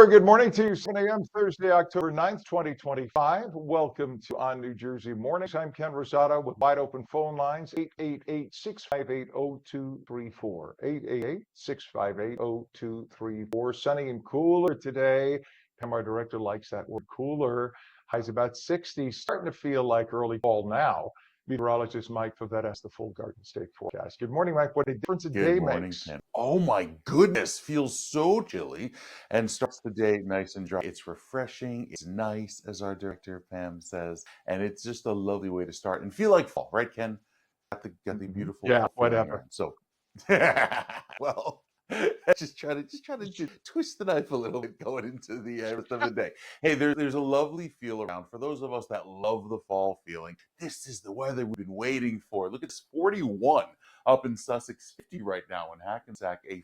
Good morning to you. 7 a.m. Thursday, October 9th, 2025. Welcome to On New Jersey Mornings. I'm Ken Rosato with wide open phone lines 888-658-0234. 888-658-0234. Sunny and cooler today. Our director likes that word cooler. Highs about 60, starting to feel like early fall now. Meteorologist Mike Favetta has the full Garden State forecast. Good morning, Mike. What a difference a day Good morning, makes. Ken. Oh my goodness, feels so chilly and starts the day nice and dry. It's refreshing, it's nice, as our director Pam says, and it's just a lovely way to start and feel like fall, right, Ken? Got the beautiful Yeah, fall feeling whatever. around. So, well, just trying to twist the knife a little bit going into the rest of the day. Hey, there's a lovely feel around for those of us that love the fall feeling. This is the weather we've been waiting for. Look, it's 41 up in Sussex, 50 right now in Hackensack, a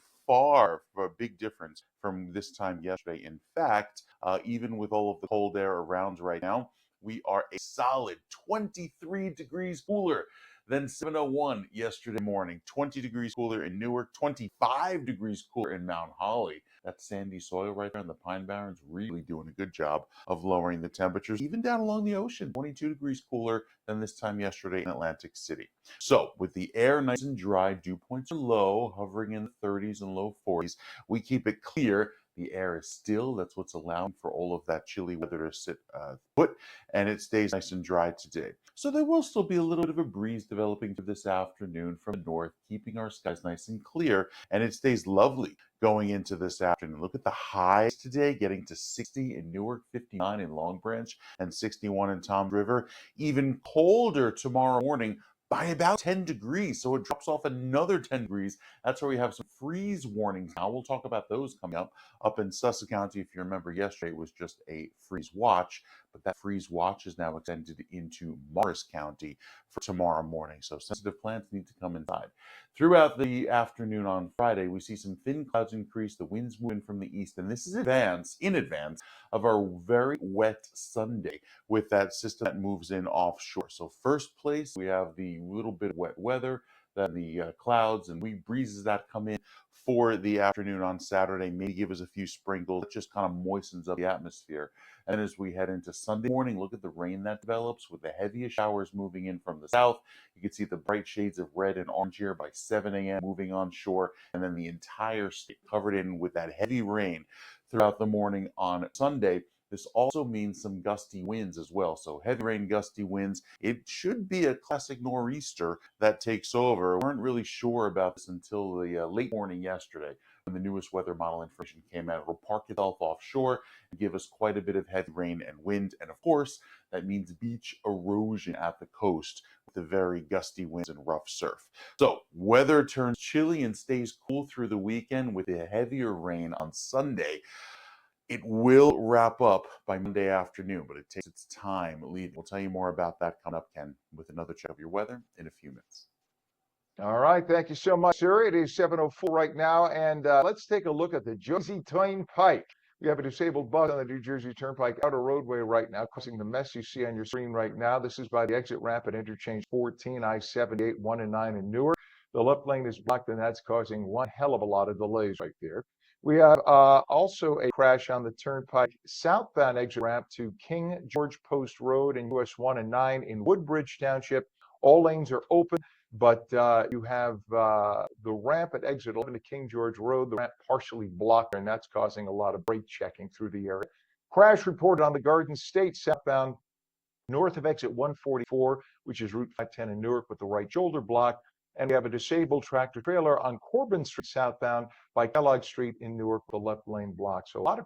big difference from this time yesterday. In fact, even with all of the cold air around right now, we are a solid 23 degrees cooler than 7:01 yesterday morning. 20 degrees cooler in Newark, 25 degrees cooler in Mount Holly. That sandy soil right there in the Pine Barrens really doing a good job of lowering the temperatures, even down along the ocean. 22 degrees cooler than this time yesterday in Atlantic City. So, with the air nice and dry, dew points are low, hovering in the 30s and low 40s. We keep it clear. The air is still. That's what's allowing for all of that chilly weather to sit put, and it stays nice and dry today. So there will still be a little bit of a breeze developing for this afternoon from the north, keeping our skies nice and clear, and it stays lovely going into this afternoon. Look at the highs today, getting to 60 in Newark, 59 in Long Branch, and 61 in Toms River. Even colder tomorrow morning by about 10 degrees. So it drops off another 10 degrees. That's where we have some freeze warnings now. We'll talk about those coming up in Sussex County. If you remember, yesterday it was just a freeze watch, but that freeze watch is now extended into Morris County for tomorrow morning. So sensitive plants need to come inside. Throughout the afternoon on Friday, we see some thin clouds increase. The winds move in from the east, and this is in advance of our very wet Sunday with that system that moves in offshore. So first place, we have the little bit of wet weather, then the clouds and wee breezes that come in for the afternoon on Saturday, maybe give us a few sprinkles. It just kind of moistens up the atmosphere. And as we head into Sunday morning, look at the rain that develops with the heaviest showers moving in from the south. You can see the bright shades of red and orange here by 7 a.m. moving onshore, and then the entire state covered in with that heavy rain throughout the morning on Sunday. This also means some gusty winds as well. So heavy rain, gusty winds. It should be a classic nor'easter that takes over. We weren't really sure about this until the late morning yesterday when the newest weather model information came out. It'll park itself offshore and give us quite a bit of heavy rain and wind. And of course, that means beach erosion at the coast with the very gusty winds and rough surf. So weather turns chilly and stays cool through the weekend with the heavier rain on Sunday. It will wrap up by Monday afternoon, but it takes its time leading. We'll tell you more about that coming up, Ken, with another check of your weather in a few minutes. All right. Thank you so much, sir. It is 7:04 right now, and let's take a look at the Jersey Turnpike. We have a disabled bus on the New Jersey Turnpike outer roadway right now, causing the mess you see on your screen right now. This is by the exit ramp at interchange 14, I-78, 1 and 9 in Newark. The left lane is blocked, and that's causing one hell of a lot of delays right there. We have also a crash on the Turnpike southbound exit ramp to King George Post Road and US 1 and 9 in Woodbridge Township. All lanes are open, but you have the ramp at exit 11 to King George Road, the ramp partially blocked, and that's causing a lot of brake checking through the area. Crash reported on the Garden State southbound north of exit 144, which is Route 510 in Newark with the right shoulder block. And we have a disabled tractor trailer on Corbin Street southbound by Kellogg Street in Newark, the left lane block. So a lot of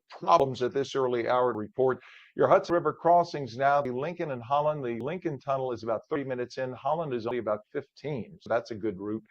problems at this early hour to report. Your Hudson River crossings now, the Lincoln and Holland. The Lincoln Tunnel is about 30 minutes in. Holland is only about 15. So that's a good route.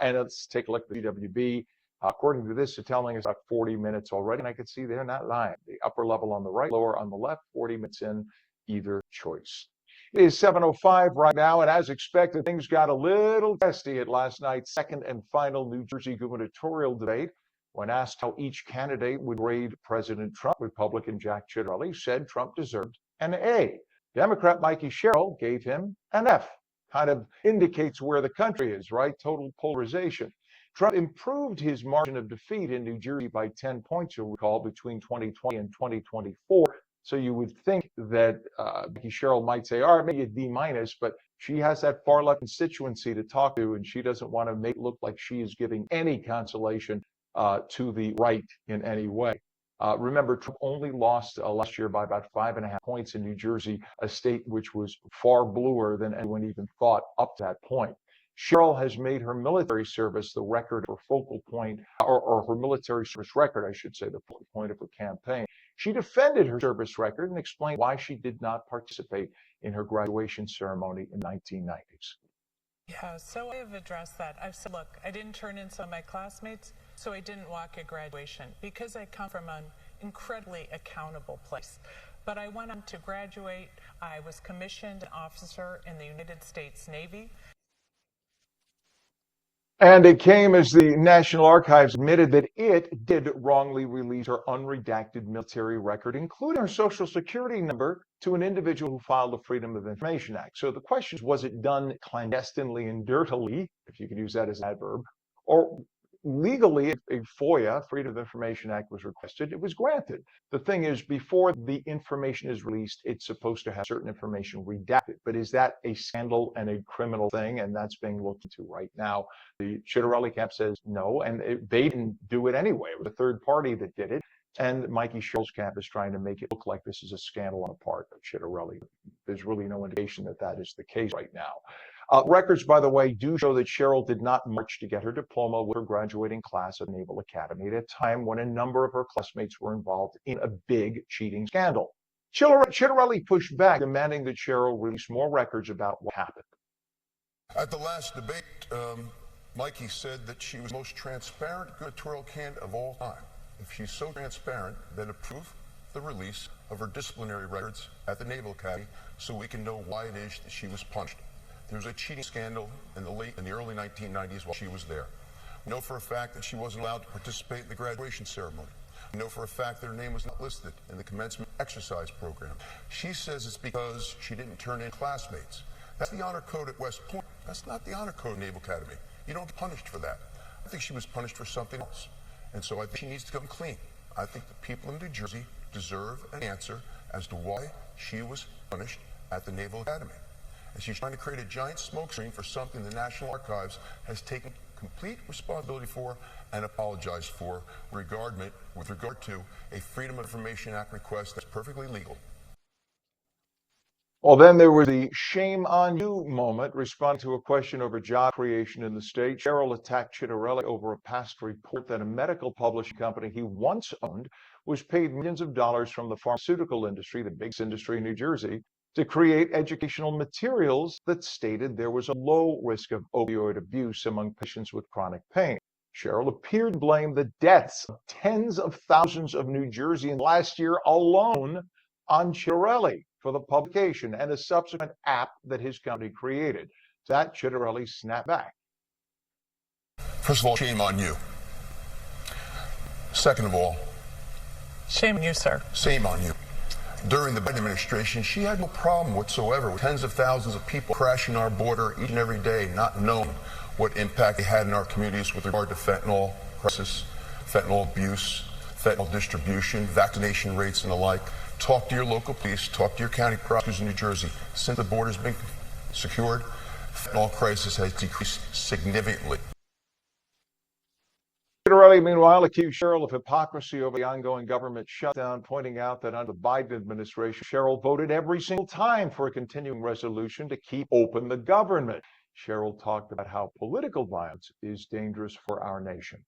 And let's take a look at the DWB. According to this, it's telling us about 40 minutes already. And I can see they're not lying. The upper level on the right, lower on the left, 40 minutes in either choice. It is 7:05 right now, and as expected, things got a little testy at last night's second and final New Jersey gubernatorial debate. When asked how each candidate would grade President Trump, Republican Jack Ciattarelli said Trump deserved an A. Democrat Mikey Sherrill gave him an F. Kind of indicates where the country is, right? Total polarization. Trump improved his margin of defeat in New Jersey by 10 points, you'll recall, between 2020 and 2024. So you would think that Becky Sherrill might say, all right, maybe a D minus, but she has that far left constituency to talk to, and she doesn't want to make it look like she is giving any consolation to the right in any way. Remember, Trump only lost last year by about 5.5 points in New Jersey, a state which was far bluer than anyone even thought up to that point. Sherrill has made her military service the record or focal point, or her military service record, I should say, the focal point of her campaign. She defended her service record and explained why she did not participate in her graduation ceremony in the 1990s. Yeah, so I have addressed that. I've said, look, I didn't turn in some of my classmates, so I didn't walk at graduation because I come from an incredibly accountable place. But I went on to graduate. I was commissioned an officer in the United States Navy. And it came as the National Archives admitted that it did wrongly release her unredacted military record, including her Social Security number, to an individual who filed the Freedom of Information Act. So the question is, was it done clandestinely and dirtily, if you could use that as an adverb, or legally? A FOIA, Freedom of Information Act, was requested. It was granted. The thing is, before the information is released, it's supposed to have certain information redacted. But is that a scandal and a criminal thing? And that's being looked into right now. The Chitterelli camp says no, and they didn't do it anyway. It was a third party that did it. And Mikey Sherrill's camp is trying to make it look like this is a scandal on the part of Chitterelli. There's really no indication that that is the case right now. Records, by the way, do show that Sherrill did not march to get her diploma with her graduating class at Naval Academy at a time when a number of her classmates were involved in a big cheating scandal. Chitterelli pushed back, demanding that Sherrill release more records about what happened. At the last debate, Mikey said that she was the most transparent gubernatorial candidate of all time. If she's so transparent, then approve the release of her disciplinary records at the Naval Academy so we can know why it is that she was punished. There was a cheating scandal in the early 1990s while she was there. We know for a fact that she wasn't allowed to participate in the graduation ceremony. We know for a fact that her name was not listed in the commencement exercise program. She says it's because she didn't turn in classmates. That's the honor code at West Point. That's not the honor code at Naval Academy. You don't get punished for that. I think she was punished for something else. And so I think she needs to come clean. I think the people in New Jersey deserve an answer as to why she was punished at the Naval Academy. And she's trying to create a giant smokescreen for something the National Archives has taken complete responsibility for and apologized for with regard to a Freedom of Information Act request that's perfectly legal. Well, then there was the shame on you moment, responding to a question over job creation in the state. Sherrill attacked Chitterelli over a past report that a medical publishing company he once owned was paid millions of dollars from the pharmaceutical industry, the biggest industry in New Jersey, to create educational materials that stated there was a low risk of opioid abuse among patients with chronic pain. Sherrill appeared to blame the deaths of tens of thousands of New Jerseyans last year alone on Chitterelli for the publication and a subsequent app that his company created. That Chitterelli snapped back. First of all, shame on you. Second of all, Shame on you, sir. shame on you. During the Biden administration, she had no problem whatsoever with tens of thousands of people crashing our border each and every day, not knowing what impact they had in our communities with regard to fentanyl crisis, fentanyl abuse, fentanyl distribution, vaccination rates, and the like. Talk to your local police, talk to your county prosecutors in New Jersey. Since the border's been secured, fentanyl crisis has decreased significantly. Chitterelli, meanwhile, accused Sherrill of hypocrisy over the ongoing government shutdown, pointing out that under the Biden administration, Sherrill voted every single time for a continuing resolution to keep open the government. Sherrill talked about how political violence is dangerous for our nation.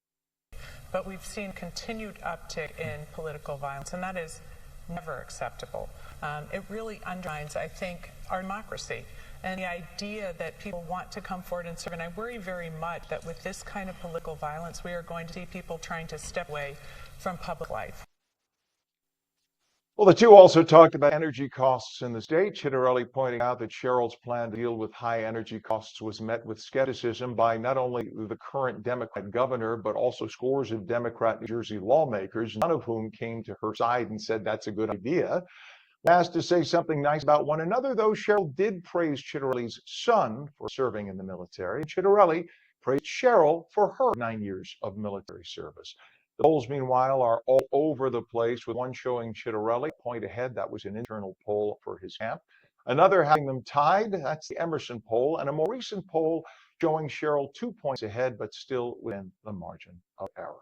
But we've seen continued uptick in political violence, and that is never acceptable. It really undermines, I think, our democracy and the idea that people want to come forward and serve. And I worry very much that with this kind of political violence, we are going to see people trying to step away from public life. Well, the two also talked about energy costs in the state. Chitterelli pointing out that Sherrill's plan to deal with high energy costs was met with skepticism by not only the current Democrat governor, but also scores of Democrat New Jersey lawmakers, none of whom came to her side and said that's a good idea. Asked to say something nice about one another, though, Sherrill did praise Chitterelli's son for serving in the military. Chitterelli praised Cheryl for her 9 years of military service. The polls, meanwhile, are all over the place, with one showing Chitterelli a point ahead. That was an internal poll for his camp. Another having them tied. That's the Emerson poll. And a more recent poll showing Cheryl 2 points ahead, but still within the margin of error.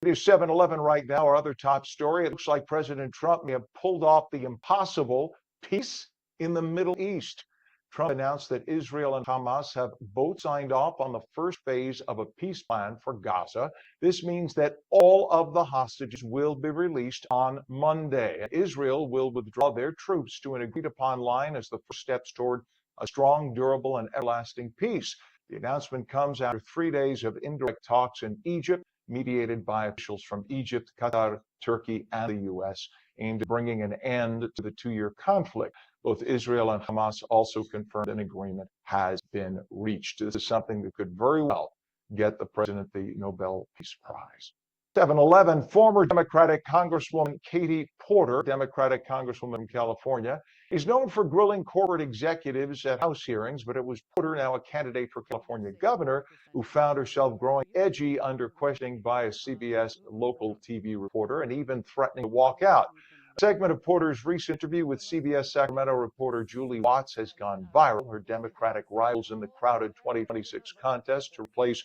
It is 7:11 right now. Our other top story. It looks like President Trump may have pulled off the impossible: peace in the Middle East. Trump announced that Israel and Hamas have both signed off on the first phase of a peace plan for Gaza. This means that all of the hostages will be released on Monday. Israel will withdraw their troops to an agreed-upon line as the first steps toward a strong, durable, and everlasting peace. The announcement comes after 3 days of indirect talks in Egypt, mediated by officials from Egypt, Qatar, Turkey, and the U.S., aimed at bringing an end to the 2-year conflict. Both Israel and Hamas also confirmed an agreement has been reached. This is something that could very well get the president the Nobel Peace Prize. 7:11, former Democratic Congresswoman Katie Porter, Democratic Congresswoman from California, is known for grilling corporate executives at House hearings, but it was Porter, now a candidate for California governor, who found herself growing edgy under questioning by a CBS local TV reporter and even threatening to walk out. A segment of Porter's recent interview with CBS Sacramento reporter Julie Watts has gone viral. Her Democratic rivals in the crowded 2026 contest to replace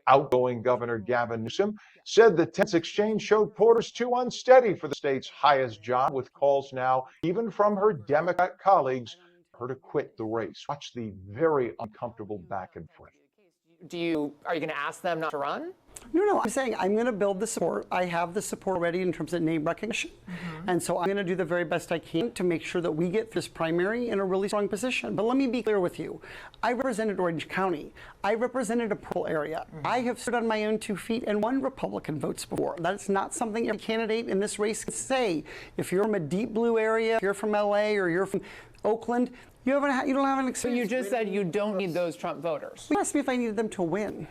outgoing Governor Gavin Newsom said the tense exchange showed Porter's too unsteady for the state's highest job, with calls now, even from her Democrat colleagues, for her to quit the race. Watch the very uncomfortable back and forth. Are you going to ask them not to run? No, I'm saying I'm going to build the support. I have the support already in terms of name recognition. And so I'm going to do the very best I can to make sure that we get this primary in a really strong position. But let me be clear with you. I represented Orange County. I represented a purple area. I have stood on my own 2 feet and won Republican votes before. That's not something every candidate in this race can say. If you're from a deep blue area, if you're from LA or you're from Oakland, you don't have an experience. So you just said you don't need those Trump voters. You asked me if I needed them to win.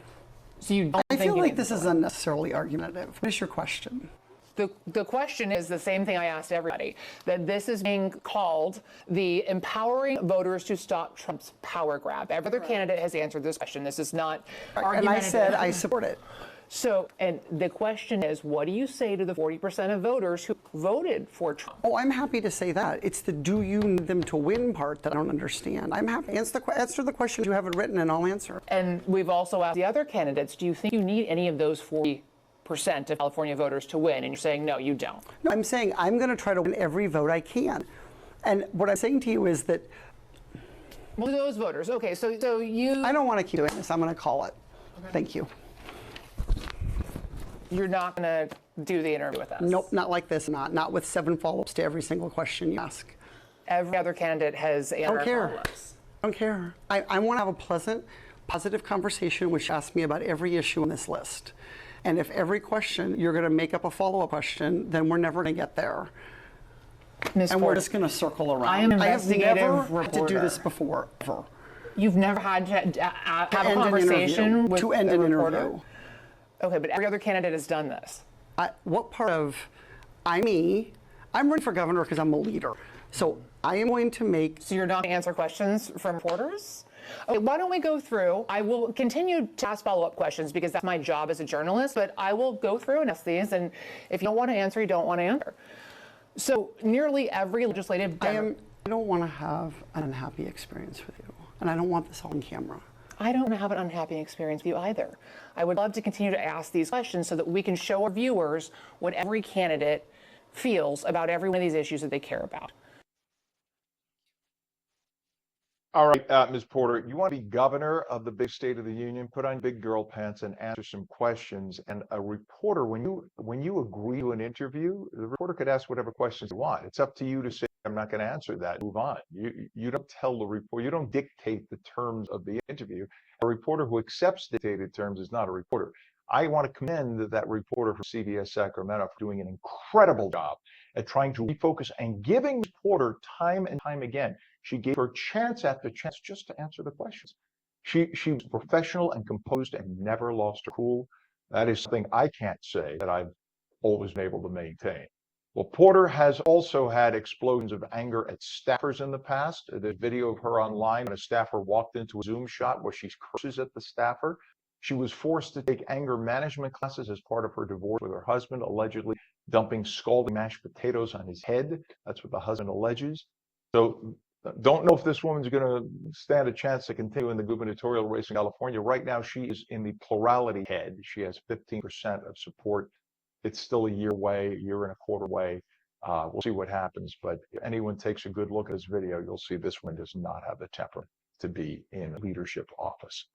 So you don't I think feel you like need this them is to win. unnecessarily argumentative. What is your question? The question is the same thing I asked everybody, that this is being called the empowering voters to stop Trump's power grab. Every other candidate has answered this question. This is not argumentative. And I said I support it. So, and the question is, what do you say to the 40% of voters who voted for Trump? Oh, I'm happy to say that. It's the do you need them to win part that I don't understand. I'm happy to answer the questions you have it written, and I'll answer. And we've also asked the other candidates, do you think you need any of those 40% of California voters to win? And you're saying, no, you don't. No, I'm saying I'm going to try to win every vote I can. And what I'm saying to you is that Well, those voters. Okay, so you... I don't want to keep doing this. I'm going to call it. Okay. Thank you. You're not going to do the interview with us? Nope, not like this. Not with 7 follow-ups to every single question you ask. Every other candidate has answered Don't care. follow-ups. I don't care. I want to have a pleasant, positive conversation which asks me about every issue on this list. And if every question you're going to make up a follow-up question, then we're never going to get there. Ms. And we're Porter, just going to circle around. I am an I have investigative never had to do reporter. this before, ever. You've never had to have a end an conversation interview, with to end a an reporter? interview. Okay, but every other candidate has done this. What part of I'm running for governor because I'm a leader. So I am going to make. So you're not going to answer questions from reporters? Okay, why don't we go through? I will continue to ask follow-up questions because that's my job as a journalist, but I will go through and ask these, and if you don't want to answer, you don't want to answer. So nearly every legislative... I don't want to have an unhappy experience with you, and I don't want this all on camera. I don't have an unhappy experience with you either. I would love to continue to ask these questions so that we can show our viewers what every candidate feels about every one of these issues that they care about. All right, Ms. Porter, you want to be governor of the big State of the Union? Put on big girl pants and answer some questions. And a reporter, when you agree to an interview, the reporter could ask whatever questions they want. It's up to you to say, I'm not going to answer that. Move on. You don't tell the reporter. You don't dictate the terms of the interview. A reporter who accepts dictated terms is not a reporter. I want to commend that reporter from CBS Sacramento for doing an incredible job at trying to refocus and giving Ms. Porter time and time again. She gave her chance after chance just to answer the questions. She was professional and composed and never lost her cool. That is something I can't say that I've always been able to maintain. Well, Porter has also had explosions of anger at staffers in the past. There's video of her online when a staffer walked into a Zoom shot where she curses at the staffer. She was forced to take anger management classes as part of her divorce with her husband, allegedly dumping scalding mashed potatoes on his head. That's what the husband alleges. So don't know if this woman's going to stand a chance to continue in the gubernatorial race in California. Right now, she is in the plurality head. She has 15% of support. It's still a year away, a year and a quarter away. We'll see what happens. But if anyone takes a good look at this video, you'll see this one does not have the temperament to be in leadership office.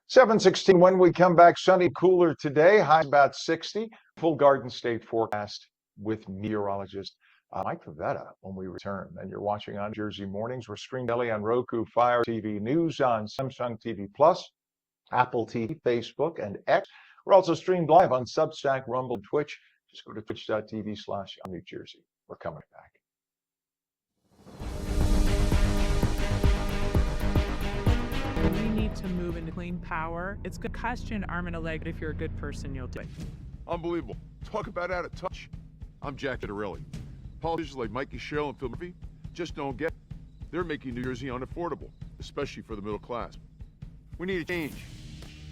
7:16 when we come back, sunny, cooler today, high about 60. Full Garden State forecast with meteorologist Mike Pavetta when we return. And you're watching On Jersey Mornings. We're streamed daily on Roku, Fire TV News, on Samsung TV Plus, Apple TV, Facebook, and X. We're also streamed live on Substack, Rumble, and Twitch. Just go to twitch.tv/ONNJ. We're coming back. We need to move into clean power. It's going to cost you an arm and a leg, but if you're a good person, you'll do it. Unbelievable. Talk about out of touch. I'm Jack Ciattarelli. Politicians like Mikey Sherrill and Phil Murphy just don't get it. They're making New Jersey unaffordable, especially for the middle class. We need a change.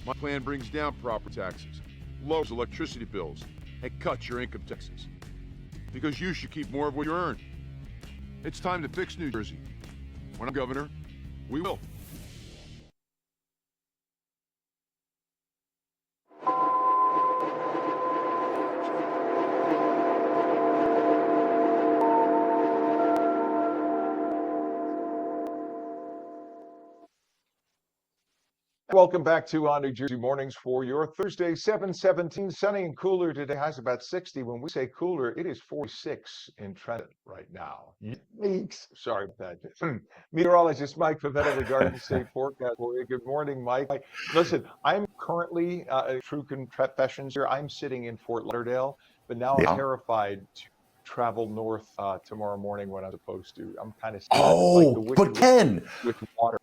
My plan brings down property taxes, lowers electricity bills, and cuts your income taxes. Because you should keep more of what you earn. It's time to fix New Jersey. When I'm governor, we will. Welcome back to On New Jersey Mornings for your Thursday, 7/17, sunny and cooler today. Highs about 60. When we say cooler, it is 46 in Trenton right now. Yikes. Sorry about that. Meteorologist Mike Pavetta, the Garden State forecast for you. Good morning, Mike. Listen, I'm currently, true confessions here, I'm sitting in Fort Lauderdale, but now I'm terrified to travel north tomorrow morning when I'm supposed to. I'm kind of scared. It's like the but Ken, with water.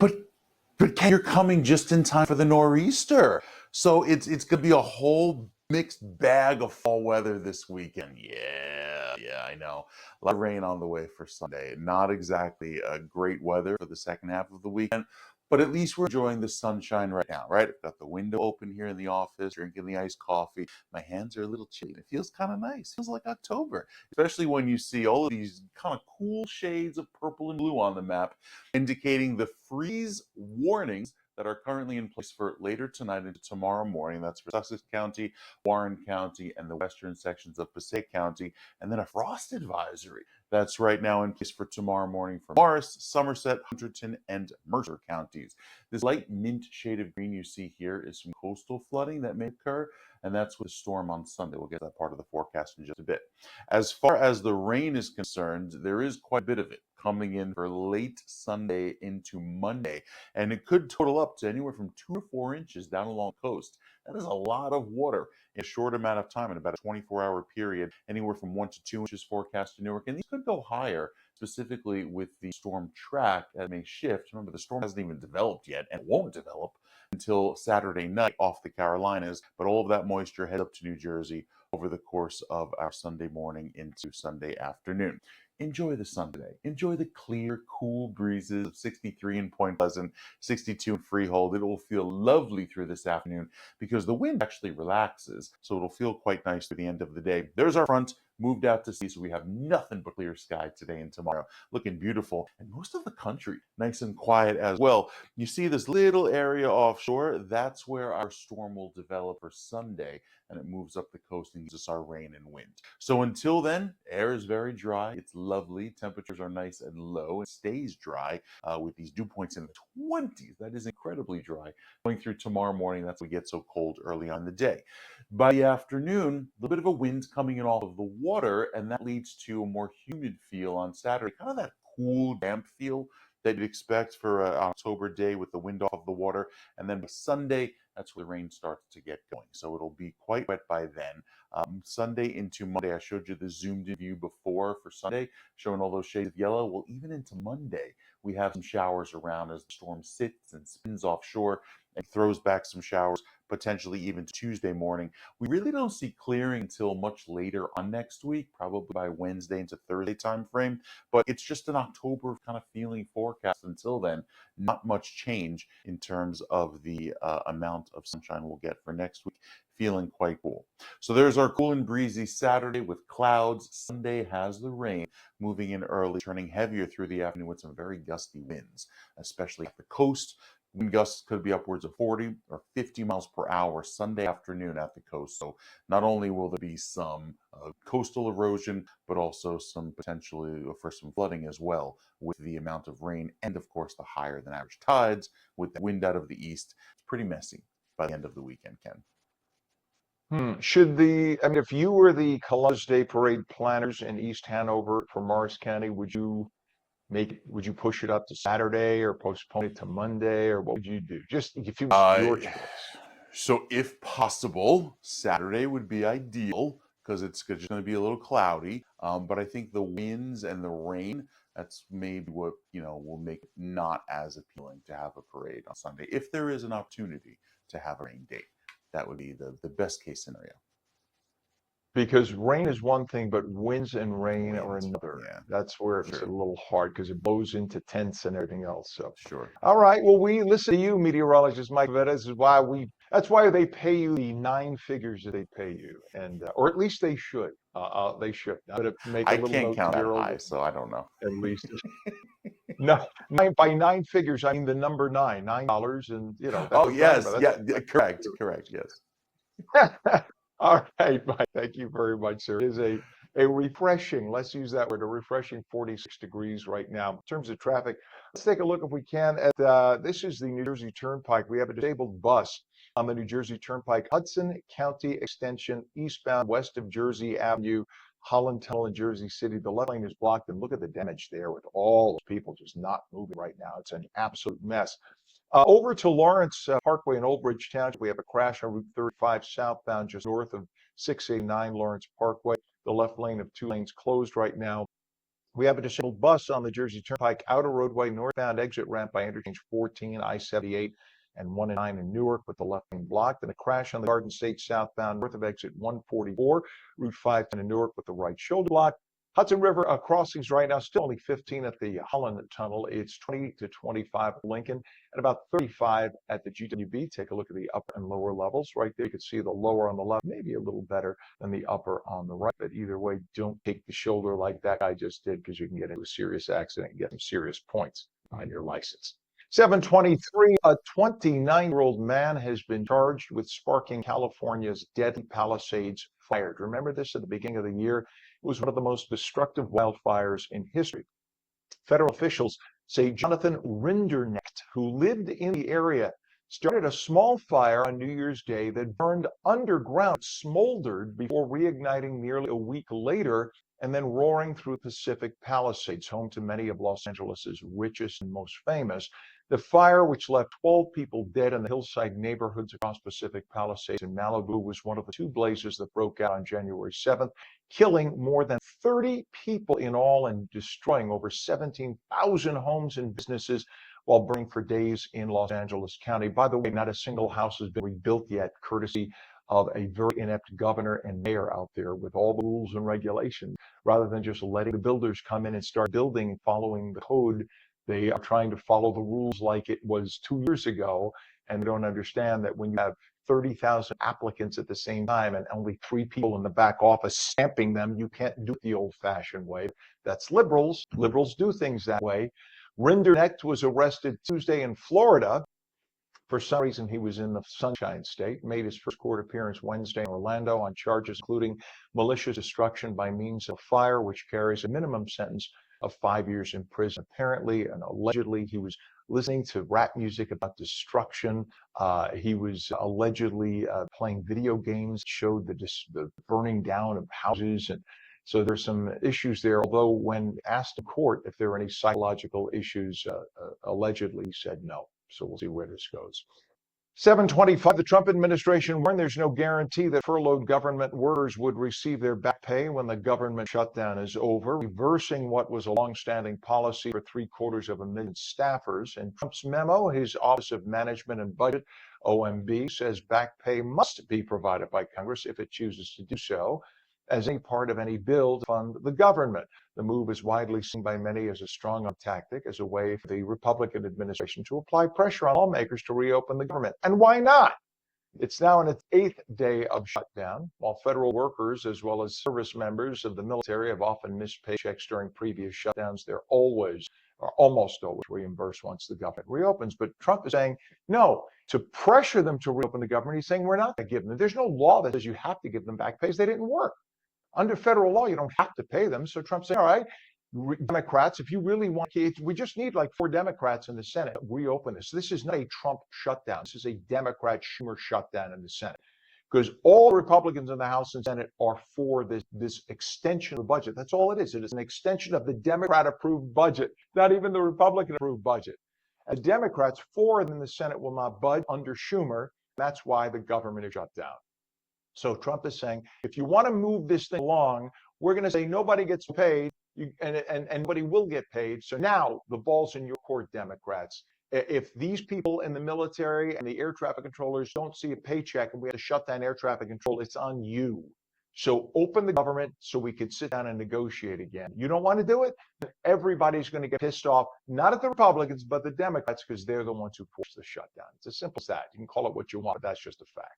But Ken, you're coming just in time for the nor'easter. So it's going to be a whole mixed bag of fall weather this weekend. Yeah, I know. A lot of rain on the way for Sunday. Not exactly great weather for the second half of the weekend, but at least we're enjoying the sunshine right now, right? I've got the window open here in the office, drinking the iced coffee. My hands are a little chilly. It feels kind of nice. It feels like October, especially when you see all of these kind of cool shades of purple and blue on the map, indicating the freeze warnings that are currently in place for later tonight into tomorrow morning. That's for Sussex County, Warren County, and the western sections of Passaic County. And then a frost advisory that's right now in place for tomorrow morning for Morris, Somerset, Hunterdon, and Mercer counties. This light mint shade of green you see here is some coastal flooding that may occur, and that's with a storm on Sunday. We'll get that part of the forecast in just a bit. As far as the rain is concerned, there is quite a bit of it coming in for late Sunday into Monday, and it could total up to anywhere from 2 to 4 inches down along the coast. That is a lot of water in a short amount of time, in about a 24-hour period, anywhere from 1 to 2 inches forecast in Newark, and these could go higher, specifically with the storm track that may shift. Remember, the storm hasn't even developed yet and won't develop until Saturday night off the Carolinas, but all of that moisture heads up to New Jersey over the course of our Sunday morning into Sunday afternoon. Enjoy the sun today. Enjoy the clear, cool breezes of 63 in Point Pleasant, 62 in Freehold. It will feel lovely through this afternoon because the wind actually relaxes, so it'll feel quite nice through the end of the day. There's our front. Moved out to sea, so we have nothing but clear sky today and tomorrow. Looking beautiful, and most of the country nice and quiet as well. You see this little area offshore, that's where our storm will develop for Sunday, and it moves up the coast and gives us our rain and wind. So until then, air is very dry. It's lovely. Temperatures are nice and low. It stays dry with these dew points in the 20s. That is incredibly dry. Going through tomorrow morning, that's when we get so cold early on the day. By the afternoon, a little bit of a wind coming in off of the water, and that leads to a more humid feel on Saturday, kind of that cool, damp feel that you'd expect for an October day with the wind off of the water. And then by Sunday, that's where the rain starts to get going. So it'll be quite wet by then. Sunday into Monday, I showed you the zoomed in view before for Sunday, showing all those shades of yellow. Well, even into Monday, we have some showers around as the storm sits and spins offshore. and throws back some showers, potentially even Tuesday morning. We really don't see clearing until much later on next week, probably by Wednesday into Thursday timeframe. But it's just an October kind of feeling forecast until then. Not much change in terms of the amount of sunshine we'll get for next week. Feeling quite cool. So there's our cool and breezy Saturday with clouds. Sunday has the rain moving in early, turning heavier through the afternoon with some very gusty winds, especially at the coast. Wind gusts could be upwards of 40 or 50 miles per hour Sunday afternoon at the coast. So not only will there be some coastal erosion, but also some potentially for some flooding as well with the amount of rain and, of course, the higher than average tides with the wind out of the east. It's pretty messy by the end of the weekend, Ken. If you were the Columbus Day Parade planners in East Hanover for Morris County, would you push it up to Saturday or postpone it to Monday, or what would you do? Just if it was your choice. So if possible, Saturday would be ideal because it's just going to be a little cloudy. But I think the winds and the rain, that's maybe what, will make it not as appealing to have a parade on Sunday. If there is an opportunity to have a rain date, that would be the best case scenario. Because rain is one thing, but winds and rain are Winds, another. yeah. That's where it's a Sure. little hard because it blows into tents and everything else. So, Sure. all right. Well, we listen to you, meteorologist Mike Vetta. That's why they pay you the 9 figures that they pay you, and or at least they should. They should. I'm gonna make a I little can't note count to that your high, so I don't know. at least. No, by 9 figures, I mean the number nine, $9, and that's Oh, what I'm talking yes. about. Yeah, correct. Yes. All right, Mike. Thank you very much, sir. It is a refreshing, let's use that word, a refreshing 46 degrees right now. In terms of traffic, let's take a look, if we can, at this is the New Jersey Turnpike. We have a disabled bus on the New Jersey Turnpike, Hudson County Extension, eastbound west of Jersey Avenue, Holland Tunnel in Jersey City. The left lane is blocked, and look at the damage there with all those people just not moving right now. It's an absolute mess. Over to Lawrence Parkway in Old Bridge Township, we have a crash on Route 35 southbound just north of 689 Lawrence Parkway. The left lane of 2 lanes closed right now. We have a disabled bus on the Jersey Turnpike outer roadway northbound exit ramp by interchange 14, I-78, and 1 and 9 in Newark with the left lane blocked. And a crash on the Garden State southbound north of exit 144, Route 510 in Newark with the right shoulder blocked. Hudson River crossings right now, still only 15 at the Holland Tunnel. It's 20 to 25 at Lincoln and about 35 at the GWB. Take a look at the upper and lower levels. Right there, you can see the lower on the left, maybe a little better than the upper on the right. But either way, don't take the shoulder like that guy just did, because you can get into a serious accident and get some serious points on your license. 723, a 29-year-old man has been charged with sparking California's deadly Palisades fire. Remember this at the beginning of the year? It was one of the most destructive wildfires in history. Federal officials say Jonathan Rinderknecht, who lived in the area, started a small fire on New Year's Day that burned underground, smoldered before reigniting nearly a week later and then roaring through Pacific Palisades, home to many of Los Angeles' richest and most famous. The fire, which left 12 people dead in the hillside neighborhoods across Pacific Palisades in Malibu, was one of the 2 blazes that broke out on January 7th, killing more than 30 people in all and destroying over 17,000 homes and businesses while burning for days in Los Angeles County. By the way, not a single house has been rebuilt yet, courtesy of a very inept governor and mayor out there with all the rules and regulations. Rather than just letting the builders come in and start building following the code, they are trying to follow the rules like it was 2 years ago, and they don't understand that when you have 30,000 applicants at the same time and only 3 people in the back office stamping them, you can't do it the old-fashioned way. That's liberals. Liberals do things that way. Rinderknecht was arrested Tuesday in Florida. For some reason, he was in the Sunshine State, made his first court appearance Wednesday in Orlando on charges including malicious destruction by means of fire, which carries a minimum sentence of 5 years in prison. Apparently and allegedly, he was listening to rap music about destruction. He was allegedly playing video games that showed the burning down of houses. And so there's some issues there, although when asked in court if there are any psychological issues, allegedly he said no. So we'll see where this goes. 725, the Trump administration warned there's no guarantee that furloughed government workers would receive their back pay when the government shutdown is over, reversing what was a longstanding policy for 750,000 staffers. In Trump's memo, his Office of Management and Budget, OMB, says back pay must be provided by Congress if it chooses to do so, as any part of any bill to fund the government. The move is widely seen by many as a strong tactic, as a way for the Republican administration to apply pressure on lawmakers to reopen the government. And why not? It's now in its 8th day of shutdown, while federal workers as well as service members of the military have often missed paychecks during previous shutdowns. They're always, or almost always, reimbursed once the government reopens. But Trump is saying, no, to pressure them to reopen the government, he's saying we're not going to give them. There's no law that says you have to give them back pay. They didn't work. Under federal law, you don't have to pay them. So Trump's saying, all right, Democrats, if you really want, we just need like 4 Democrats in the Senate to reopen this. This is not a Trump shutdown. This is a Democrat Schumer shutdown in the Senate. Because all Republicans in the House and Senate are for this extension of the budget. That's all it is. It is an extension of the Democrat-approved budget, not even the Republican-approved budget. As Democrats, 4 in the Senate will not budge under Schumer. That's why the government is shut down. So Trump is saying, if you want to move this thing along, we're going to say nobody gets paid and nobody will get paid. So now the ball's in your court, Democrats. If these people in the military and the air traffic controllers don't see a paycheck and we have to shut down air traffic control, it's on you. So open the government so we could sit down and negotiate again. You don't want to do it? Then everybody's going to get pissed off, not at the Republicans, but the Democrats, because they're the ones who forced the shutdown. It's as simple as that. You can call it what you want, but that's just a fact.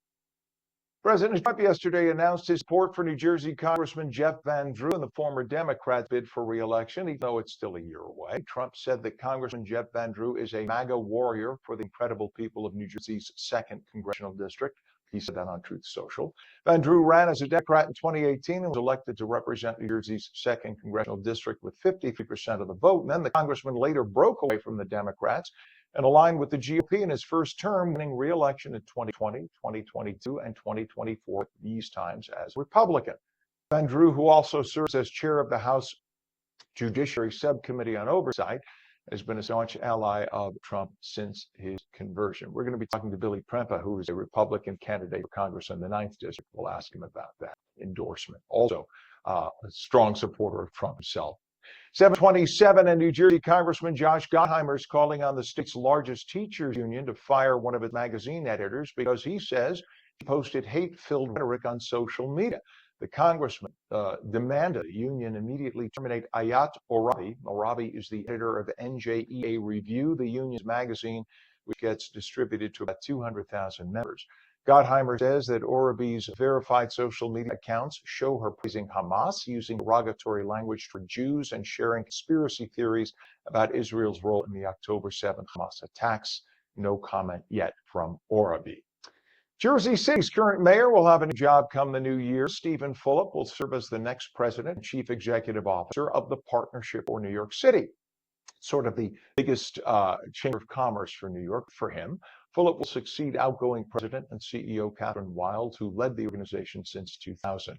President Trump yesterday announced his support for New Jersey Congressman Jeff Van Drew in the former Democrat bid for re-election, even though it's still a year away. Trump said that Congressman Jeff Van Drew is a MAGA warrior for the incredible people of New Jersey's 2nd Congressional District. He said that on Truth Social. Van Drew ran as a Democrat in 2018 and was elected to represent New Jersey's 2nd Congressional District with 53% of the vote. And then the congressman later broke away from the Democrats and aligned with the GOP in his first term, winning re-election in 2020, 2022, and 2024, these times as Republican. Van Drew, who also serves as chair of the House Judiciary Subcommittee on Oversight, has been a staunch ally of Trump since his conversion. We're going to be talking to Billy Prempa, who is a Republican candidate for Congress in the 9th District. We'll ask him about that endorsement. Also, a strong supporter of Trump himself. 727, and New Jersey Congressman Josh Gottheimer is calling on the state's largest teachers union to fire one of its magazine editors because he says he posted hate-filled rhetoric on social media. The congressman demanded the union immediately terminate Ayat Orabi. Orabi is the editor of NJEA Review, the union's magazine, which gets distributed to about 200,000 members. Gottheimer says that Orabi's verified social media accounts show her praising Hamas, using derogatory language for Jews, and sharing conspiracy theories about Israel's role in the October 7th Hamas attacks. No comment yet from Orabi. Jersey City's current mayor will have a new job come the new year. Stephen Fulop will serve as the next president and chief executive officer of the Partnership for New York City. Sort of the biggest chamber of commerce for New York for him. Fulop will succeed outgoing president and CEO Catherine Wild, who led the organization since 2000.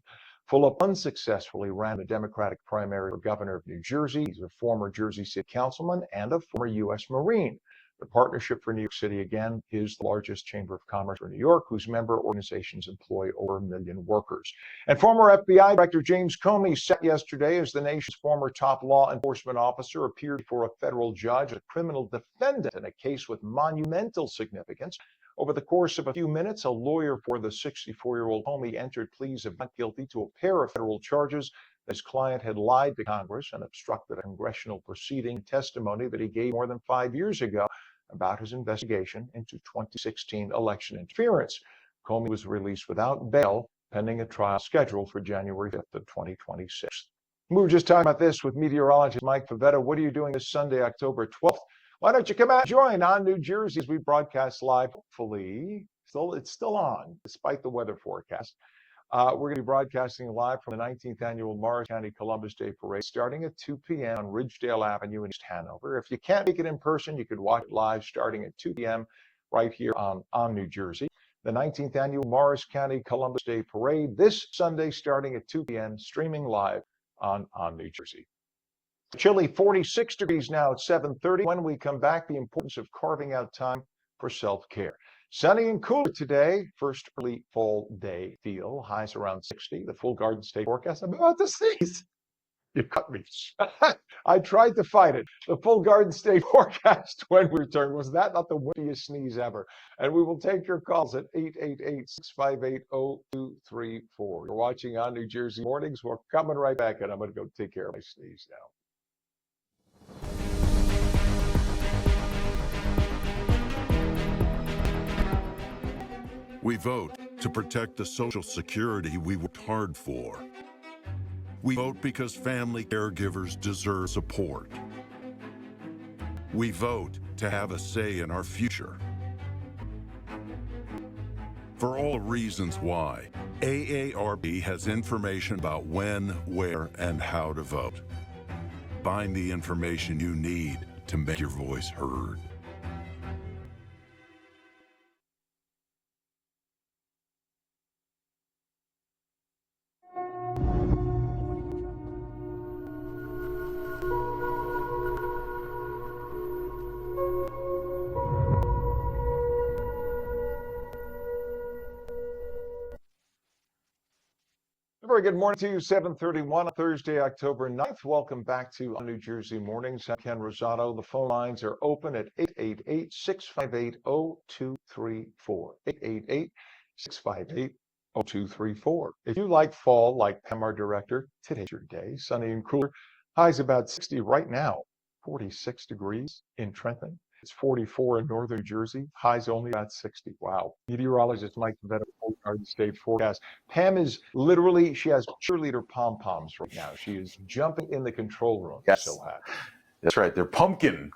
Fulop unsuccessfully ran the Democratic primary for governor of New Jersey. He's a former Jersey City councilman and a former U.S. Marine. The Partnership for New York City, again, is the largest chamber of commerce for New York, whose member organizations employ over 1 million workers. And former FBI Director James Comey, set yesterday as the nation's former top law enforcement officer, appeared before a federal judge, a criminal defendant in a case with monumental significance. Over the course of a few minutes, a lawyer for the 64-year-old Comey entered pleas of not guilty to a pair of federal charges. His client had lied to Congress and obstructed a congressional proceeding, testimony that he gave more than 5 years ago about his investigation into 2016 election interference. Comey was released without bail, pending a trial scheduled for January 5th of 2026. We were just talking about this with meteorologist Mike Favetta. What are you doing this Sunday, October 12th? Why don't you come out and join on New Jersey as we broadcast live? Hopefully, it's still on, despite the weather forecast. We're going to be broadcasting live from the 19th Annual Morris County Columbus Day Parade starting at 2 p.m. on Ridgedale Avenue in East Hanover. If you can't make it in person, you could watch it live starting at 2 p.m. right here on New Jersey. The 19th Annual Morris County Columbus Day Parade this Sunday starting at 2 p.m. streaming live on New Jersey. Chilly 46 degrees now at 7:30. When we come back, the importance of carving out time for self-care. Sunny and cooler today. First early fall day feel. Highs around 60. The full Garden State forecast. I'm about to sneeze. You cut me. I tried to fight it. The full Garden State forecast when we return. Was that not the windiest sneeze ever? And we will take your calls at 888-658-0234. You're watching on New Jersey Mornings. We're coming right back, and I'm going to go take care of my sneeze now. We vote to protect the Social Security we worked hard for. We vote because family caregivers deserve support. We vote to have a say in our future. For all the reasons why, AARP has information about when, where, and how to vote. Find the information you need to make your voice heard. Very good morning to you, 7:31 on Thursday, October 9th. Welcome back to New Jersey Mornings. I'm Ken Rosato. The phone lines are open at 888-658-0234. 888-658-0234. If you like fall, like Pam, our director, today's your day. Sunny and cooler. Highs about 60 right now. 46 degrees in Trenton. It's 44 in northern Jersey. Highs only about 60. Wow. Meteorologist Mike Vetta, Garden State forecast. Pam is literally, she has cheerleader pom-poms right now. She is jumping in the control room. Yes. So happy. That's right. They're pumpkin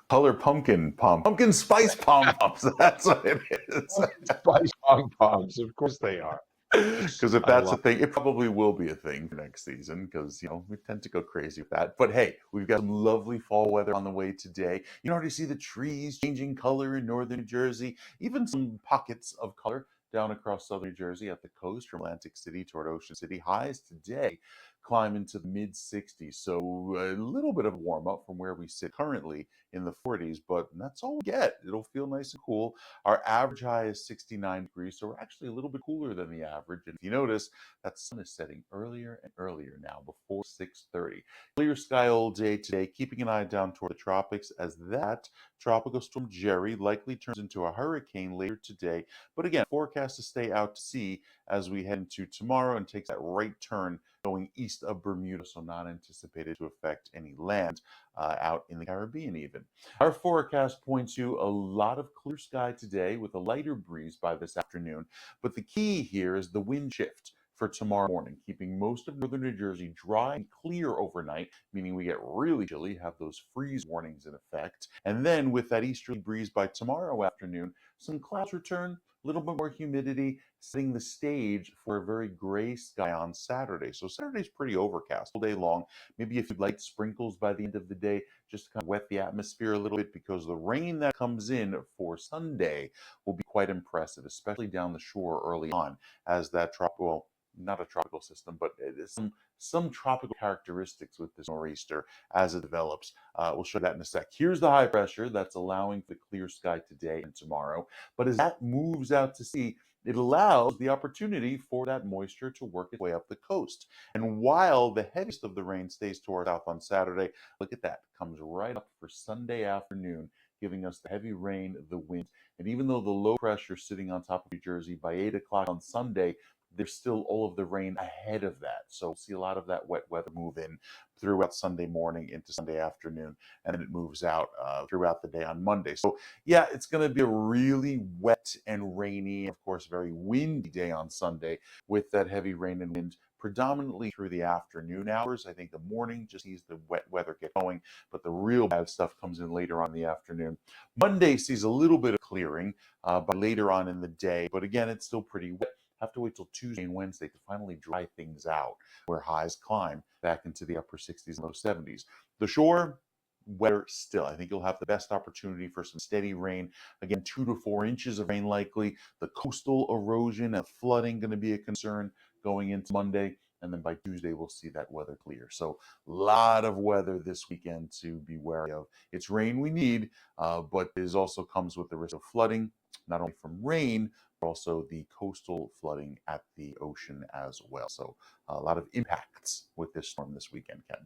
spice pom poms. That's what it is. Spice pom-poms. Of course they are. Because if I that's a love thing, it probably will be a thing for next season because, we tend to go crazy with that. But hey, we've got some lovely fall weather on the way today. You can already see the trees changing color in northern New Jersey, even some pockets of color down across southern New Jersey at the coast from Atlantic City toward Ocean City. Highs today climb into the mid 60s. So a little bit of a warm up from where we sit currently in the 40s, but that's all we get. It'll feel nice and cool. Our average high is 69 degrees, so we're actually a little bit cooler than the average. And if you notice, that sun is setting earlier and earlier now, before 6:30. Clear sky all day today, keeping an eye down toward the tropics as that tropical storm Jerry likely turns into a hurricane later today. But again, forecast to stay out to sea as we head into tomorrow and takes that right turn going east of Bermuda, so not anticipated to affect any land out in the Caribbean even. Our forecast points to a lot of clear sky today with a lighter breeze by this afternoon, but the key here is the wind shift for tomorrow morning, keeping most of northern New Jersey dry and clear overnight, meaning we get really chilly, have those freeze warnings in effect. And then with that easterly breeze by tomorrow afternoon, some clouds return, a little bit more humidity, setting the stage for a very gray sky on Saturday. So Saturday's pretty overcast all day long. Maybe if you'd like sprinkles by the end of the day, just to kind of wet the atmosphere a little bit, because the rain that comes in for Sunday will be quite impressive, especially down the shore early on as that tropical, not a tropical system, but it is some tropical characteristics with this nor'easter as it develops. We'll show that in a sec. Here's the high pressure that's allowing for the clear sky today and tomorrow. But as that moves out to sea, it allows the opportunity for that moisture to work its way up the coast. And while the heaviest of the rain stays toward south on Saturday, look at that, comes right up for Sunday afternoon, giving us the heavy rain, the wind. And even though the low pressure is sitting on top of New Jersey by 8 o'clock on Sunday, there's still all of the rain ahead of that. So we'll see a lot of that wet weather move in throughout Sunday morning into Sunday afternoon, and then it moves out throughout the day on Monday. So yeah, it's going to be a really wet and rainy, of course, very windy day on Sunday with that heavy rain and wind predominantly through the afternoon hours. I think the morning just sees the wet weather get going, but the real bad stuff comes in later on in the afternoon. Monday sees a little bit of clearing by later on in the day, but again, it's still pretty wet. Have to wait till Tuesday and Wednesday to finally dry things out, where highs climb back into the upper 60s and low 70s. The shore, wetter still. I think you'll have the best opportunity for some steady rain. Again, 2 to 4 inches of rain likely. The coastal erosion and flooding going to be a concern going into Monday. And then by Tuesday, we'll see that weather clear. So a lot of weather this weekend to be wary of. It's rain we need, but it also comes with the risk of flooding, not only from rain, but also the coastal flooding at the ocean as well. So a lot of impacts with this storm this weekend, Ken.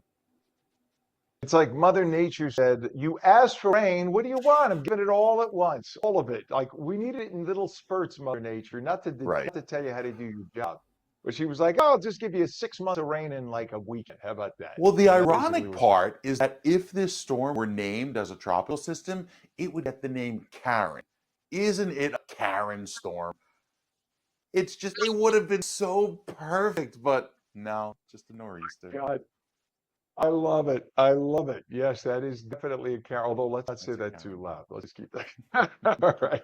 It's like Mother Nature said, you asked for rain, what do you want? I'm giving it all at once, all of it. Like, we need it in little spurts, Mother Nature, not to tell you how to do your job. But she was like, oh, I'll just give you 6 months of rain in like a weekend. How about that? Well, the And that ironic part is that if this storm were named as a tropical system, it would get the name Karen. Isn't it a Karen storm? It's just, it would have been so perfect, but no, just a nor'easter. God, I love it. I love it. Yes, that is definitely a Karen. Although let's not say that too loud. Let's just keep that. All right.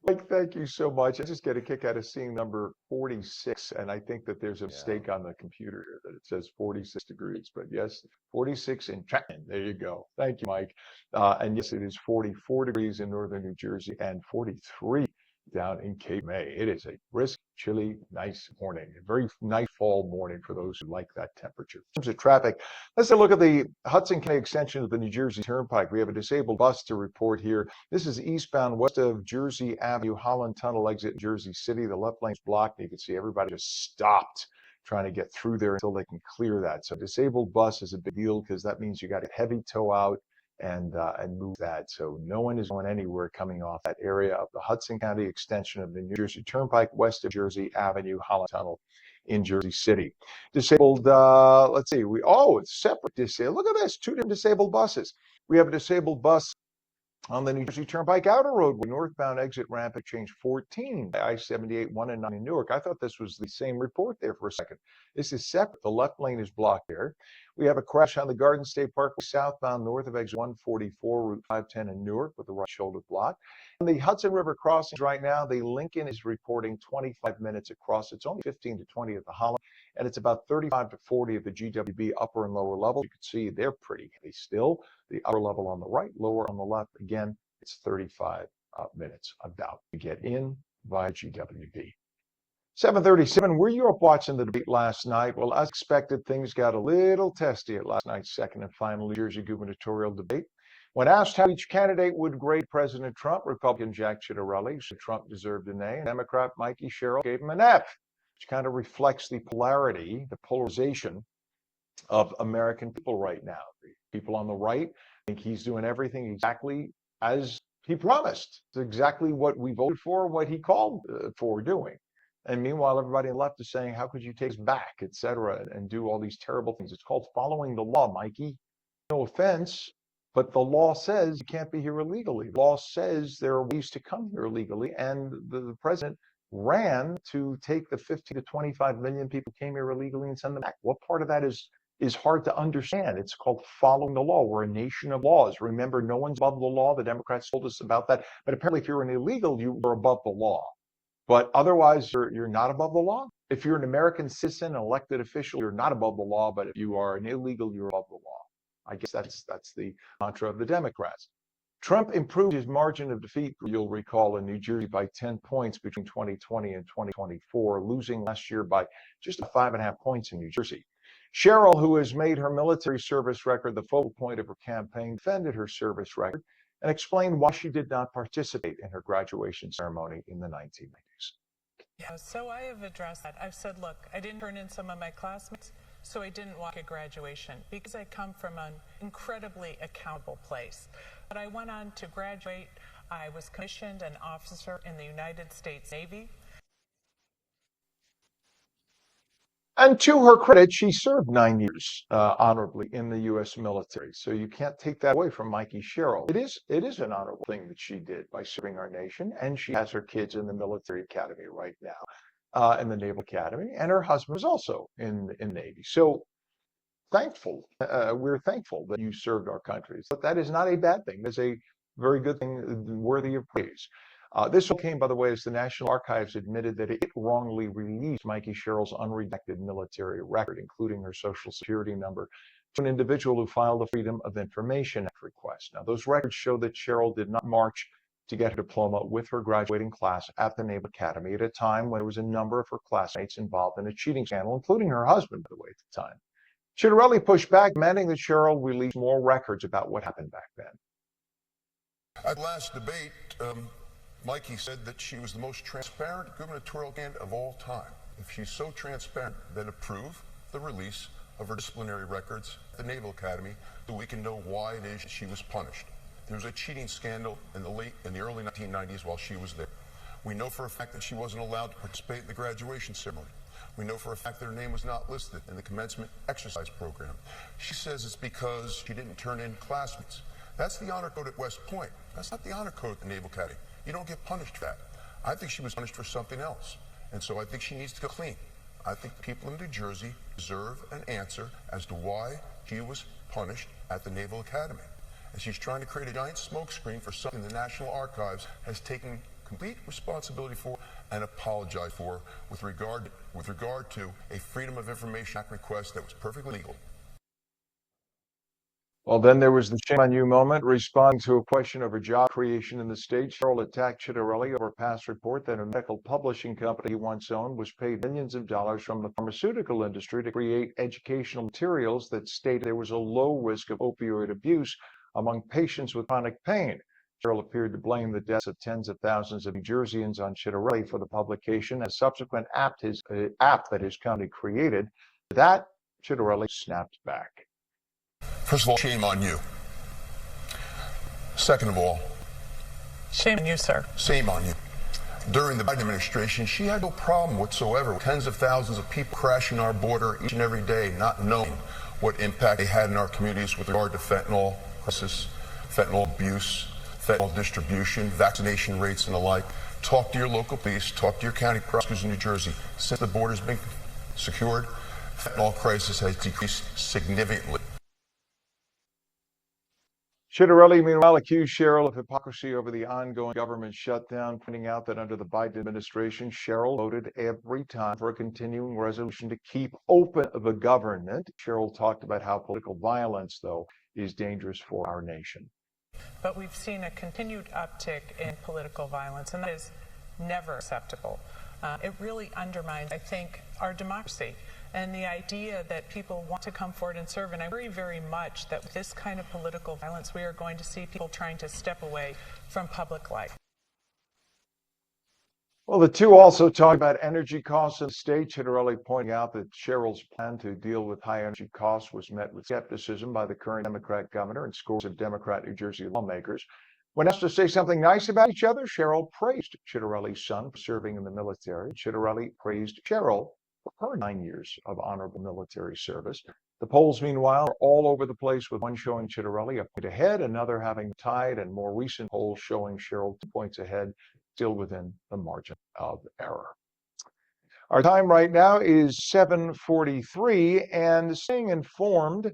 Mike, thank you so much. I just get a kick out of seeing number 46, and I think that there's a mistake on the computer here that it says 46 degrees. But yes, 46 in Trenton. There you go. Thank you, Mike. And yes, it is 44 degrees in northern New Jersey and 43 down in Cape May. It is a brisk, chilly, nice morning. A very nice fall morning for those who like that temperature. In terms of traffic, let's take a look at the Hudson County extension of the New Jersey Turnpike. We have a disabled bus to report here. This is eastbound west of Jersey Avenue, Holland Tunnel exit, Jersey City. The left lane's blocked. You can see everybody just stopped trying to get through there until they can clear that. So disabled bus is a big deal because that means you got a heavy tow out and move that. So no one is going anywhere coming off that area of the Hudson County extension of the New Jersey Turnpike west of Jersey Avenue, Holland Tunnel in Jersey City. Disabled, let's see, it's separate disabled. Look at this, 2 different disabled buses. We have a disabled bus on the New Jersey Turnpike Outer Roadway, northbound exit ramp at change 14, I-78, 1 and 9 in Newark. I thought this was the same report there for a second. This is separate. The left lane is blocked there. We have a crash on the Garden State Parkway southbound north of exit 144, Route 510 in Newark with the right shoulder blocked. And the Hudson River crossings right now, the Lincoln is reporting 25 minutes across. It's only 15 to 20 at the Holland, and it's about 35 to 40 at the GWB upper and lower level. You can see they're pretty heavy still. The upper level on the right, lower on the left. Again, it's 35 minutes about to get in via GWB. 7:37, were you up watching the debate last night? Well, as expected, things got a little testy at last night's second and final New Jersey gubernatorial debate. When asked how each candidate would grade President Trump, Republican Jack Ciattarelli said Trump deserved an A, and Democrat Mikey Sherrill gave him an F, which kind of reflects the polarity, the polarization of American people right now. People on the right think he's doing everything exactly as he promised. It's exactly what we voted for, what he called for doing. And meanwhile, everybody on the left is saying, how could you take us back, et cetera, and do all these terrible things? It's called following the law, Mikey. No offense, but the law says you can't be here illegally. The law says there are ways to come here illegally, and the president ran to take the 50 to 25 million people who came here illegally and send them back. What part of that is hard to understand? It's called following the law. We're a nation of laws. Remember, no one's above the law. The Democrats told us about that. But apparently, if you're an illegal, you are above the law. But otherwise, you're not above the law. If you're an American citizen, an elected official, you're not above the law. But if you are an illegal, you're above the law. I guess that's the mantra of the Democrats. Trump improved his margin of defeat, you'll recall, in New Jersey by 10 points between 2020 and 2024, losing last year by just 5.5 points in New Jersey. Sherrill, who has made her military service record the focal point of her campaign, defended her service record and explained why she did not participate in her graduation ceremony in the 1990s. Yeah, so I have addressed that. I've said, look, I didn't turn in some of my classmates, so I didn't walk at graduation because I come from an incredibly accountable place. But I went on to graduate. I was commissioned an officer in the United States Navy. And to her credit, she served 9 years honorably in the U.S. military. So you can't take that away from Mikey Sherrill. It is an honorable thing that she did by serving our nation, and she has her kids in the military academy right now, in the Naval Academy, and her husband was also in Navy. So thankful, we're thankful that you served our country. But that is not a bad thing. It's a very good thing, worthy of praise. This all came, by the way, as the National Archives admitted that it wrongly released Mikey Sherrill's unredacted military record, including her Social Security number, to an individual who filed a Freedom of Information Act request. Now, those records show that Sherrill did not march to get her diploma with her graduating class at the Naval Academy at a time when there was a number of her classmates involved in a cheating scandal, including her husband, by the way, at the time. Ciattarelli pushed back, demanding that Sherrill release more records about what happened back then. At last debate, Mikey said that she was the most transparent gubernatorial candidate of all time. If she's so transparent, then approve the release of her disciplinary records at the Naval Academy so we can know why it is she was punished. There was a cheating scandal in the early 1990s while she was there. We know for a fact that she wasn't allowed to participate in the graduation ceremony. We know for a fact that her name was not listed in the commencement exercise program. She says it's because she didn't turn in classmates. That's the honor code at West Point. That's not the honor code at the Naval Academy. You don't get punished for that. I think she was punished for something else. And so I think she needs to go clean. I think the people in New Jersey deserve an answer as to why she was punished at the Naval Academy. And she's trying to create a giant smokescreen for something the National Archives has taken complete responsibility for and apologized for with regard to a Freedom of Information Act request that was perfectly legal. Well, then there was the shame on you moment, responding to a question over job creation in the state. Cheryl attacked Chitterelli over a past report that a medical publishing company he once owned was paid millions of dollars from the pharmaceutical industry to create educational materials that stated there was a low risk of opioid abuse among patients with chronic pain. Cheryl appeared to blame the deaths of tens of thousands of New Jerseyans on Chitterelli for the publication and a subsequent app that his company created. That Chitterelli snapped back. First of all, shame on you. Second of all, Shame on you, sir. shame on you. During the Biden administration, she had no problem whatsoever with tens of thousands of people crashing our border each and every day, not knowing what impact they had in our communities with regard to fentanyl crisis, fentanyl abuse, fentanyl distribution, vaccination rates, and the like. Talk to your local police, talk to your county prosecutors in New Jersey. Since the border's been secured, fentanyl crisis has decreased significantly. Chitterelli, meanwhile, accused Cheryl of hypocrisy over the ongoing government shutdown, pointing out that under the Biden administration, Cheryl voted every time for a continuing resolution to keep open the government. Cheryl talked about how political violence, though, is dangerous for our nation. But we've seen a continued uptick in political violence, and that is never acceptable. It really undermines, I think, our democracy and the idea that people want to come forward and serve. And I worry very much that with this kind of political violence, we are going to see people trying to step away from public life. Well, the two also talked about energy costs in the state. Chitterelli pointing out that Cheryl's plan to deal with high energy costs was met with skepticism by the current Democrat governor and scores of Democrat New Jersey lawmakers. When asked to say something nice about each other, Cheryl praised Chitterelli's son for serving in the military. Chitterelli praised Cheryl for her 9 years of honorable military service. The polls, meanwhile, are all over the place, with one showing Chitterelli a point ahead, another having tied, and more recent polls showing Cheryl 2 points ahead, still within the margin of error. Our time right now is 7:43, and staying informed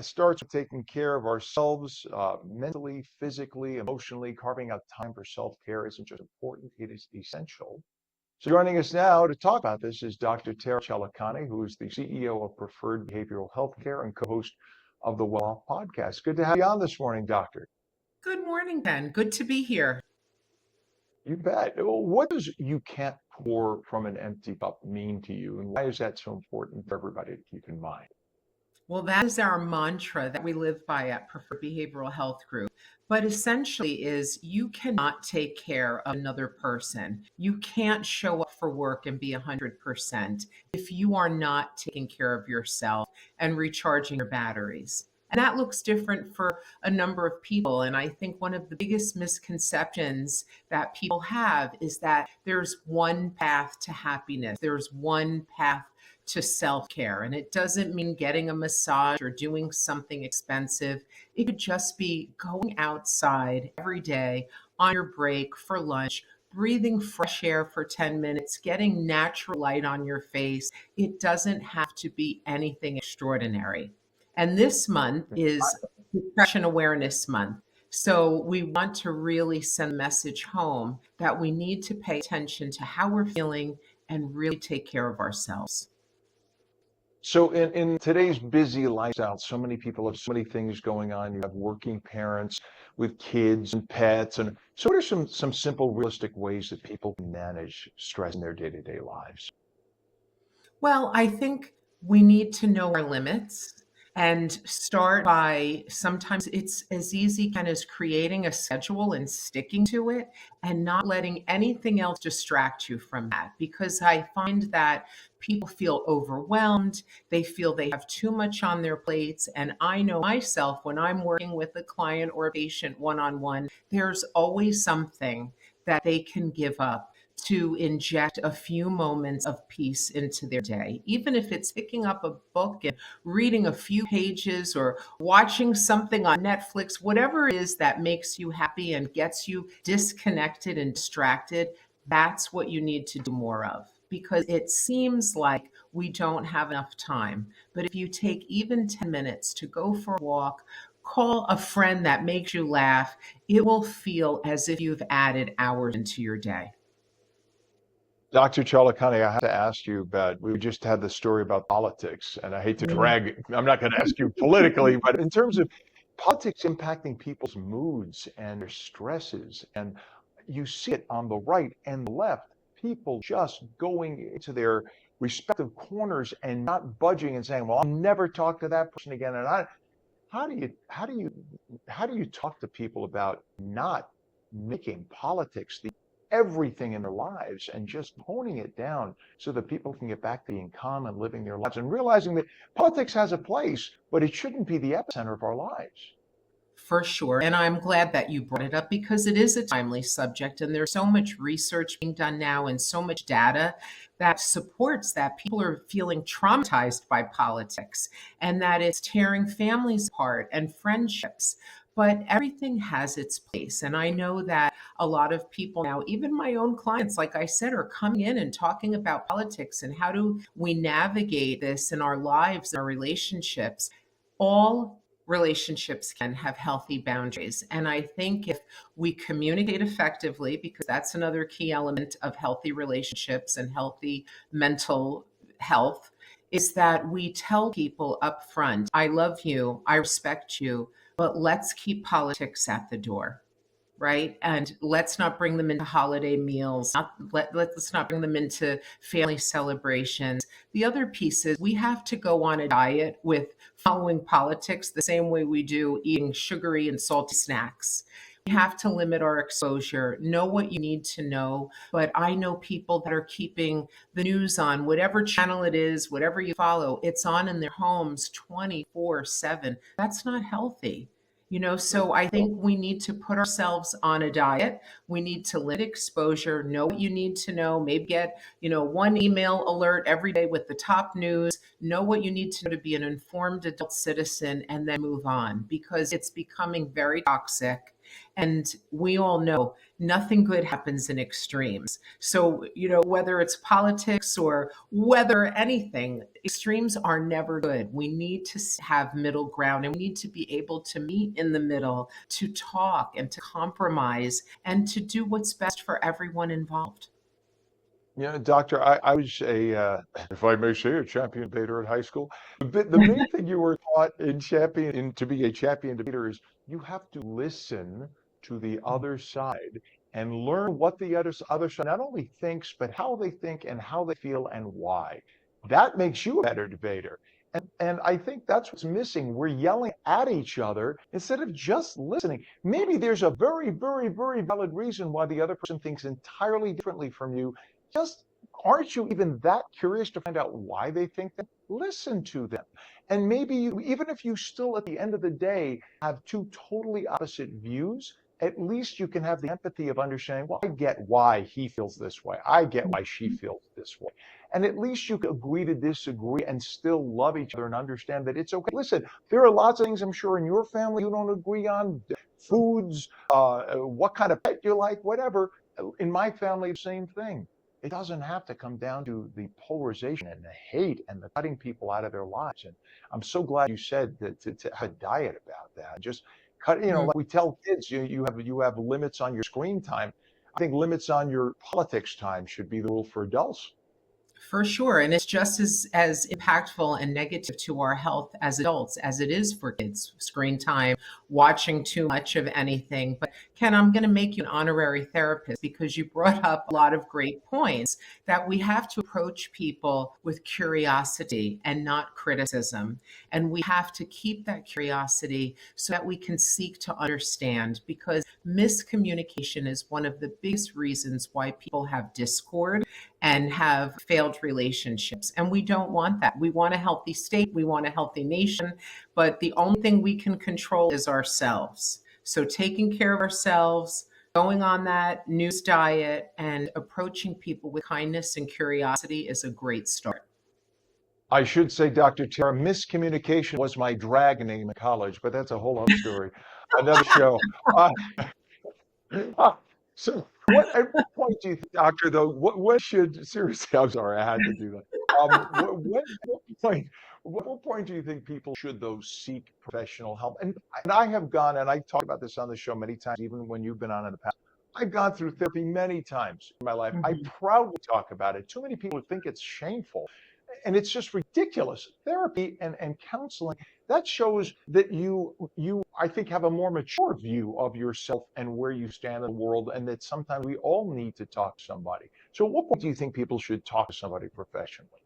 starts with taking care of ourselves mentally, physically, emotionally. Carving out time for self-care isn't just important, it is essential. So joining us now to talk about this is Dr. Tara Chalicani, who is the CEO of Preferred Behavioral Healthcare and co-host of the Well Off podcast. Good to have you on this morning, Doctor. Good morning, Ben. Good to be here. You bet. Well, what does "you can't pour from an empty cup" mean to you, and why is that so important for everybody to keep in mind? Well, that is our mantra that we live by at Preferred Behavioral Health Group. But essentially is you cannot take care of another person. You can't show up for work and be 100% if you are not taking care of yourself and recharging your batteries. And that looks different for a number of people. And I think one of the biggest misconceptions that people have is that there's one path to happiness. There's one path to self-care. And it doesn't mean getting a massage or doing something expensive. It could just be going outside every day on your break for lunch, breathing fresh air for 10 minutes, getting natural light on your face. It doesn't have to be anything extraordinary. And this month is Depression Awareness Month. So we want to really send a message home that we need to pay attention to how we're feeling and really take care of ourselves. So in today's busy lifestyle, so many people have so many things going on. You have working parents with kids and pets. And so what are some simple, realistic ways that people can manage stress in their day-to-day lives? Well, I think we need to know our limits. and start by, sometimes it's as easy kind as creating a schedule and sticking to it and not letting anything else distract you from that. Because I find that people feel overwhelmed, they feel they have too much on their plates. And I know myself, when I'm working with a client or a patient one on one, there's always something that they can give up to inject a few moments of peace into their day. Even if it's picking up a book and reading a few pages or watching something on Netflix, whatever it is that makes you happy and gets you disconnected and distracted, that's what you need to do more of. Because it seems like we don't have enough time. But if you take even 10 minutes to go for a walk, call a friend that makes you laugh, it will feel as if you've added hours into your day. Dr. Chalikani, I have to ask you about, we just had the story about politics, and I hate to drag, I'm not going to ask you politically, but in terms of politics impacting people's moods and their stresses, and you see it on the right and the left, people just going into their respective corners and not budging and saying, well, I'll never talk to that person again. And how do you talk to people about not making politics the everything in their lives and just honing it down so that people can get back to being calm and living their lives and realizing that politics has a place, but it shouldn't be the epicenter of our lives? For sure. And I'm glad that you brought it up because it is a timely subject. And there's so much research being done now and so much data that supports that people are feeling traumatized by politics and that it's tearing families apart and friendships. But everything has its place. And I know that a lot of people now, even my own clients, like I said, are coming in and talking about politics and how do we navigate this in our lives and our relationships. All relationships can have healthy boundaries. And I think if we communicate effectively, because that's another key element of healthy relationships and healthy mental health, is that we tell people up front, I love you, I respect you, but let's keep politics at the door. Right. And let's not bring them into holiday meals. Let's not bring them into family celebrations. The other piece is we have to go on a diet with following politics the same way we do eating sugary and salty snacks. We have to limit our exposure, know what you need to know. But I know people that are keeping the news on, whatever channel it is, whatever you follow, it's on in their homes 24/7. That's not healthy. So I think we need to put ourselves on a diet. We need to limit exposure, know what you need to know, maybe get, one email alert every day with the top news, know what you need to know to be an informed adult citizen, and then move on because it's becoming very toxic. And we all know nothing good happens in extremes. So, whether it's politics or whether anything, extremes are never good. We need to have middle ground and we need to be able to meet in the middle, to talk and to compromise and to do what's best for everyone involved. Doctor, I was if I may say, a champion debater in high school. The main thing you were taught to be a champion debater is you have to listen to the other side and learn what the other side not only thinks, but how they think and how they feel and why. That makes you a better debater. And I think that's what's missing. We're yelling at each other instead of just listening. Maybe there's a very, very, very valid reason why the other person thinks entirely differently from you. Just aren't you even that curious to find out why they think that? Listen to them. And maybe even if you still at the end of the day have two totally opposite views, at least you can have the empathy of understanding, well, I get why he feels this way. I get why she feels this way. And at least you can agree to disagree and still love each other and understand that it's okay. Listen, there are lots of things I'm sure in your family you don't agree on, foods, what kind of pet you like, whatever. In my family, the same thing. It doesn't have to come down to the polarization and the hate and the cutting people out of their lives. And I'm so glad you said that to have a diet about that. Just cut, like we tell kids, you have limits on your screen time. I think limits on your politics time should be the rule for adults. For sure. And it's just as impactful and negative to our health as adults as it is for kids. Screen time, watching too much of anything. But Ken, I'm going to make you an honorary therapist because you brought up a lot of great points that we have to approach people with curiosity and not criticism. And we have to keep that curiosity so that we can seek to understand, because miscommunication is one of the biggest reasons why people have discord and have failed relationships. And we don't want that. We want a healthy state, we want a healthy nation, but the only thing we can control is ourselves. So taking care of ourselves, going on that news diet, and approaching people with kindness and curiosity is a great start. I should say, Dr. Tara, miscommunication was my drag name in college, but that's a whole other story, another show. Uh, so, at what point do you think, Doctor, though, what should, seriously, I'm sorry, I had to do that. What point, what point do you think people should, though, seek professional help? And I have gone, and I talked about this on the show many times, even when you've been on in the past. I've gone through therapy many times in my life. I Mhm. proudly talk about it. Too many people think it's shameful. And it's just ridiculous. Therapy and counseling, that shows that you I think have a more mature view of yourself and where you stand in the world, and that sometimes we all need to talk to somebody. So at what point do you think people should talk to somebody professionally?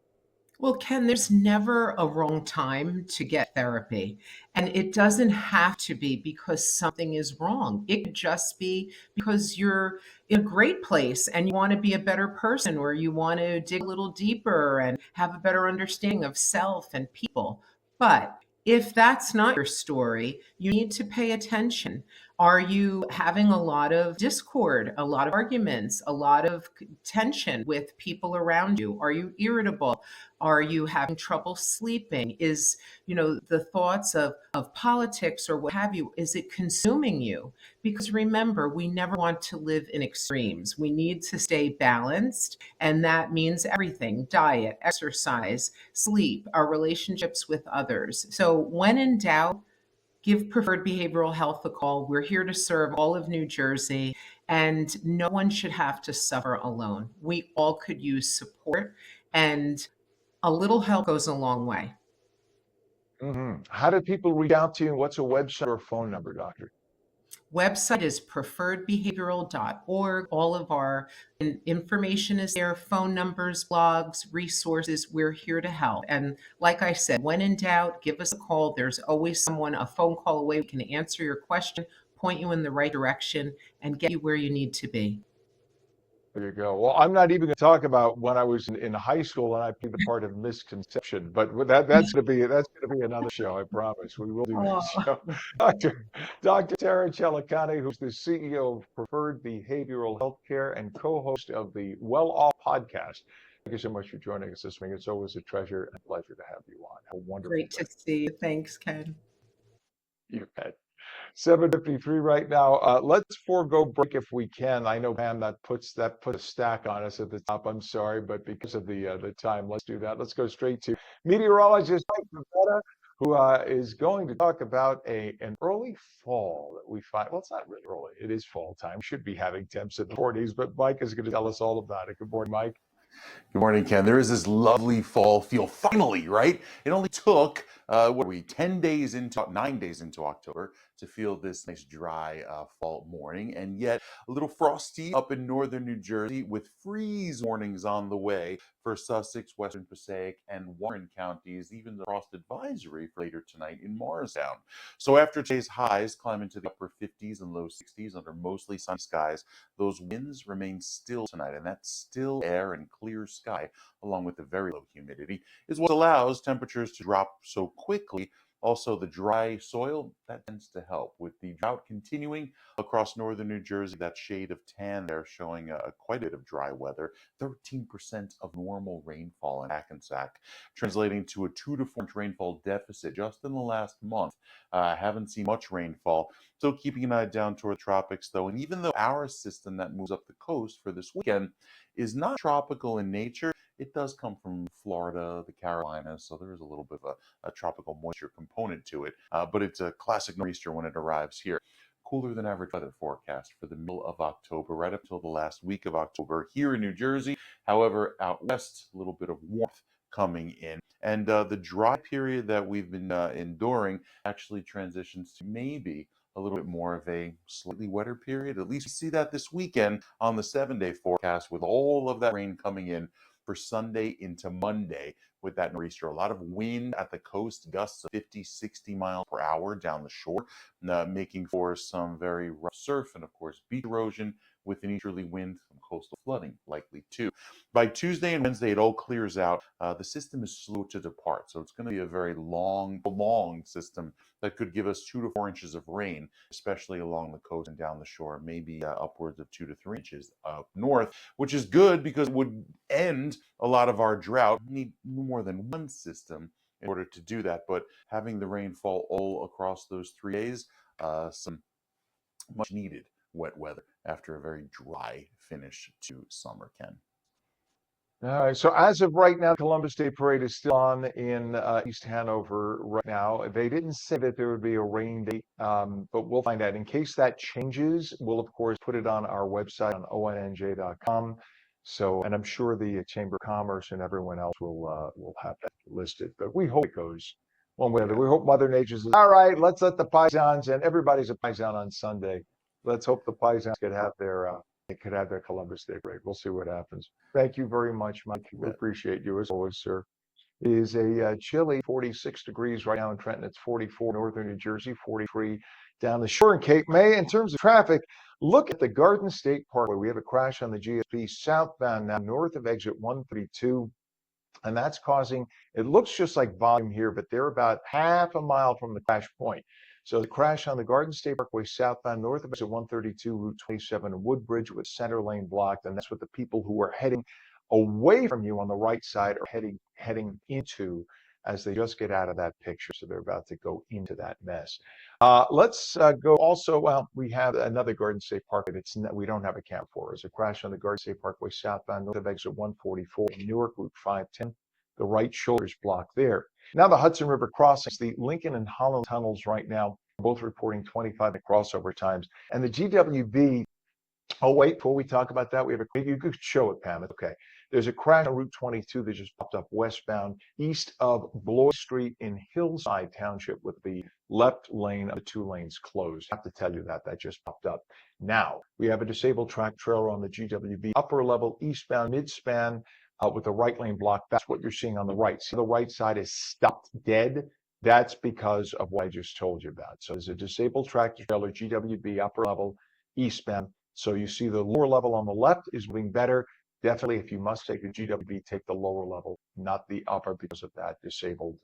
Well, Ken, there's never a wrong time to get therapy. And it doesn't have to be because something is wrong. It could just be because you're in a great place and you want to be a better person, or you want to dig a little deeper and have a better understanding of self and people. But if that's not your story, you need to pay attention. Are you having a lot of discord, a lot of arguments, a lot of tension with people around you? Are you irritable? Are you having trouble sleeping? Is, the thoughts of politics or what have you, is it consuming you? Because remember, we never want to live in extremes. We need to stay balanced, and that means everything: diet, exercise, sleep, our relationships with others. So when in doubt, give Preferred Behavioral Health a call. We're here to serve all of New Jersey, and no one should have to suffer alone. We all could use support, and a little help goes a long way. How do people reach out to you? What's a website or a phone number, Doctor? Website is preferredbehavioral.org. All of our information is there: phone numbers, blogs, resources. We're here to help. And like I said, when in doubt, give us a call. There's always someone a phone call away. We can answer your question, point you in the right direction, and get you where you need to be. There you go. Well, I'm not even going to talk about when I was in high school and I played the part of misconception, but that's going to be another show. I promise. We will do that Oh, show. Dr. Tara Chelicani, who's the CEO of Preferred Behavioral Healthcare and co-host of the Well Off podcast. Thank you so much for joining us this week. It's always a treasure and pleasure to have you on. Have a wonderful great day. to see you. Thanks, Ken. You bet. 7:53 right now. Let's forego break if we can. I know, Pam, that put a stack on us at the top. I'm sorry, but because of the time, let's do that. Let's go straight to meteorologist Mike Pavetta, who is going to talk about an early fall that we find. Well, it's not really early. It is fall time. We should be having temps in the 40s, but Mike is going to tell us all about it. Good morning, Mike. Good morning, Ken. There is this lovely fall feel, finally, right? It only took, 10 days into, 9 days into October to feel this nice dry fall morning, and yet a little frosty up in northern New Jersey with freeze warnings on the way for Sussex, Western Passaic, and Warren counties, even the frost advisory for later tonight in Morristown. So after today's highs climb into the upper 50s and low 60s under mostly sunny skies, those winds remain still tonight, and that still air and clear sky, along with the very low humidity, is what allows temperatures to drop so quickly. Also, the dry soil, that tends to help. With the drought continuing across northern New Jersey, that shade of tan there showing quite a bit of dry weather, 13% of normal rainfall in Hackensack, translating to a 2 to 4 inch rainfall deficit just in the last month. Haven't seen much rainfall. Still keeping an eye down toward the tropics, though. And even though our system that moves up the coast for this weekend is not tropical in nature, it does come from Florida, the Carolinas, so there is a little bit of a tropical moisture component to it. But it's a classic nor'easter when it arrives here. Cooler than average weather forecast for the middle of October, right up till the last week of October here in New Jersey. However, out west, a little bit of warmth coming in. And the dry period that we've been enduring actually transitions to maybe a little bit more of a slightly wetter period. At least we see that this weekend on the 7-day forecast, with all of that rain coming in for Sunday into Monday, with that nor'easter. A lot of wind at the coast, gusts of 50, 60 miles per hour down the shore, making for some very rough surf and, of course, beach erosion with an easterly wind, some coastal flooding likely too. By Tuesday and Wednesday, it all clears out. The system is slow to depart, so it's going to be a very long, prolonged system that could give us 2 to 4 inches of rain, especially along the coast and down the shore, maybe upwards of 2 to 3 inches up north, which is good because it would end a lot of our drought. We need more than one system in order to do that, but having the rainfall all across those 3 days, some much needed wet weather after a very dry finish to summer, Ken. All right. So as of right now, Columbus Day Parade is still on in East Hanover right now. They didn't say that there would be a rain date, but we'll find out. In case that changes, we'll of course put it on our website on ONNJ.com. So, and I'm sure the Chamber of Commerce and everyone else will have that listed. But we hope it goes one way or the other. We hope Mother Nature says, all right, let's let the paisans, and everybody's a paisan on Sunday. Let's hope the paisans could have their Columbus Day Parade. We'll see what happens. Thank you very much, Mike. We appreciate you as always, sir. It is a chilly 46 degrees right now in Trenton. It's 44 northern New Jersey, 43 down the shore in Cape May. In terms of traffic, look at the Garden State Parkway. We have a crash on the GSP southbound now north of exit 132. And that's causing, it looks just like volume here, but they're about half a mile from the crash point. So the crash on the Garden State Parkway southbound north of exit 132, Route 27 Woodbridge with center lane blocked. And that's what the people who are heading away from you on the right side are heading into as they just get out of that picture. So they're about to go into that mess. Let's go also, well, we have another Garden State Parkway we don't have a count for. There's a crash on the Garden State Parkway southbound north of exit 144 in Newark, Route 510. The right shoulder is blocked there. Now the Hudson River crossings, the Lincoln and Holland tunnels right now, both reporting 25-minute crossover times. And the GWB, oh wait, before we talk about that, we have you could show it, Pam. Okay. There's a crash on Route 22 that just popped up westbound east of Bloor Street in Hillside Township with the left lane of the 2 lanes closed. I have to tell you that just popped up. Now, we have a disabled track trailer on the GWB upper level eastbound mid-span with the right lane blocked. That's what you're seeing on the right. See, the right side is stopped dead. That's because of what I just told you about. So there's a disabled tractor trailer, GWB upper level eastbound. So you see the lower level on the left is moving better. Definitely, if you must take the GWB, take the lower level, not the upper, because of that disabled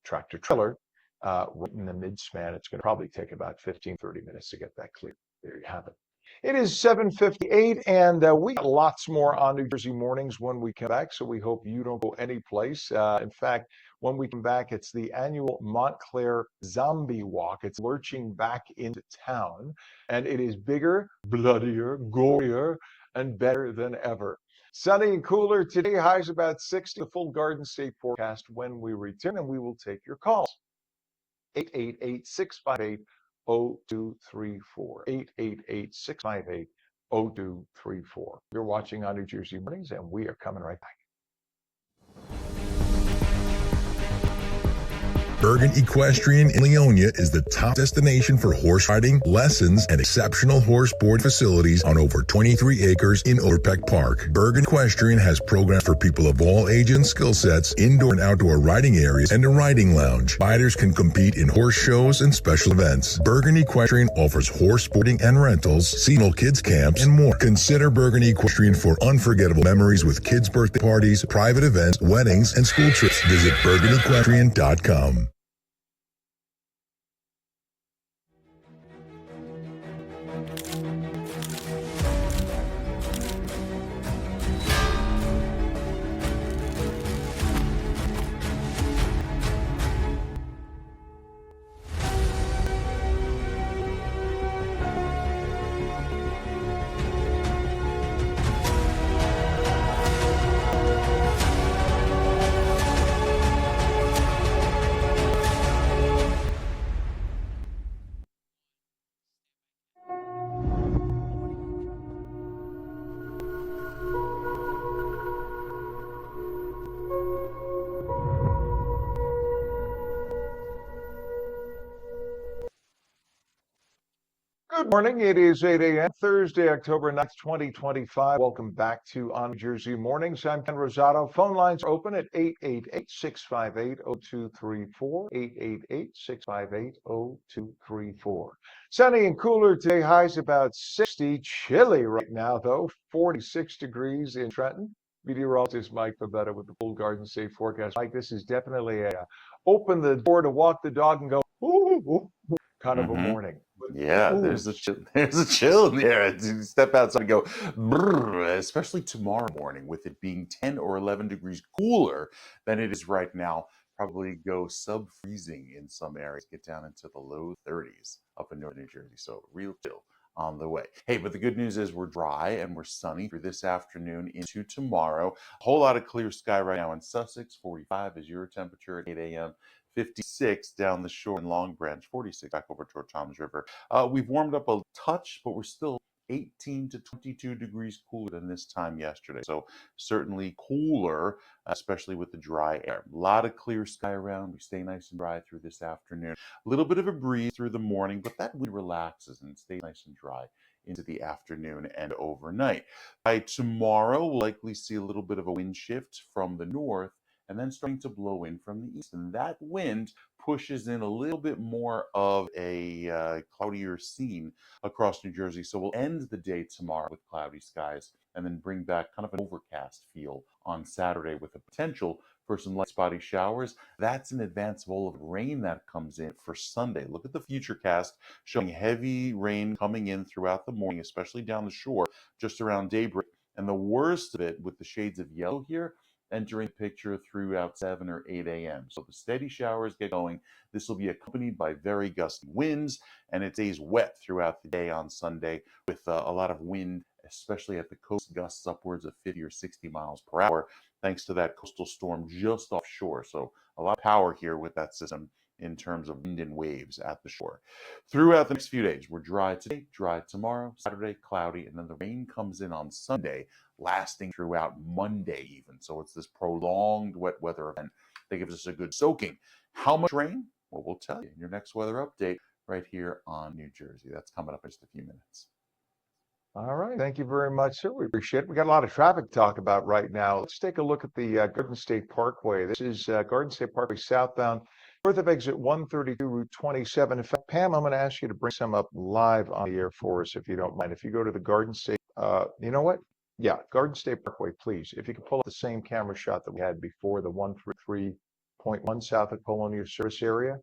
tractor trailer right in the mid-span. It's going to probably take about 15, 30 minutes to get that clear. There you have it. It is 7:58, and we got lots more on New Jersey Mornings when we come back, so we hope you don't go anyplace. In fact, when we come back, it's the annual Montclair Zombie Walk. It's lurching back into town, and it is bigger, bloodier, gorier, and better than ever. Sunny and cooler today, highs about 60. The full Garden State forecast when we return, and we will take your calls. 888-658-0234. 888-658-0234. You're watching on New Jersey Mornings, and we are coming right back. Bergen Equestrian in Leonia is the top destination for horse riding, lessons, and exceptional horse board facilities on over 23 acres in Overpeck Park. Bergen Equestrian has programs for people of all ages and skill sets, indoor and outdoor riding areas, and a riding lounge. Riders can compete in horse shows and special events. Bergen Equestrian offers horse boarding and rentals, seasonal kids camps, and more. Consider Bergen Equestrian for unforgettable memories with kids' birthday parties, private events, weddings, and school trips. Visit BergenEquestrian.com. Good morning. It is 8 a.m. Thursday, October 9th, 2025. Welcome back to On New Jersey Mornings. I'm Ken Rosato. Phone lines are open at 888-658-0234, 888-658-0234. Sunny and cooler today. Highs about 60. Chilly right now, though. 46 degrees in Trenton. Meteorologist Mike Pavetta with the full Garden State forecast. Mike, this is definitely a open the door to walk the dog and go, ooh, ooh, ooh, kind of a morning. Yeah, Ooh, there's a chill in the air. You step outside and go, brrr, especially tomorrow morning with it being 10 or 11 degrees cooler than it is right now. Probably go sub-freezing in some areas, get down into the low 30s up in northern New Jersey. So real chill on the way. Hey, but the good news is we're dry and we're sunny through this afternoon into tomorrow. A whole lot of clear sky right now in Sussex. 45 is your temperature at 8 a.m. 56 down the shore in Long Branch, 46 back over toward Toms River. We've warmed up a touch, but we're still 18 to 22 degrees cooler than this time yesterday. So certainly cooler, especially with the dry air. A lot of clear sky around. We stay nice and dry through this afternoon. A little bit of a breeze through the morning, but that wind relaxes and stays nice and dry into the afternoon and overnight. By tomorrow, we'll likely see a little bit of a wind shift from the north and then starting to blow in from the east. And that wind pushes in a little bit more of a cloudier scene across New Jersey. So we'll end the day tomorrow with cloudy skies and then bring back kind of an overcast feel on Saturday with the potential for some light spotty showers. That's in advance of all of the rain that comes in for Sunday. Look at the futurecast showing heavy rain coming in throughout the morning, especially down the shore just around daybreak. And the worst of it with the shades of yellow here entering the picture throughout 7 or 8 a.m. So the steady showers get going. This will be accompanied by very gusty winds, and it stays wet throughout the day on Sunday with a lot of wind, especially at the coast, gusts upwards of 50 or 60 miles per hour, thanks to that coastal storm just offshore. So a lot of power here with that system in terms of wind and waves at the shore. Throughout the next few days, we're dry today, dry tomorrow, Saturday, cloudy, and then the rain comes in on Sunday, lasting throughout Monday even. So it's this prolonged wet weather event that gives us a good soaking. How much rain? Well, we'll tell you in your next weather update right here on New Jersey. That's coming up in just a few minutes. all right. Thank you very much, sir. We appreciate it. We got a lot of traffic to talk about right now. Let's take a look at the Garden State Parkway. This is Garden State Parkway southbound, north of exit 132, Route 27. In fact, Pam, I'm going to ask you to bring some up live on the air for us, if you don't mind. If you go to the Garden State, you know what? Yeah, Garden State Parkway, please. If you could pull up the same camera shot that we had before, the 133.1 south of Colonia service area,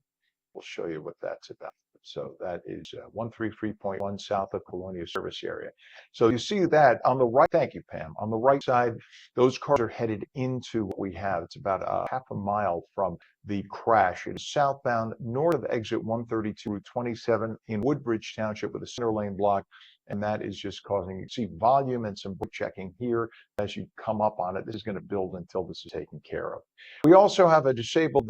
we'll show you what that's about. So that is 133.1 south of Colonia service area. So you see that on the right, thank you, Pam. On the right side, those cars are headed into what we have. It's about a half a mile from the crash. It is southbound north of exit 132, Route 27 in Woodbridge Township with a center lane block. And that is just causing, you see volume and some checking here as you come up on it. This is going to build until this is taken care of. We also have a disabled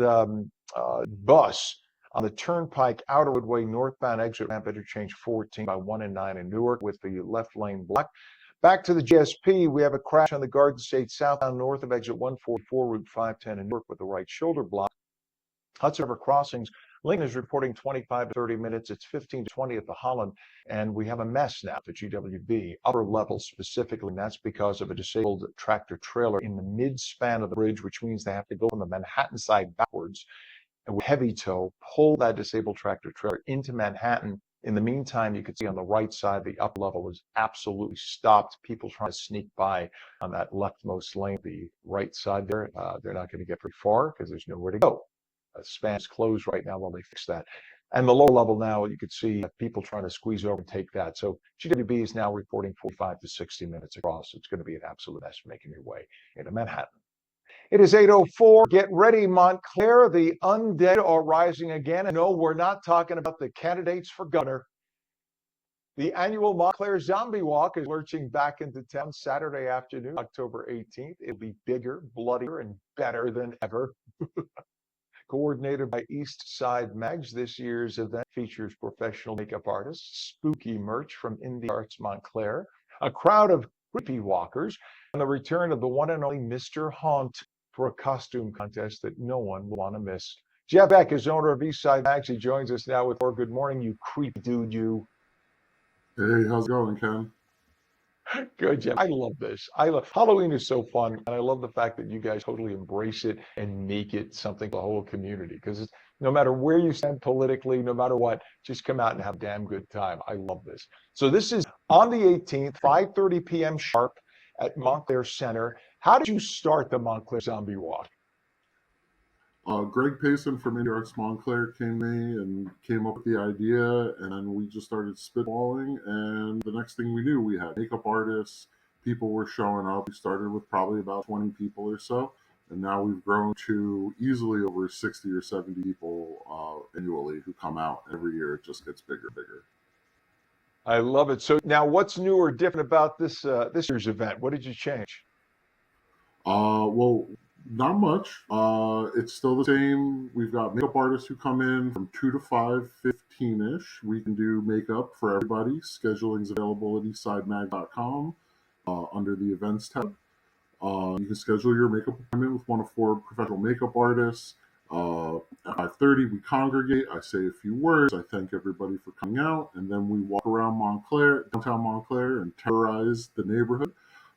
bus on the Turnpike Outer Woodway northbound exit ramp interchange 14 by 1 and 9 in Newark with the left lane blocked. Back to the GSP, we have a crash on the Garden State southbound north of exit 144, Route 510 in Newark with the right shoulder block. Hudson River Crossings, Lincoln is reporting 25 to 30 minutes. It's 15 to 20 at the Holland. And we have a mess now at the GWB, upper level specifically. And that's because of a disabled tractor trailer in the mid-span of the bridge, which means they have to go from the Manhattan side backwards and with heavy tow, pull that disabled tractor trailer into Manhattan. In the meantime, you can see on the right side, the upper level is absolutely stopped. People trying to sneak by on that leftmost lane, the right side there. They're not going to get very far because there's nowhere to go. Span is closed right now while they fix that. And the lower level now, you could see people trying to squeeze over and take that. So GWB is now reporting 45 to 60 minutes across. It's going to be an absolute mess making your way into Manhattan. It is 8:04. Get ready, Montclair. The undead are rising again. And no, we're not talking about the candidates for governor. The annual Montclair Zombie Walk is lurching back into town Saturday afternoon, October 18th. It'll be bigger, bloodier, and better than ever. Coordinated by East Side Mags, this year's event features professional makeup artists, spooky merch from Indie Arts Montclair, a crowd of creepy walkers, and the return of the one and only Mr. Haunt for a costume contest that no one will want to miss. Jeff Beck is owner of East Side Mags. He joins us now with more. Good morning, you creepy dude, you. Hey, how's it going, Ken? Good, Jim. I love this. I love Halloween is so fun, and I love the fact that you guys totally embrace it and make it something for the whole community. Because no matter where you stand politically, no matter what, just come out and have a damn good time. I love this. So this is on the 18th, 5:30 p.m. sharp at Montclair Center. How did you start the Montclair Zombie Walk? Greg Payson from Indie Arts Montclair came to me and came up with the idea, and then we just started spitballing. And the next thing we knew, we had makeup artists, people were showing up. We started with probably about 20 people or so, and now we've grown to easily over 60 or 70 people annually who come out. Every year it just gets bigger and bigger. I love it. So now, what's new or different about this year's event? What did you change? Well, not much. It's still the same. We've got makeup artists who come in from 2 to 5:15-ish. We can do makeup for everybody. Scheduling's available at eastsidemag.com under the events tab. You can schedule your makeup appointment with one of 4 professional makeup artists. At 5:30, we congregate. I say a few words. I thank everybody for coming out, and then we walk around Montclair, downtown Montclair, and terrorize the neighborhood,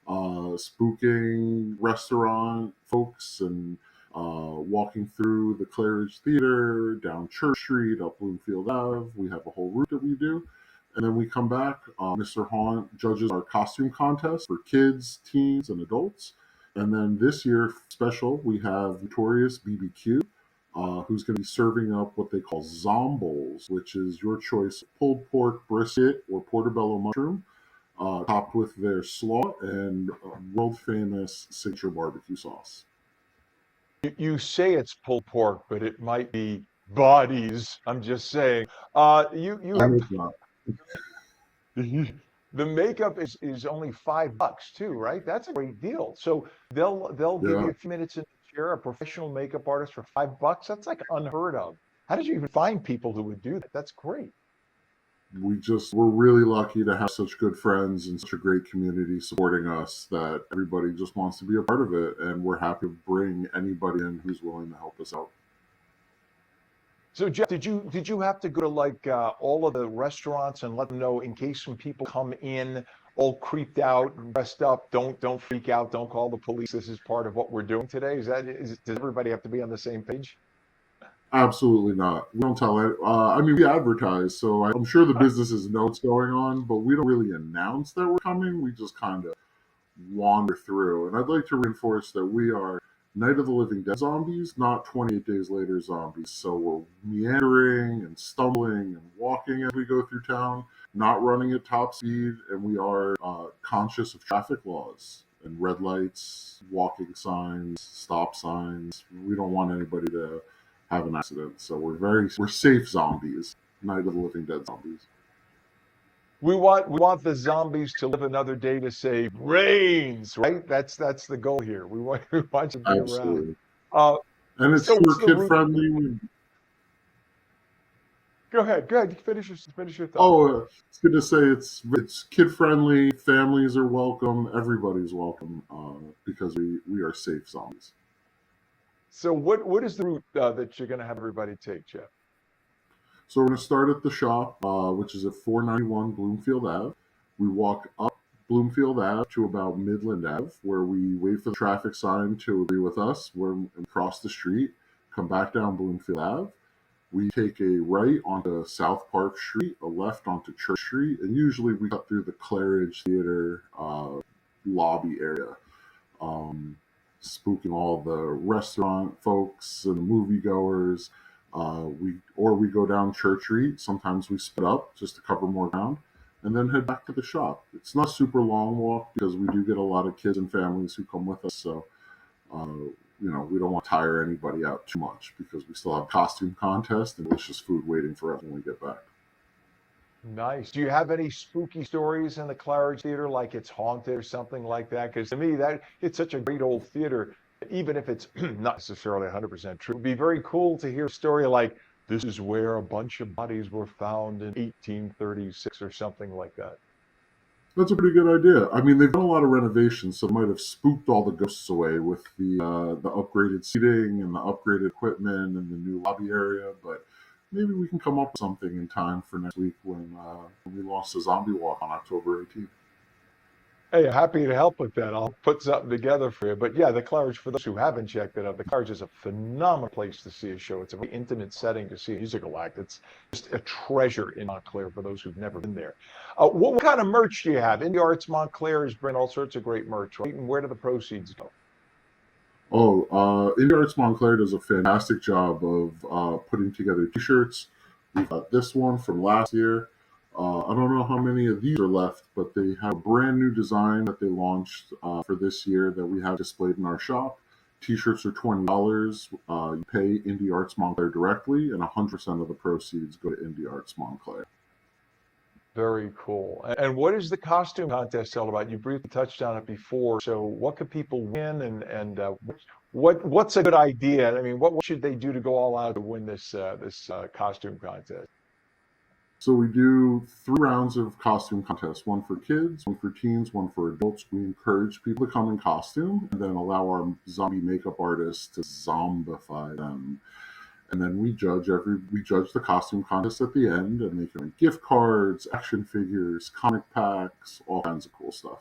spooking restaurant folks and walking through the Claridge Theater, down Church Street, up Bloomfield Ave. We have a whole route that we do. And then we come back. Mr. Haunt judges our costume contest for kids, teens, and adults. And then this year, special, we have Victorious BBQ, who's going to be serving up what they call zombols, which is your choice of pulled pork, brisket, or portobello mushroom, topped with their slaw and world famous signature barbecue sauce. You say it's pulled pork, but it might be bodies. I'm just saying. You And have it's not. the makeup is only $5 too, right? That's a great deal. So they'll give you Yeah. a few minutes in the chair, a professional makeup artist for $5. That's like unheard of. How did you even find people who would do that? That's great. We're really lucky to have such good friends and such a great community supporting us that everybody just wants to be a part of it, and we're happy to bring anybody in who's willing to help us out. So Jeff, did you have to go to like all of the restaurants and let them know in case when people come in all creeped out and dressed up, don't freak out, don't call the police. This is part of what we're doing today. Does everybody have to be on the same page? Absolutely not. We don't tell it. I mean, we advertise, so I'm sure the businesses know what's going on, but we don't really announce that we're coming. We just kind of wander through. And I'd like to reinforce that we are Night of the Living Dead zombies, not 28 Days Later zombies. So we're meandering and stumbling and walking as we go through town, not running at top speed, and we are conscious of traffic laws and red lights, walking signs, stop signs. We don't want anybody to have an accident. So we're safe zombies, Night of the Living Dead zombies. We want the zombies to live another day to say brains, right? That's the goal here. We want to be around. Absolutely. Uh, And it's so what's super the kid route? friendly. Go ahead. Go ahead. Finish your thought. Oh, it's good to say it's kid friendly. Families are welcome. Everybody's welcome because we are safe zombies. So what is the route that you're going to have everybody take, Jeff? So we're going to start at the shop, which is at 491 Bloomfield Ave. We walk up Bloomfield Ave to about Midland Ave, where we wait for the traffic sign to agree with us. We're across the street, come back down Bloomfield Ave. We take a right onto South Park Street, a left onto Church Street, and usually we cut through the Claridge Theater lobby area, spooking all the restaurant folks and the moviegoers. We go down Church Street. Sometimes we split up just to cover more ground, and then head back to the shop. It's not a super long walk because we do get a lot of kids and families who come with us. So uh, we don't want to tire anybody out too much because we still have costume contest and delicious food waiting for us when we get back. Nice. Do you have any spooky stories in the Claridge Theater, like it's haunted or something like that? Because to me, that it's such a great old theater, even if it's not necessarily 100% true. It'd be very cool to hear a story like this is where a bunch of bodies were found in 1836 or something like that. That's a pretty good idea. I mean, they've done a lot of renovations, so they might have spooked all the ghosts away with the upgraded seating and the upgraded equipment and the new lobby area. But maybe we can come up with something in time for next week when we launch the Zombie Walk on October 18th. Hey, happy to help with that. I'll put something together for you. But yeah, the Claridge, for those who haven't checked it out, the Claridge is a phenomenal place to see a show. It's a very intimate setting to see a musical act. It's just a treasure in Montclair for those who've never been there. What kind of merch do you have? Indie Arts Montclair is bringing all sorts of great merch, right? And where do the proceeds go? Indie Arts Montclair does a fantastic job of putting together T-shirts. We've got this one from last year. I don't know how many of these are left, but they have a brand new design that they launched for this year that we have displayed in our shop. T-shirts are $20. You pay Indie Arts Montclair directly, and 100% of the proceeds go to Indie Arts Montclair. Very cool. And what is the costume contest all about? You briefly touched on it before. So what could people win, and what's a good idea? I mean, what should they do to go all out to win this costume contest? So we do 3 rounds of costume contests, one for kids, one for teens, one for adults. We encourage people to come in costume and then allow our zombie makeup artists to zombify them. And then we judge the costume contest at the end, and they can win gift cards, action figures, comic packs, all kinds of cool stuff.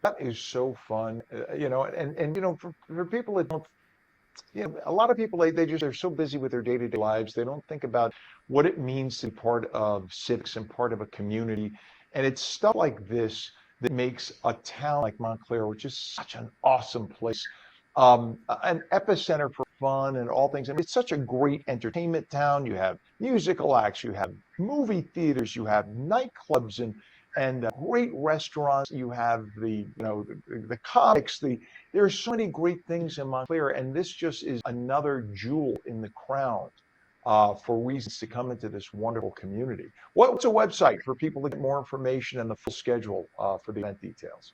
That is so fun, for people that don't, a lot of people they're so busy with their day-to-day lives, they don't think about what it means to be part of civics and part of a community, and it's stuff like this that makes a town like Montclair, which is such an awesome place, an epicenter for fun and all things. I mean, it's such a great entertainment town. You have musical acts, you have movie theaters, you have nightclubs, and great restaurants. You have the comics. There's so many great things in Montclair, and this just is another jewel in the crown for reasons to come into this wonderful community. What's a website for people to get more information and the full schedule for the event details?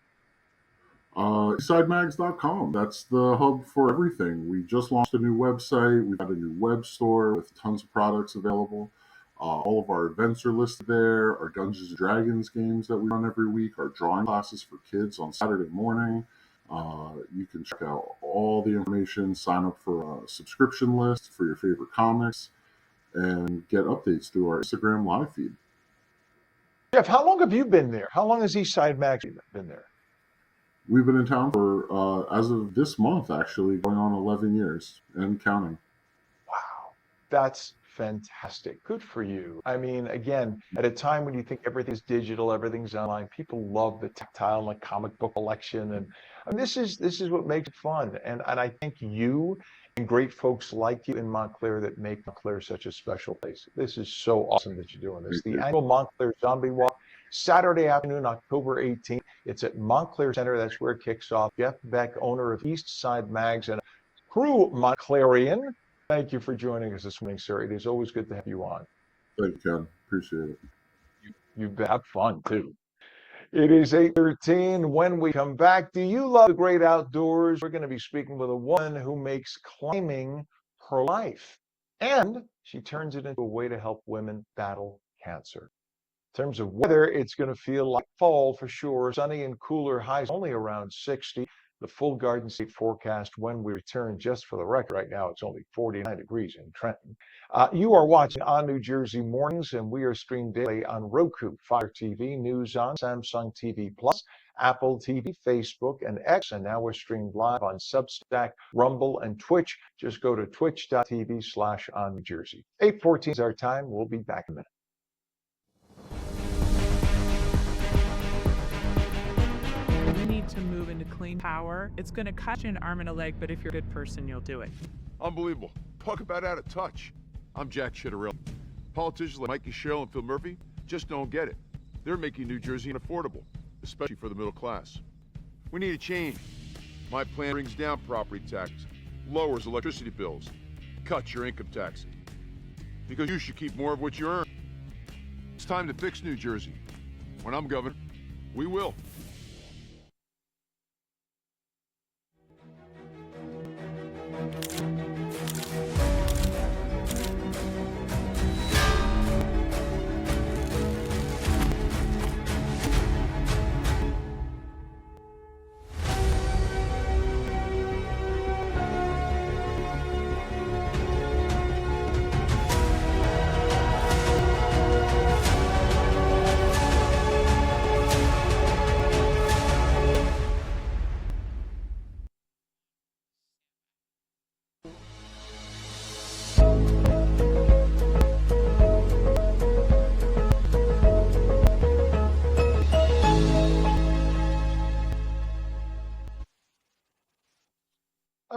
EastsideMags.com. That's the hub for everything. We just launched a new website. We've got a new web store with tons of products available. All of our events are listed there. Our Dungeons and Dragons games that we run every week. Our drawing classes for kids on Saturday morning. You can check out all the information, sign up for a subscription list for your favorite comics, and get updates through our Instagram live feed. Jeff, how long have you been there? How long has Eastside Mags been there? We've been in town for, as of this month, actually, going on 11 years and counting. Wow, that's fantastic. Good for you. I mean, again, at a time when you think everything's digital, everything's online, people love the tactile, like comic book collection, and this is what makes it fun. And I think you and great folks like you in Montclair that make Montclair such a special place. This is so awesome that you're doing this. The annual Montclair Zombie Walk, Saturday afternoon, October 18th. It's at Montclair Center. That's where it kicks off. Jeff Beck, owner of Eastside Mags and true Montclarian. Thank you for joining us this morning, sir. It is always good to have you on. Thank you, Ken. Appreciate it. You have fun, too. It is 8:13. When we come back, do you love the great outdoors? We're going to be speaking with a woman who makes climbing her life, and she turns it into a way to help women battle cancer. In terms of weather, it's going to feel like fall for sure. Sunny and cooler, highs only around 60. The full Garden State forecast when we return, just for the record, right now it's only 49 degrees in Trenton. You are watching On New Jersey Mornings, and we are streamed daily on Roku, Fire TV, News On, Samsung TV Plus, Apple TV, Facebook, and X. And now we're streamed live on Substack, Rumble, and Twitch. Just go to twitch.tv/On New Jersey. 8:14 is our time. We'll be back in a minute. You need to move into clean power. It's going to cost you an arm and a leg, but if you're a good person, you'll do it. Unbelievable. Talk about out of touch. I'm Jack Chitterelli. Politicians like Mikey Sherrill and Phil Murphy just don't get it. They're making New Jersey unaffordable, especially for the middle class. We need a change. My plan brings down property taxes, lowers electricity bills, cuts your income taxes. Because you should keep more of what you earn. It's time to fix New Jersey. When I'm governor, we will.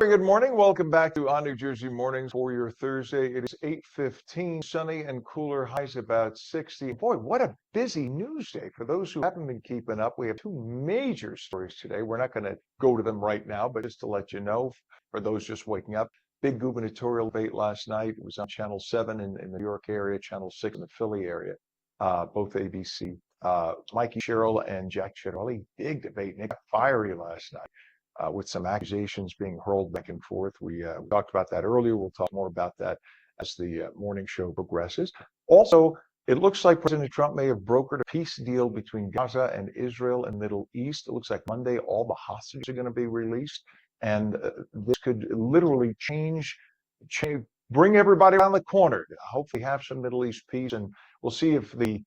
Good morning. Welcome back to On New Jersey Mornings for your Thursday. It is 8:15, sunny and cooler, highs about 60. Boy, what a busy news day. For those who haven't been keeping up, we have two major stories today. We're not going to go to them right now, but just to let you know, for those just waking up, big gubernatorial debate last night. It was on Channel 7 in the New York area, Channel 6 in the Philly area, both ABC. Mikey Sherrill and Jack Ciattarelli, big debate. And they got fiery last night. With some accusations being hurled back and forth. We talked about that earlier. We'll talk more about that as the morning show progresses. Also, it looks like President Trump may have brokered a peace deal between Gaza and Israel and Middle East. It looks like Monday all the hostages are going to be released, and this could literally change, bring everybody around the corner. Hopefully, have some Middle East peace, and we'll see if the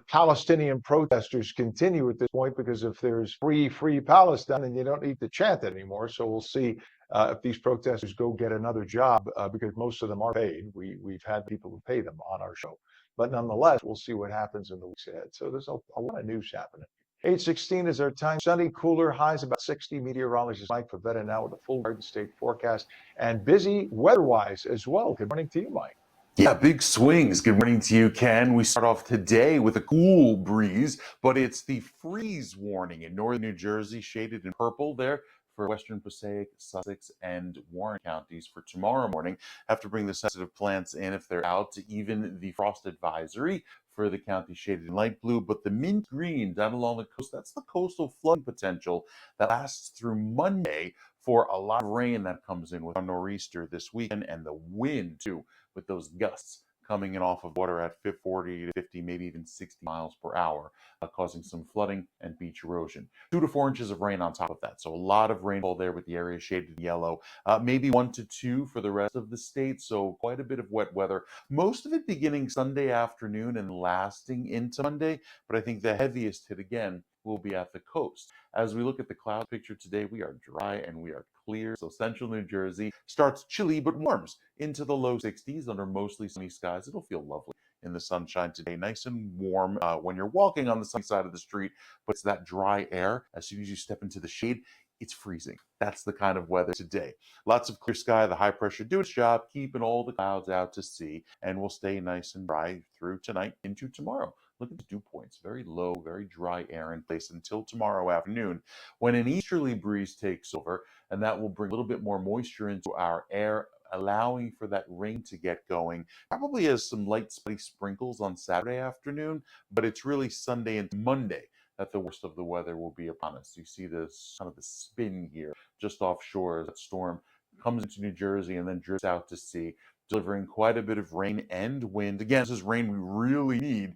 Palestinian protesters continue at this point, because if there's free Palestine, then you don't need to chant anymore. So we'll see if these protesters go get another job, because most of them are paid. We've had people who pay them on our show. But nonetheless, we'll see what happens in the weeks ahead. So there's a lot of news happening. 8:16 is our time. Sunny, cooler, highs about 60. Meteorologist Mike Pavetta now with a full Garden State forecast, and busy weather-wise as well. Good morning to you, Mike. Yeah, big swings. Good morning to you, Ken. We start off today with a cool breeze, but it's the freeze warning in northern New Jersey, shaded in purple there for western Passaic, Sussex, and Warren counties for tomorrow morning. Have to bring the sensitive plants in if they're out, to even the frost advisory for the county shaded in light blue. But the mint green down along the coast, that's the coastal flooding potential that lasts through Monday for a lot of rain that comes in with a nor'easter this weekend, and the wind too, with those gusts coming in off of water at 40 to 50, maybe even 60 miles per hour, causing some flooding and beach erosion. 2 to 4 inches of rain on top of that. So a lot of rainfall there with the area shaded in yellow. Maybe 1 to 2 for the rest of the state. So quite a bit of wet weather. Most of it beginning Sunday afternoon and lasting into Monday. But I think the heaviest hit again will be at the coast. As we look at the cloud picture today, we are dry and we are clear. So central New Jersey starts chilly but warms into the low 60s under mostly sunny skies. It'll feel lovely in the sunshine today, nice and warm when you're walking on the sunny side of the street, but it's that dry air. As soon as you step into the shade, it's freezing. That's the kind of weather today. Lots of clear sky, the high pressure doing its job, keeping all the clouds out to sea, and will stay nice and dry through tonight into tomorrow. Look at the dew points, very low, very dry air in place until tomorrow afternoon, when an easterly breeze takes over, and that will bring a little bit more moisture into our air, allowing for that rain to get going. Probably has some light spotty sprinkles on Saturday afternoon, but it's really Sunday and Monday that the worst of the weather will be upon us. You see this kind of the spin here just offshore as that storm comes into New Jersey and then drifts out to sea, delivering quite a bit of rain and wind. Again, this is rain we really need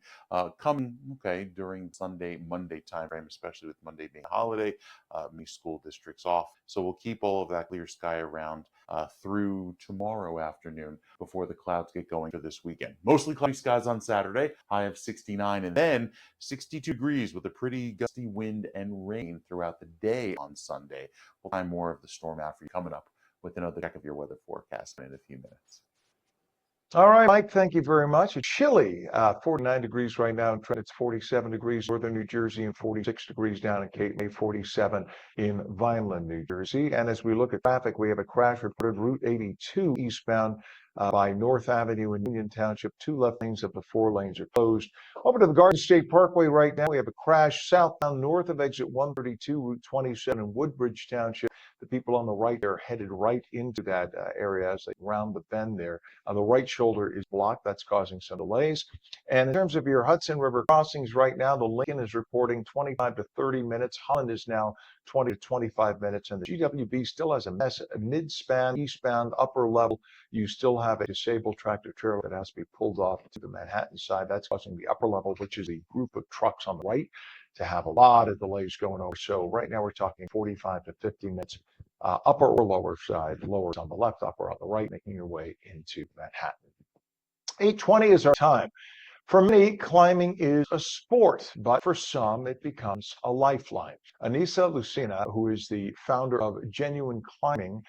coming, during Sunday, Monday timeframe, especially with Monday being a holiday, many school districts off. So we'll keep all of that clear sky around through tomorrow afternoon before the clouds get going for this weekend. Mostly cloudy skies on Saturday, high of 69, and then 62 degrees with a pretty gusty wind and rain throughout the day on Sunday. We'll find more of the storm after you coming up with another check of your weather forecast in a few minutes. All right, Mike, thank you very much. It's chilly, 49 degrees right now in Trenton. It's 47 degrees northern New Jersey and 46 degrees down in Cape May, 47 in Vineland, New Jersey. And as we look at traffic, we have a crash reported Route 82 eastbound by North Avenue in Union Township. 2 left lanes of the 4 lanes are closed. Over to the Garden State Parkway right now, we have a crash southbound north of exit 132, Route 27 in Woodbridge Township. The people on the right are headed right into that area as they round the bend there. The right shoulder is blocked. That's causing some delays. And in terms of your Hudson River crossings right now, the Lincoln is reporting 25 to 30 minutes. Holland is now 20 to 25 minutes. And the GWB still has a mess. Mid-span, eastbound, upper level, you still have a disabled tractor trailer that has to be pulled off to the Manhattan side. That's causing the upper level, which is the group of trucks on the right, to have a lot of delays going over. So right now we're talking 45 to 50 minutes, upper or lower side, lower on the left, upper on the right, making your way into Manhattan. 8:20 is our time. For many, climbing is a sport, but for some, it becomes a lifeline. Anissa Lucina, who is the founder of Genuine Climbing,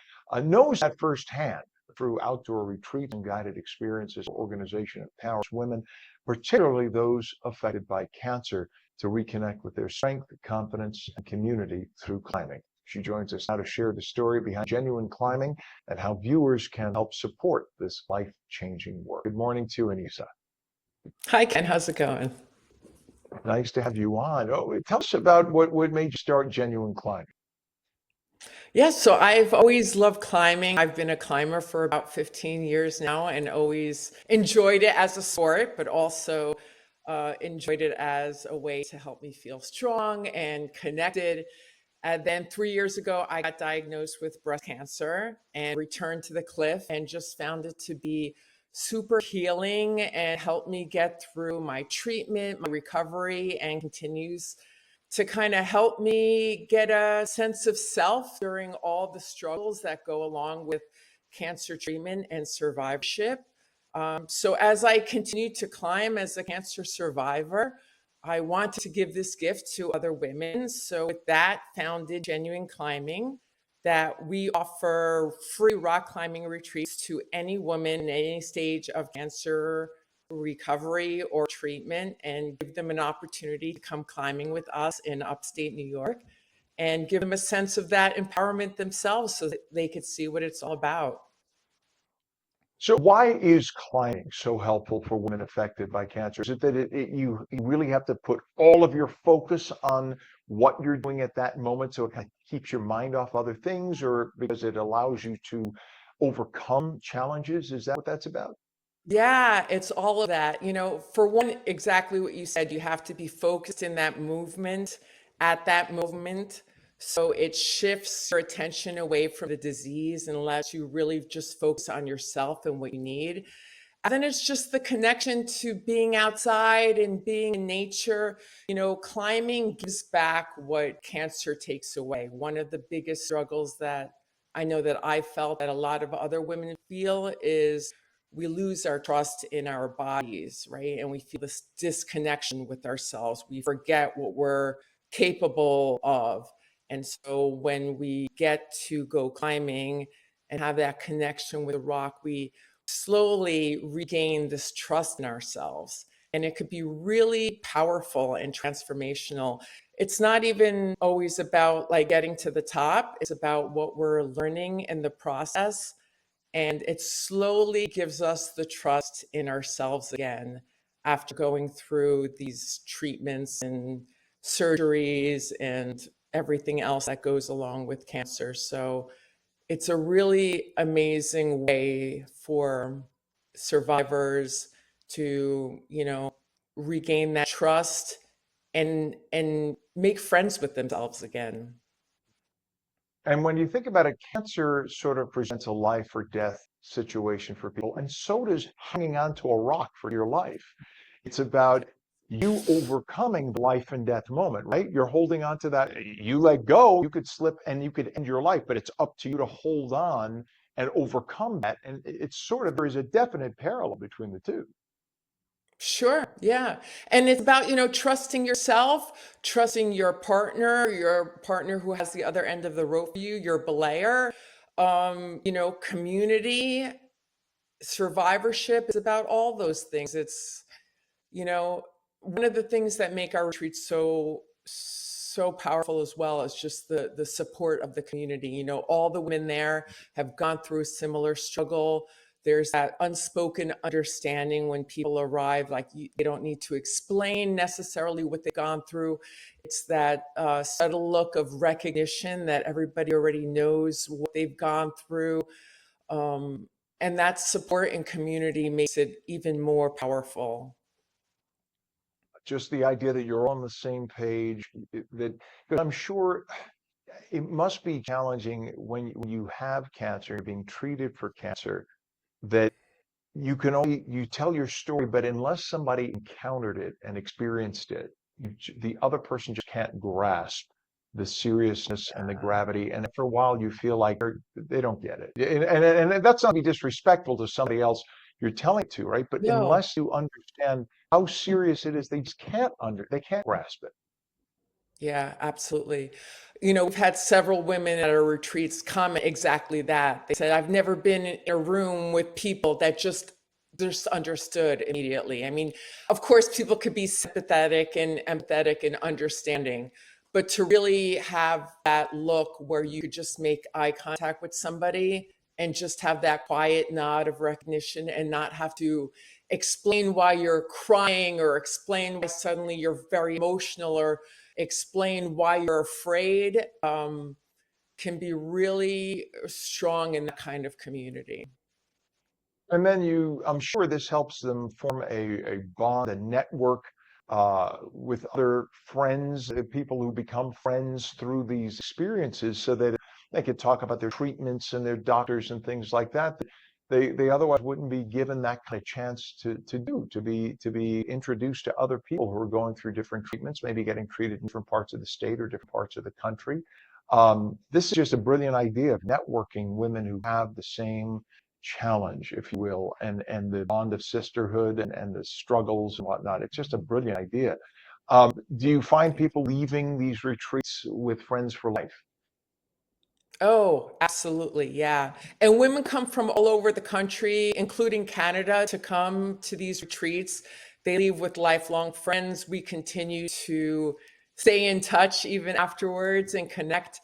knows that firsthand through outdoor retreats and guided experiences. Organization empowers women, particularly those affected by cancer, to reconnect with their strength, confidence, and community through climbing. She joins us now to share the story behind genuine climbing and how viewers can help support this life-changing work. Good morning to you, Anissa. Hi, Ken. How's it going? Nice to have you on. Oh, tell us about what made you start genuine climbing. Yes, so I've always loved climbing. I've been a climber for about 15 years now and always enjoyed it as a sport, but also enjoyed it as a way to help me feel strong and connected. And then 3 years ago, I got diagnosed with breast cancer and returned to the cliff and just found it to be super healing and helped me get through my treatment, my recovery, and continues to kind of help me get a sense of self during all the struggles that go along with cancer treatment and survivorship. So as I continue to climb as a cancer survivor, I wanted to give this gift to other women. So with that, founded Genuine Climbing, that we offer free rock climbing retreats to any woman in any stage of cancer recovery or treatment, and give them an opportunity to come climbing with us in upstate New York and give them a sense of that empowerment themselves so that they could see what it's all about. So why is climbing so helpful for women affected by cancer? Is it that you really have to put all of your focus on what you're doing at that moment so it kind of keeps your mind off other things, or because it allows you to overcome challenges? Is that what that's about? Yeah, it's all of that. For one, exactly what you said, you have to be focused in that movement at that moment. So it shifts your attention away from the disease and lets you really just focus on yourself and what you need. And then it's just the connection to being outside and being in nature. Climbing gives back what cancer takes away. One of the biggest struggles that I know that I felt that a lot of other women feel is we lose our trust in our bodies, right? And we feel this disconnection with ourselves. We forget what we're capable of. And so when we get to go climbing and have that connection with the rock, we slowly regain this trust in ourselves. And it could be really powerful and transformational. It's not even always about like getting to the top, it's about what we're learning in the process. And it slowly gives us the trust in ourselves again after going through these treatments and surgeries and everything else that goes along with cancer. So it's a really amazing way for survivors to, regain that trust and make friends with themselves again. And when you think about it, cancer sort of presents a life or death situation for people, and so does hanging on to a rock for your life. It's about you overcoming the life and death moment, right? You're holding on to that. You let go, you could slip and you could end your life, but it's up to you to hold on and overcome that. And it's sort of, there's a definite parallel between the two. Sure, yeah. And it's about, trusting yourself, trusting your partner who has the other end of the rope for you, your belayer, community, survivorship. It's about all those things. It's, one of the things that make our retreats so powerful as well is just the support of the community. All the women there have gone through a similar struggle. There's that unspoken understanding when people arrive, like they don't need to explain necessarily what they've gone through. It's that subtle look of recognition that everybody already knows what they've gone through. And that support and community makes it even more powerful. Just the idea that you're on the same page, that, because I'm sure it must be challenging when you have cancer, you're being treated for cancer, that you tell your story, but unless somebody encountered it and experienced it, the other person just can't grasp the seriousness and the gravity. And for a while, you feel like they don't get it. And that's not to be disrespectful to somebody else you're telling it to, right? But No. unless you understand how serious it is, they just they can't grasp it. Yeah, absolutely. We've had several women at our retreats comment exactly that. They said, I've never been in a room with people that just understood immediately. I mean, of course, people could be sympathetic and empathetic and understanding, but to really have that look where you could just make eye contact with somebody and just have that quiet nod of recognition and not have to explain why you're crying or explain why suddenly you're very emotional or explain why you're afraid, can be really strong in that kind of community. And then I'm sure this helps them form a bond, a network with other friends, people who become friends through these experiences so that they could talk about their treatments and their doctors and things like that. They otherwise wouldn't be given that kind of chance to be introduced to other people who are going through different treatments, maybe getting treated in different parts of the state or different parts of the country. This is just a brilliant idea of networking women who have the same challenge, if you will, and the bond of sisterhood and the struggles and whatnot. It's just a brilliant idea. Do you find people leaving these retreats with friends for life? Oh, absolutely. Yeah. And women come from all over the country, including Canada, to come to these retreats. They leave with lifelong friends. We continue to stay in touch even afterwards and connect.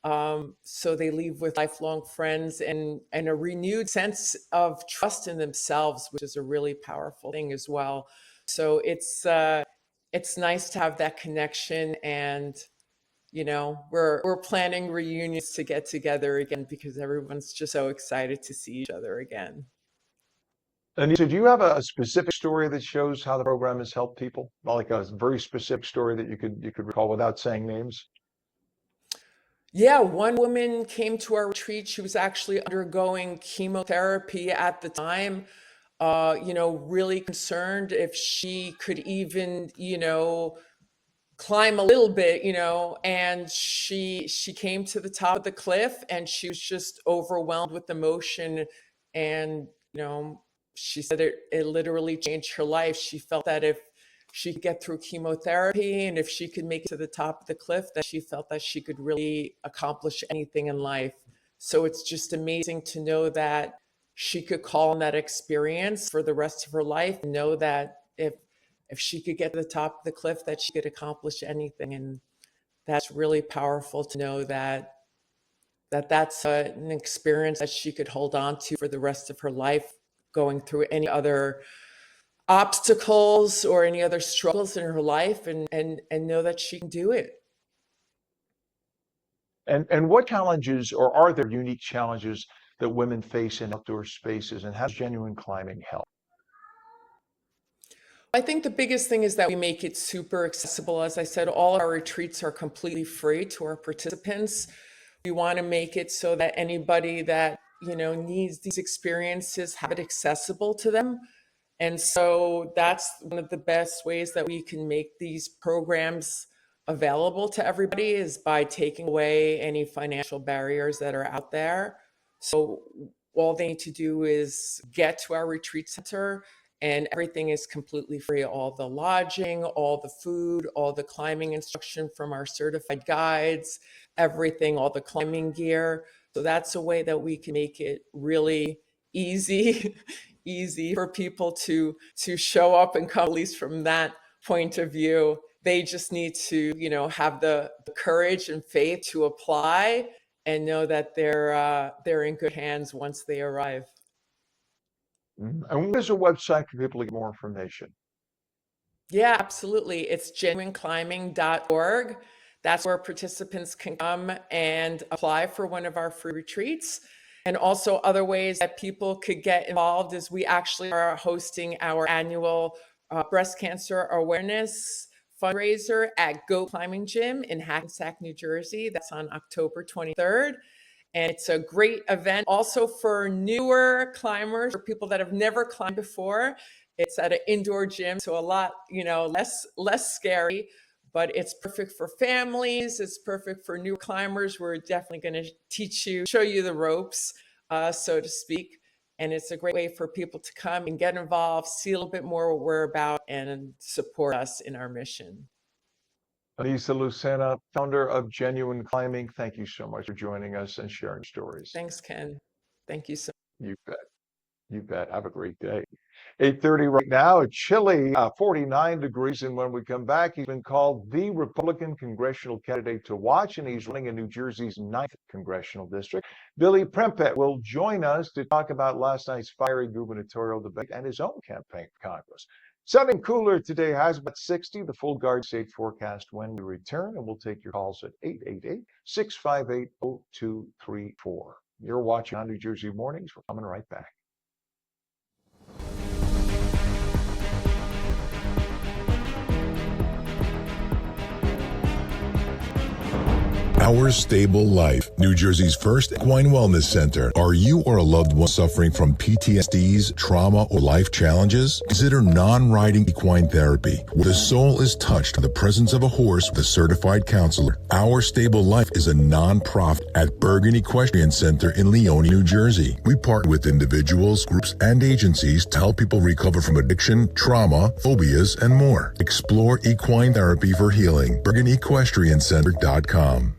So they leave with lifelong friends and a renewed sense of trust in themselves, which is a really powerful thing as well. So it's nice to have that connection, and we're planning reunions to get together again because everyone's just so excited to see each other again. And so do you have a specific story that shows how the program has helped people? Like a very specific story that you could recall without saying names? Yeah, one woman came to our retreat. She was actually undergoing chemotherapy at the time, really concerned if she could even, climb a little bit, and she came to the top of the cliff and she was just overwhelmed with emotion. And, she said it literally changed her life. She felt that if she could get through chemotherapy and if she could make it to the top of the cliff, that she felt that she could really accomplish anything in life. So it's just amazing to know that she could call on that experience for the rest of her life and know that if she could get to the top of the cliff, that she could accomplish anything. And that's really powerful to know that's an experience that she could hold on to for the rest of her life, going through any other obstacles or any other struggles in her life, and know that she can do it. And what challenges, or are there unique challenges that women face in outdoor spaces, and how does genuine climbing help? I think the biggest thing is that we make it super accessible. As I said, all our retreats are completely free to our participants. We want to make it so that anybody that, needs these experiences have it accessible to them. And so that's one of the best ways that we can make these programs available to everybody, is by taking away any financial barriers that are out there. So all they need to do is get to our retreat center, and everything is completely free. All the lodging, all the food, all the climbing instruction from our certified guides, everything, all the climbing gear. So that's a way that we can make it really easy easy for people to show up and come. At least from that point of view, they just need to have the courage and faith to apply and know that they're in good hands once they arrive. And what is a website for people to get more information? Yeah, absolutely. It's genuineclimbing.org. That's where participants can come and apply for one of our free retreats. And also, other ways that people could get involved is we actually are hosting our annual breast cancer awareness fundraiser at Go Climbing Gym in Hackensack, New Jersey. That's on October 23rd. And it's a great event also for newer climbers or people that have never climbed before. It's at an indoor gym, so a lot, less scary, but it's perfect for families. It's perfect for new climbers. We're definitely going to show you the ropes, so to speak. And it's a great way for people to come and get involved, see a little bit more what we're about, and support us in our mission. Anissa Lucena, founder of Genuine Climbing, thank you so much for joining us and sharing stories. Thanks, Ken. Thank you so much. You bet. You bet. Have a great day. 8:30 right now, a chilly 49 degrees. And when we come back, he's been called the Republican congressional candidate to watch, and he's running in New Jersey's 9th congressional district. Billy Prempeh will join us to talk about last night's fiery gubernatorial debate and his own campaign for Congress. Sunny and cooler today, highs about 60. The full guard state forecast when we return, and we'll take your calls at 888-658-0234. You're watching on New Jersey Mornings. We're coming right back. Our Stable Life, New Jersey's first equine wellness center. Are you or a loved one suffering from PTSDs, trauma, or life challenges? Consider non-riding equine therapy, where the soul is touched in the presence of a horse with a certified counselor. Our Stable Life is a non-profit at Bergen Equestrian Center in Leone, New Jersey. We partner with individuals, groups, and agencies to help people recover from addiction, trauma, phobias, and more. Explore equine therapy for healing. BergenEquestrianCenter.com.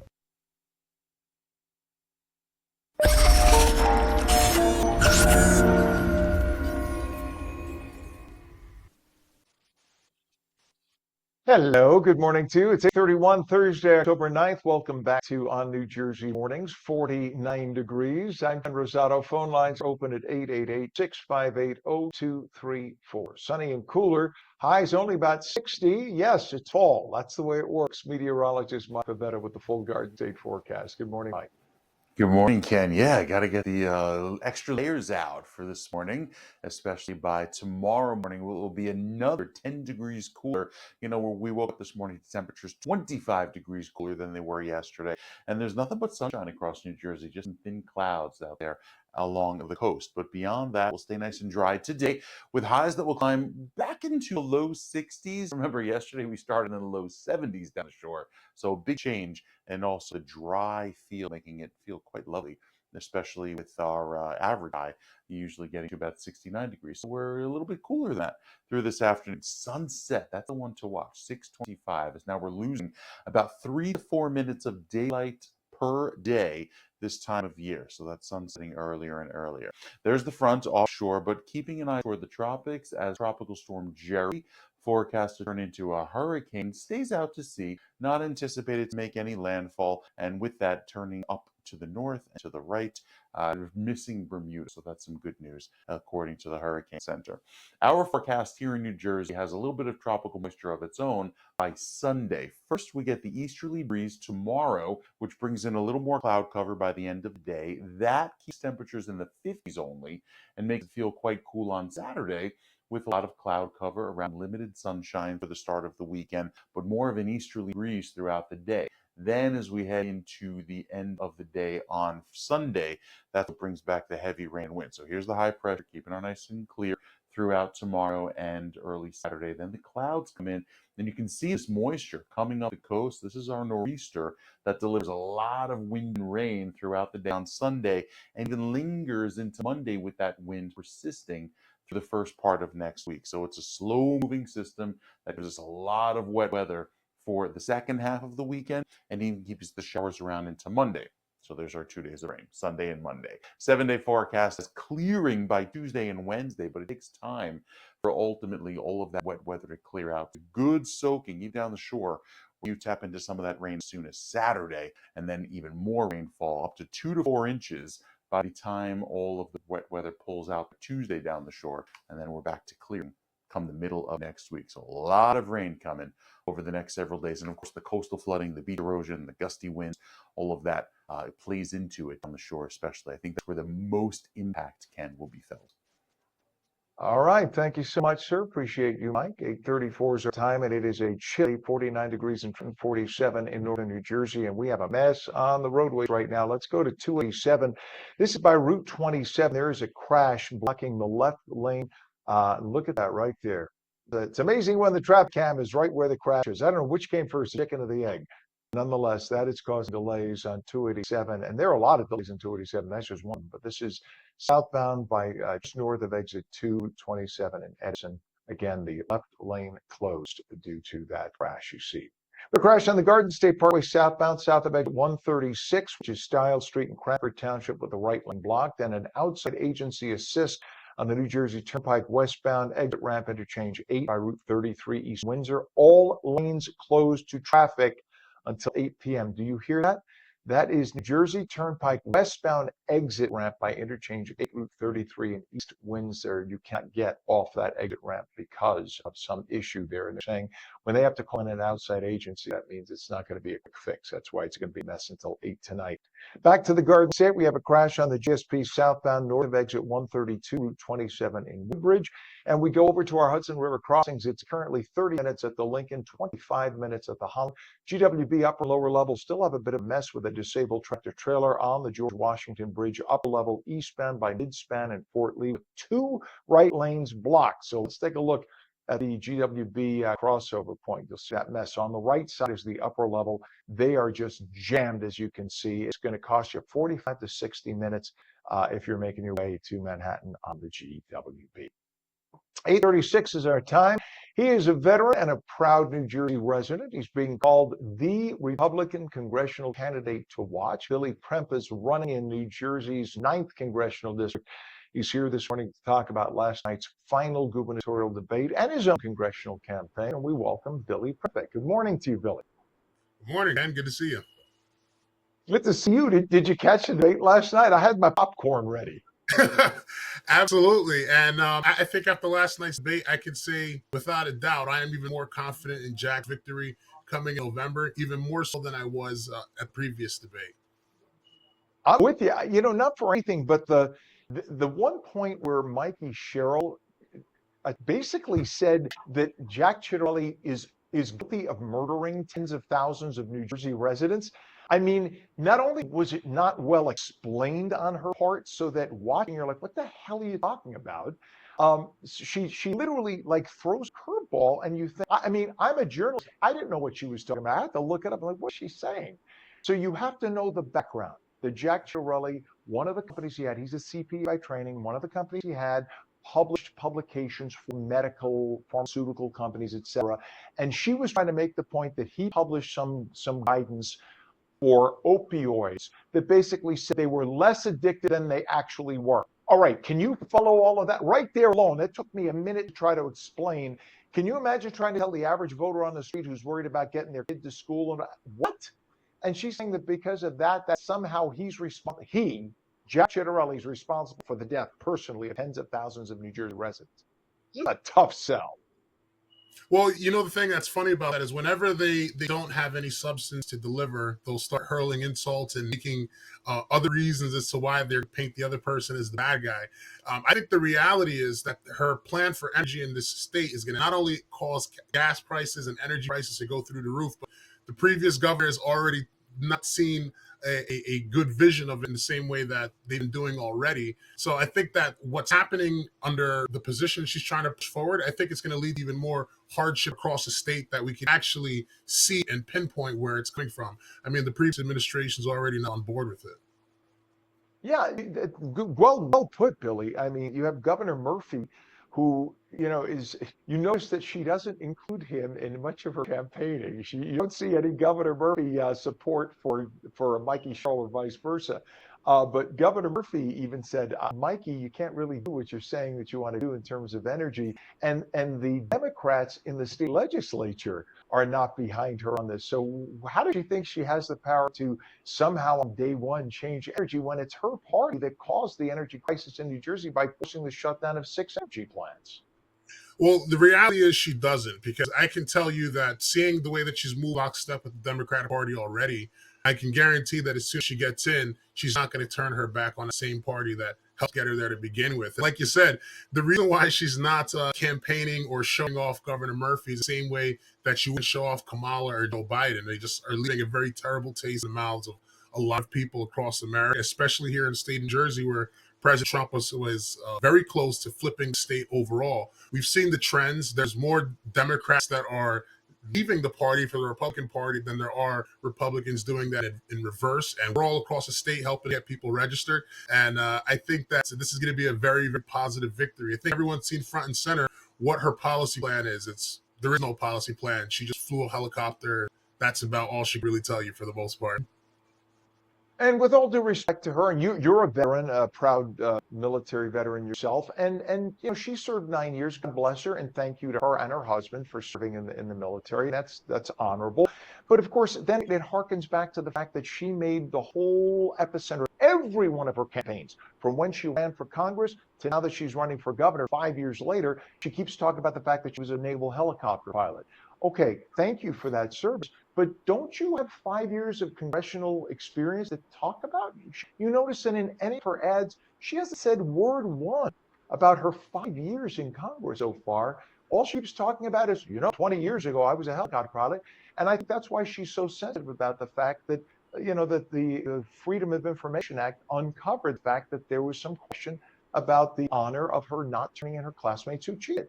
Hello, good morning to you. It's 8:31 Thursday, October 9th. Welcome back to On New Jersey Mornings, 49 degrees. I'm Ken Rosato. Phone lines open at 888-658-0234. Sunny and cooler. Highs only about 60. Yes, it's fall. That's the way it works. Meteorologist Mike Pavetta with the full guard state forecast. Good morning, Mike. Good morning, Ken. Yeah, I got to get the extra layers out for this morning, especially by tomorrow morning. It will be another 10 degrees cooler. You know, we woke up this morning, the temperatures 25 degrees cooler than they were yesterday. And there's nothing but sunshine across New Jersey, just thin clouds out there along the coast. But beyond that, we'll stay nice and dry today with highs that will climb back into the low 60s. Remember, yesterday we started in the low 70s down the shore. So big change, and also the dry feel, making it feel quite lovely, especially with our average high usually getting to about 69 degrees. So we're a little bit cooler than that through this afternoon. Sunset, that's the one to watch. 6:25 is now we're losing about 3 to 4 minutes of daylight per day this time of year. So that's sunsetting earlier and earlier. There's the front offshore, but keeping an eye toward the tropics as Tropical Storm Jerry, forecast to turn into a hurricane, stays out to sea, not anticipated to make any landfall, and with that turning up to the north and to the right, missing Bermuda. So that's some good news, according to the Hurricane Center. Our forecast here in New Jersey has a little bit of tropical moisture of its own by Sunday. First, we get the easterly breeze tomorrow, which brings in a little more cloud cover by the end of the day. That keeps temperatures in the 50s only and makes it feel quite cool on Saturday, with a lot of cloud cover around limited sunshine for the start of the weekend, but more of an easterly breeze throughout the day. Then as we head into the end of the day on Sunday, that's what brings back the heavy rain and wind. So here's the high pressure, keeping it nice and clear throughout tomorrow and early Saturday. Then the clouds come in, and you can see this moisture coming up the coast. This is our nor'easter that delivers a lot of wind and rain throughout the day on Sunday, and even lingers into Monday with that wind persisting for the first part of next week. So it's a slow moving system that gives us a lot of wet weather for the second half of the weekend, and even keeps the showers around into Monday. So there's our 2 days of rain, Sunday and Monday. 7-day forecast is clearing by Tuesday and Wednesday, but it takes time for ultimately all of that wet weather to clear out. Good soaking, even down the shore, where you tap into some of that rain as soon as Saturday, and then even more rainfall, up to 2 to 4 inches by the time all of the wet weather pulls out Tuesday down the shore, and then we're back to clearing come the middle of next week. So a lot of rain coming over the next several days. And of course, the coastal flooding, the beach erosion, the gusty winds, all of that plays into it on the shore especially. I think that's where the most impact, Ken, will be felt. All right. Thank you so much, sir. Appreciate you, Mike. 8:34 is our time, and it is a chilly 49 degrees and 47 in northern New Jersey, and we have a mess on the roadways right now. Let's go to 287. This is by Route 27. There is a crash blocking the left lane. Look at that right there. It's amazing when the traffic cam is right where the crash is. I don't know which came first, the chicken or the egg. Nonetheless, that is causing delays on 287, and there are a lot of delays on 287. That's just one, but this is southbound by just north of exit 227 in Edison. Again, the left lane closed due to that crash you see. The crash on the Garden State Parkway southbound, south of exit 136, which is Stiles Street in Cranford Township with the right lane blocked, and an outside agency assist on the New Jersey Turnpike westbound exit ramp interchange 8 by Route 33 East Windsor. All lanes closed to traffic until 8 p.m. Do you hear that? That is New Jersey Turnpike westbound exit ramp by interchange 8 Route 33 in East Windsor. You can't get off that exit ramp because of some issue there. And they're saying when they have to call in an outside agency, that means it's not going to be a quick fix. That's why it's going to be a mess until 8 tonight. Back to the Garden State, we have a crash on the GSP southbound north of exit 132, Route 27 in Woodbridge. And we go over to our Hudson River crossings. It's currently 30 minutes at the Lincoln, 25 minutes at the Holland. GWB upper and lower level still have a bit of mess with a disabled tractor trailer on the George Washington Bridge, upper level eastbound by Midspan and Fort Lee with 2 right lanes blocked. So let's take a look at the GWB crossover point. You'll see that mess. On the right side is the upper level. They are just jammed, as you can see. It's going to cost you 45 to 60 minutes if you're making your way to Manhattan on the GWB. 8:36 is our time. He is a veteran and a proud New Jersey resident. He's being called the Republican congressional candidate to watch. Billy Premp is running in New Jersey's 9th congressional district. He's here this morning to talk about last night's final gubernatorial debate and his own congressional campaign. And we welcome Billy Premp. Good morning to you, Billy. Good morning, man. Good to see you. Good to see you. Did you catch the debate last night? I had my popcorn ready. Absolutely. And I think after last night's debate, I can say without a doubt, I am even more confident in Jack's victory coming in November, even more so than I was at previous debate. I'm with you. You know, not for anything, but the one point where Mikey Sherrill basically said that Jack Ciattarelli is guilty of murdering tens of thousands of New Jersey residents. I mean, not only was it not well explained on her part, so that watching you're like, what the hell are you talking about? She literally like throws curveball, and you think, I mean, I'm a journalist. I didn't know what she was talking about. I had to look it up. I'm like, what's she saying? So you have to know the background. The Jack Ciattarelli, one of the companies he had, he's a CPA by training. One of the companies he had published publications for medical, pharmaceutical companies, etc. And she was trying to make the point that he published some guidance for opioids that basically said they were less addicted than they actually were. All right, can you follow all of that? Right there alone, that took me a minute to try to explain. Can you imagine trying to tell the average voter on the street who's worried about getting their kid to school and what? And she's saying that because of that, that somehow Jack Ciattarelli, is responsible for the death personally of tens of thousands of New Jersey residents. This is a tough sell. Well, you know, the thing that's funny about that is whenever they don't have any substance to deliver, they'll start hurling insults and making other reasons as to why they paint the other person as the bad guy. I think the reality is that her plan for energy in this state is going to not only cause gas prices and energy prices to go through the roof, but the previous governor has already not seen a good vision of it in the same way that they've been doing already. So I think that what's happening under the position she's trying to push forward, I think it's going to lead to even more hardship across the state that we can actually see and pinpoint where it's coming from. I mean, the previous administration's already not on board with it. Yeah, well put, Billy. I mean, you have Governor Murphy, who, you notice that she doesn't include him in much of her campaigning. You don't see any Governor Murphy support for Mikey Sherrill or vice versa. But Governor Murphy even said, Mikey, you can't really do what you're saying that you want to do in terms of energy. And the Democrats in the state legislature are not behind her on this. So how does she think she has the power to somehow on day one change energy when it's her party that caused the energy crisis in New Jersey by forcing the shutdown of 6 energy plants? Well, the reality is she doesn't, because I can tell you that seeing the way that she's moved lockstep with the Democratic Party already, I can guarantee that as soon as she gets in, she's not going to turn her back on the same party that helped get her there to begin with. And like you said, the reason why she's not campaigning or showing off Governor Murphy is the same way that she wouldn't show off Kamala or Joe Biden. They just are leaving a very terrible taste in the mouths of a lot of people across America, especially here in the state of New Jersey, where President Trump was very close to flipping the state overall. We've seen the trends. There's more Democrats that are leaving the party for the Republican Party than there are Republicans doing that in reverse. And we're all across the state helping get people registered. And I think that this is going to be a very, very positive victory. I think everyone's seen front and center what her policy plan is. There is no policy plan. She just flew a helicopter. That's about all she can really tell you for the most part. And with all due respect to her, and you're a veteran, a proud military veteran yourself, and she served 9 years. God bless her, and thank you to her and her husband for serving in the military. That's honorable. But of course, then it harkens back to the fact that she made the whole epicenter of every one of her campaigns, from when she ran for Congress to now that she's running for governor. 5 years later, she keeps talking about the fact that she was a naval helicopter pilot. Okay, thank you for that service. But don't you have 5 years of congressional experience to talk about? You notice that in any of her ads, she hasn't said word one about her 5 years in Congress so far. All she keeps talking about is, 20 years ago, I was a helicopter pilot. And I think that's why she's so sensitive about the fact that, that the Freedom of Information Act uncovered the fact that there was some question about the honor of her not turning in her classmates who cheated.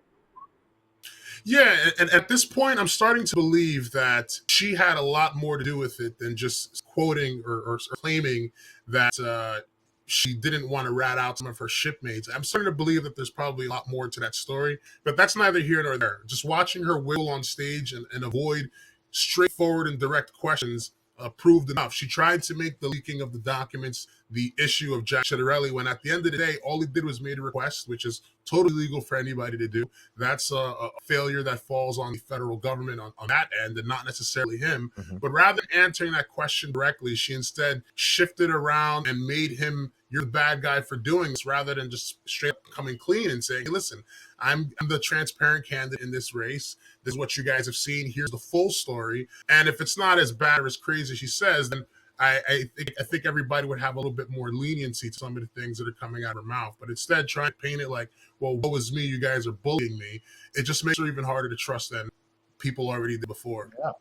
Yeah, and at this point, I'm starting to believe that she had a lot more to do with it than just quoting or claiming that she didn't want to rat out some of her shipmates. I'm starting to believe that there's probably a lot more to that story, but that's neither here nor there. Just watching her wiggle on stage and avoid straightforward and direct questions proved enough. She tried to make the leaking of the documents the issue of Jack Ciattarelli, when at the end of the day, all he did was made a request, which is totally legal for anybody to do. That's a failure that falls on the federal government on that end and not necessarily him. Mm-hmm. But rather than answering that question directly, she instead shifted around and made him, you're the bad guy for doing this, rather than just straight up coming clean and saying, hey, listen, I'm the transparent candidate in this race. This is what you guys have seen. Here's the full story. And if it's not as bad or as crazy as she says, then I think everybody would have a little bit more leniency to some of the things that are coming out of her mouth. But instead, trying to paint it like, well, woe is me, you guys are bullying me, it just makes her even harder to trust than people already did before. Yeah.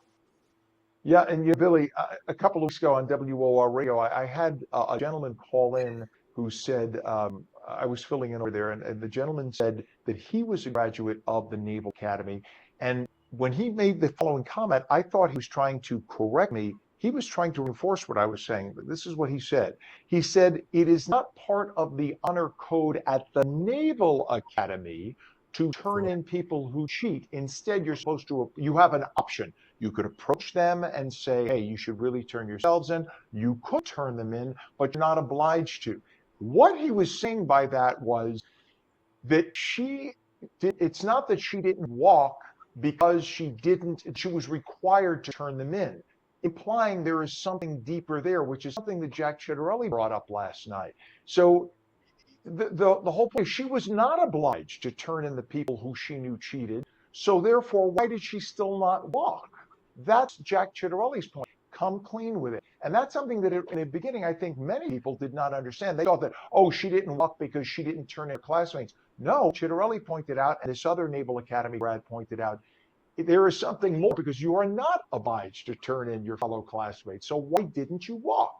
Yeah, and Billy, a couple of weeks ago on WOR Radio, I had a gentleman call in who said, I was filling in over there, and the gentleman said that he was a graduate of the Naval Academy. And when he made the following comment, I thought he was trying to correct me. He was trying to reinforce what I was saying, but this is what he said. He said, it is not part of the honor code at the Naval Academy to turn in people who cheat. Instead, you have an option. You could approach them and say, hey, you should really turn yourselves in. You could turn them in, but you're not obliged to. What he was saying by that was that it's not that she didn't walk because she was required to turn them in, implying there is something deeper there, which is something that Jack Ciattarelli brought up last night. So the whole point, she was not obliged to turn in the people who she knew cheated. So therefore, why did she still not walk? That's Jack Ciattarelli's point. Come clean with it. And that's something that in the beginning, I think many people did not understand. They thought that, oh, she didn't walk because she didn't turn in her classmates. No, Ciattarelli pointed out, and this other Naval Academy grad pointed out, there is something more, because you are not obliged to turn in your fellow classmates. So why didn't you walk?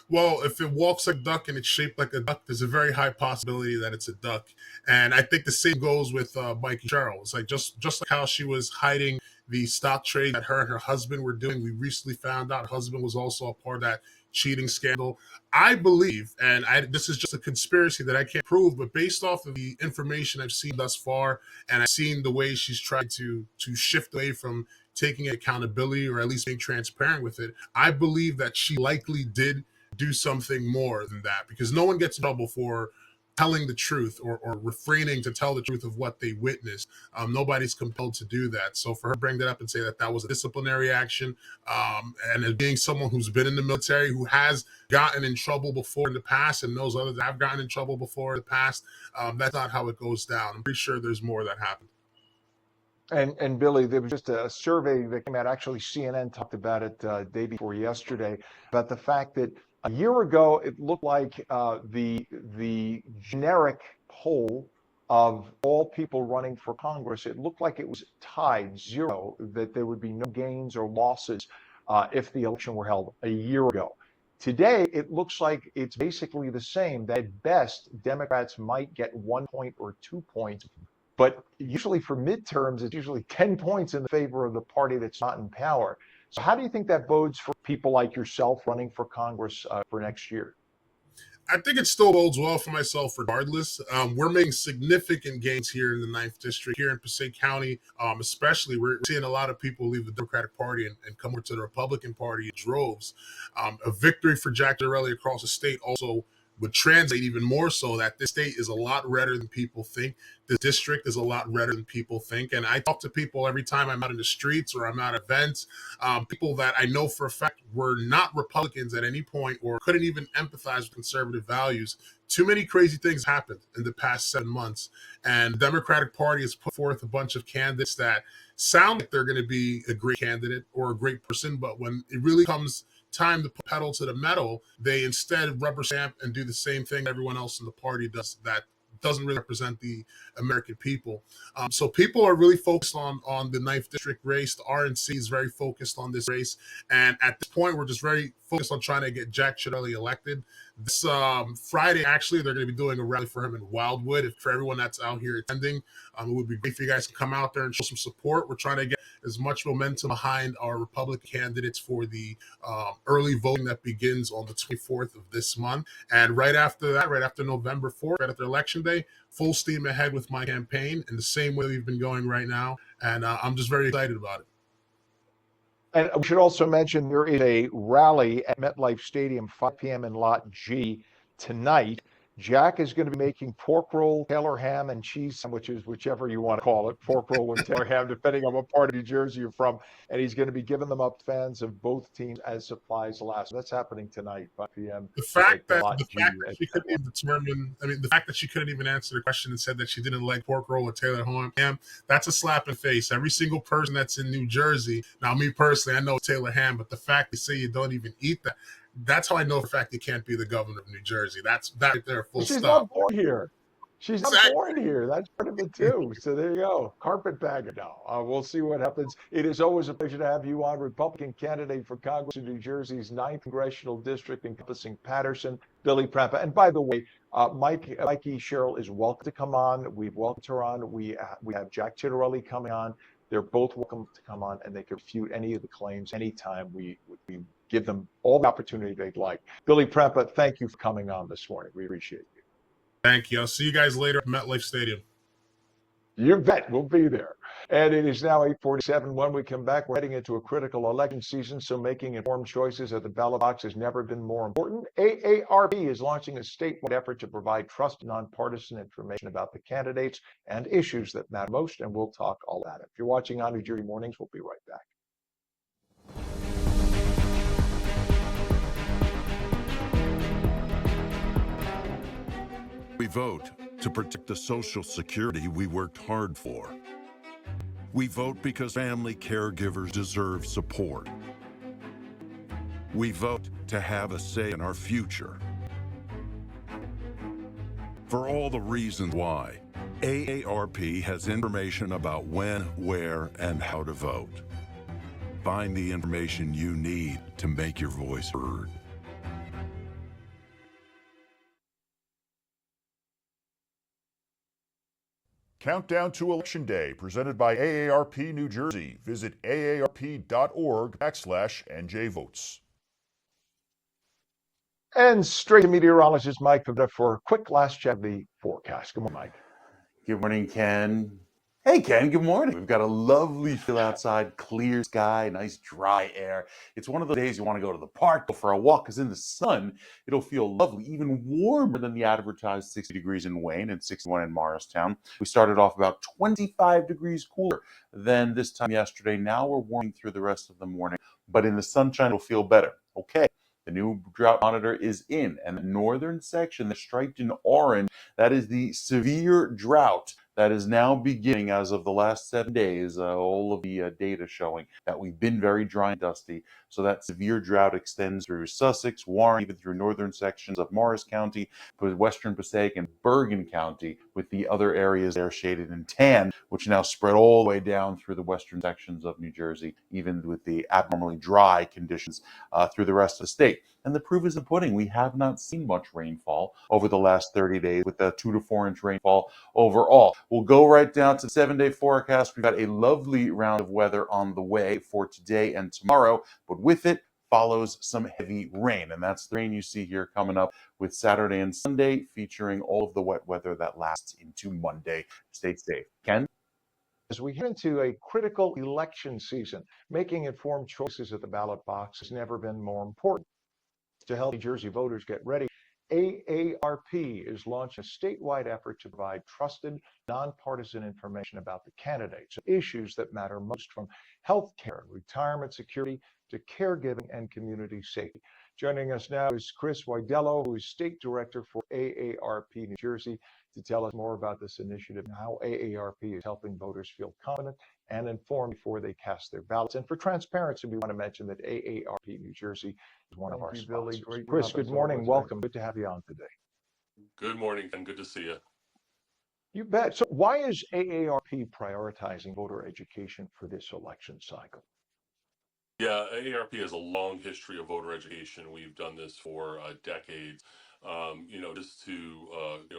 Well, if it walks like a duck and it's shaped like a duck, there's a very high possibility that it's a duck. And I think the same goes with Mikey Sherrill. It's like just like how she was hiding the stock trade that her and her husband were doing. We recently found out her husband was also a part of that cheating scandal. I believe, and this is just a conspiracy that I can't prove, but based off of the information I've seen thus far, and I've seen the way she's tried to shift away from taking accountability, or at least being transparent with it, I believe that she likely did do something more than that, because no one gets in trouble for telling the truth or refraining to tell the truth of what they witnessed. Nobody's compelled to do that. So for her to bring that up and say that was a disciplinary action, and as being someone who's been in the military, who has gotten in trouble before in the past, and knows others that have gotten in trouble before in the past, that's not how it goes down. I'm pretty sure there's more that happened. And Billy, there was just a survey that came out. Actually, CNN talked about it day before yesterday, about the fact that a year ago it looked like the generic poll of all people running for Congress, it looked like it was tied 0, that there would be no gains or losses if the election were held a year ago. Today, it looks like it's basically the same. That at best, Democrats might get 1 point or 2 points. But usually for midterms, it's usually 10 points in the favor of the party that's not in power. So how do you think that bodes for people like yourself running for Congress for next year? I think it still bodes well for myself regardless. We're making significant gains here in the 9th District, here in Passaic County, especially. We're seeing a lot of people leave the Democratic Party and come over to the Republican Party in droves. A victory for Jack Dorelli across the state also would translate even more so that this state is a lot redder than people think. This district is a lot redder than people think. And I talk to people every time I'm out in the streets or I'm at events, people that I know for a fact were not Republicans at any point or couldn't even empathize with conservative values. Too many crazy things happened in the past 7 months. And the Democratic Party has put forth a bunch of candidates that sound like they're going to be a great candidate or a great person, but when it really comes time to put pedal to the metal, they instead rubber stamp and do the same thing everyone else in the party does that doesn't really represent the American people. So people are really focused on the 9th District race. The RNC is very focused on this race. And at this point, we're just very focused on trying to get Jack Chiarelli elected. This Friday, actually, they're going to be doing a rally for him in Wildwood. For everyone that's out here attending, it would be great for you guys to come out there and show some support. We're trying to get as much momentum behind our Republican candidates for the early voting that begins on the 24th of this month. And right after that, right after November 4th, right after Election Day, full steam ahead with my campaign in the same way we've been going right now. And I'm just very excited about it. And we should also mention there is a rally at MetLife Stadium, 5 p.m. in Lot G tonight. Jack is going to be making pork roll, Taylor ham, and cheese sandwiches, whichever you want to call it, pork roll and Taylor ham, depending on what part of New Jersey you're from. And he's going to be giving them up to fans of both teams as supplies last. That's happening tonight, 5 p.m. The fact that she couldn't even determine, the fact that she couldn't even answer the question and said that she didn't like pork roll or Taylor ham, that's a slap in the face. Every single person that's in New Jersey, now me personally, I know Taylor ham, but the fact they say you don't even eat that, that's how I know for a fact you can't be the governor of New Jersey. That's that right there, full She's stop. not born here. She's not born here. That's part of it too. So there you go. Carpetbagger now. We'll see what happens. It is always a pleasure to have you on, Republican candidate for Congress in New Jersey's 9th Congressional District encompassing Patterson, Billy Prempa. And by the way, Mikey Sherrill is welcome to come on. We've welcomed her on. We have Jack Chiarelli coming on. They're both welcome to come on, and they can refute any of the claims anytime we give them all the opportunity they'd like. Billy Prempa, thank you for coming on this morning. We appreciate you. Thank you. I'll see you guys later at MetLife Stadium. You bet. We'll be there. And it is now 8:47. When we come back, we're heading into a critical election season, so making informed choices at the ballot box has never been more important. AARP is launching a statewide effort to provide trusted, nonpartisan information about the candidates and issues that matter most, and we'll talk all about it. If you're watching on New Jersey Mornings, we'll be right back. We vote to protect the Social Security we worked hard for. We vote because family caregivers deserve support. We vote to have a say in our future. For all the reasons why, AARP has information about when, where, and how to vote. Find the information you need to make your voice heard. Countdown to Election Day, presented by AARP New Jersey. Visit aarp.org/NJ Votes. And straight to meteorologist Mike Pavetta for a quick last check of the forecast. Good morning, Mike. Good morning, Ken. Hey, Ken, good morning. We've got a lovely feel outside, clear sky, nice dry air. It's one of those days you want to go to the park, go for a walk, because in the sun, it'll feel lovely, even warmer than the advertised 60 degrees in Wayne and 61 in Morristown. We started off about 25 degrees cooler than this time yesterday. Now we're warming through the rest of the morning, but in the sunshine, it'll feel better. Okay. The new drought monitor is in, and the northern section that's striped in orange, that is the severe drought that is now beginning as of the last 7 days. All of the data showing that we've been very dry and dusty. So that severe drought extends through Sussex, Warren, even through northern sections of Morris County, western Passaic, and Bergen County, with the other areas there shaded in tan, which now spread all the way down through the western sections of New Jersey, even with the abnormally dry conditions through the rest of the state. And the proof is in the pudding. We have not seen much rainfall over the last 30 days, with a 2 to 4 inch rainfall overall. We'll go right down to the 7-day forecast. We've got a lovely round of weather on the way for today and tomorrow, but with it, follows some heavy rain. And that's the rain you see here coming up with Saturday and Sunday, featuring all of the wet weather that lasts into Monday. Stay safe. Ken? As we head into a critical election season, making informed choices at the ballot box has never been more important. To help New Jersey voters get ready, AARP is launching a statewide effort to provide trusted, nonpartisan information about the candidates, issues that matter most, from health care, retirement security, to caregiving and community safety. Joining us now is Chris Widello, who is State Director for AARP New Jersey, to tell us more about this initiative and how AARP is helping voters feel confident and informed before they cast their ballots. And for transparency, we want to mention that AARP New Jersey is one of our sponsors. Chris, good morning. Welcome. Good to have you on today. Good morning, and good to see you. You bet. So why is AARP prioritizing voter education for this election cycle? Yeah, AARP has a long history of voter education. We've done this for decades. Just to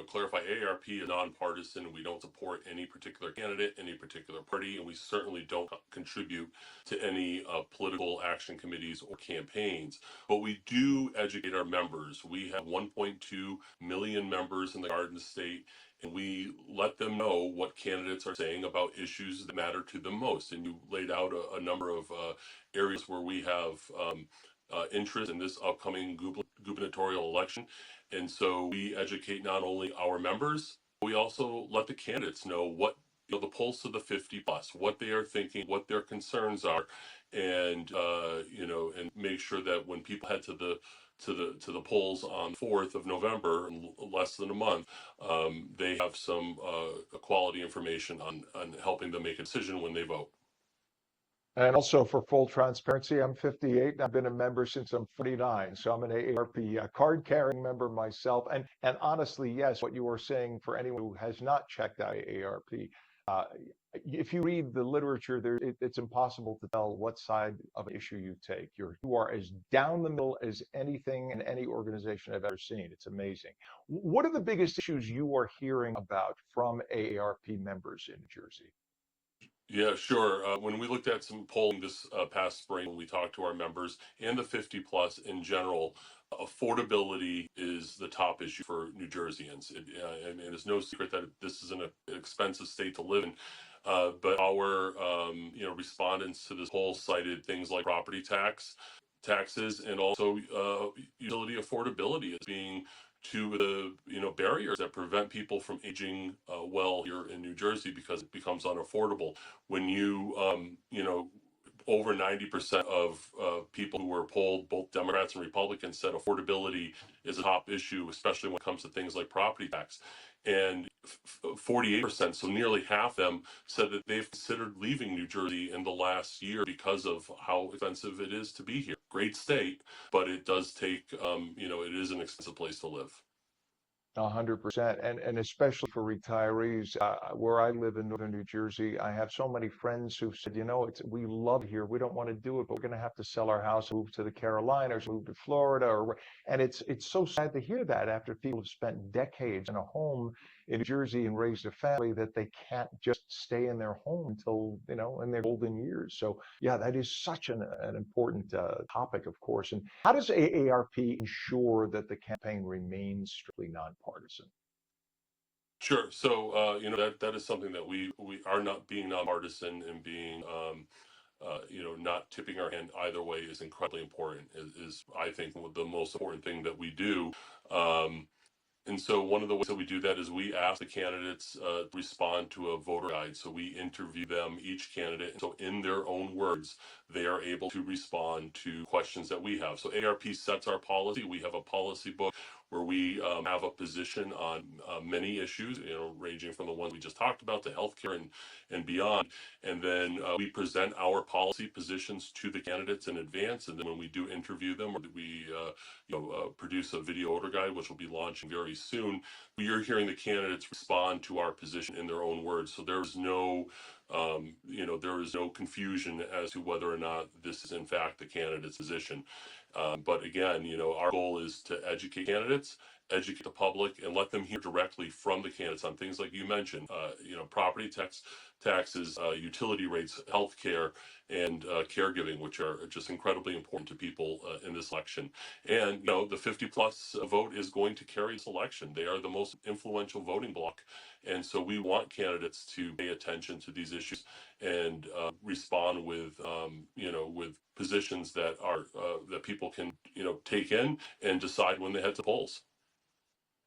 clarify, AARP is nonpartisan. We don't support any particular candidate, any particular party, and we certainly don't contribute to any political action committees or campaigns. But we do educate our members. We have 1.2 million members in the Garden State, and we let them know what candidates are saying about issues that matter to them most. And you laid out a number of areas where we have interest in this upcoming gubernatorial election. And so we educate not only our members, we also let the candidates know what the pulse of the 50 plus, what they are thinking, what their concerns are, and and make sure that when people head to the polls on 4th of November, in less than a month, they have some quality information on helping them make a decision when they vote. And also, for full transparency, I'm 58 and I've been a member since I'm 49. So I'm an AARP card carrying member myself. And honestly, yes, what you were saying, for anyone who has not checked out AARP, if you read the literature, it's impossible to tell what side of an issue you take. You are as down the middle as anything in any organization I've ever seen. It's amazing. What are the biggest issues you are hearing about from AARP members in New Jersey? Yeah, sure. When we looked at some polling this past spring, when we talked to our members and the 50 plus in general, affordability is the top issue for New Jerseyans. I mean, it's no secret that this is an expensive state to live in. But our respondents to this poll cited things like property taxes, and also utility affordability as being two of the barriers that prevent people from aging well here in New Jersey, because it becomes unaffordable when over 90% of people who were polled, both Democrats and Republicans, said affordability is a top issue, especially when it comes to things like property tax. And 48%, so nearly half of them, said that they've considered leaving New Jersey in the last year because of how expensive it is to be here. Great state, but it does take, it is an expensive place to live. 100%, and especially for retirees, where I live in northern New Jersey, I have so many friends who've said, we love here, we don't want to do it, but we're going to have to sell our house, move to the Carolinas, move to Florida, and it's so sad to hear that after people have spent decades in a home in New Jersey and raised a family, that they can't just stay in their home until in their golden years. So yeah, that is such an important topic, of course. And how does AARP ensure that the campaign remains strictly nonpartisan? Sure. So that is something that we are not being nonpartisan, and being not tipping our hand either way is incredibly important. Is I think the most important thing that we do. And so one of the ways that we do that is we ask the candidates to respond to a voter guide. So we interview them, each candidate. So in their own words, they are able to respond to questions that we have. So ARP sets our policy. We have a policy book where we have a position on many issues, ranging from the ones we just talked about to healthcare and beyond. And then we present our policy positions to the candidates in advance. And then when we do interview them, or we produce a video voter guide, which will be launching very soon, we are hearing the candidates respond to our position in their own words. So there's no there is no confusion as to whether or not this is in fact the candidate's position. But again, our goal is to educate candidates educate the public and let them hear directly from the candidates on things like you mentioned, property taxes, utility rates, healthcare, and caregiving, which are just incredibly important to people in this election. And the 50 plus vote is going to carry this election. They are the most influential voting bloc, and so we want candidates to pay attention to these issues and respond with with positions that are that people can take in and decide when they head to polls.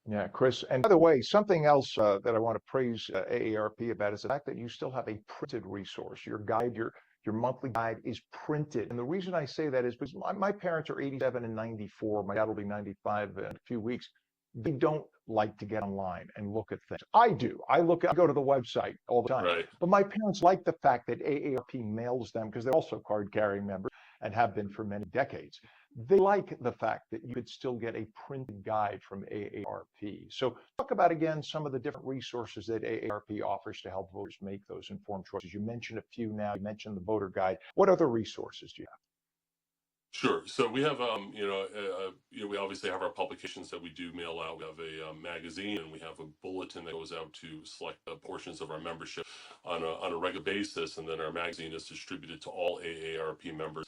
Yeah, Chris. And by the way, something else that I want to praise AARP about is the fact that you still have a printed resource. Your guide, your monthly guide is printed. And the reason I say that is because my parents are 87 and 94. My dad will be 95 in a few weeks. They don't like to get online and look at things. I do. I go to the website all the time. Right. But my parents like the fact that AARP mails them because they're also card-carrying members and have been for many decades. They like the fact that you could still get a printed guide from AARP. So talk about again some of the different resources that AARP offers to help voters make those informed choices. You mentioned a few now. You mentioned the voter guide. What other resources do you have? Sure. So we have, we obviously have our publications that we do mail out. We have a magazine, and we have a bulletin that goes out to select portions of our membership on a regular basis, and then our magazine is distributed to all AARP members.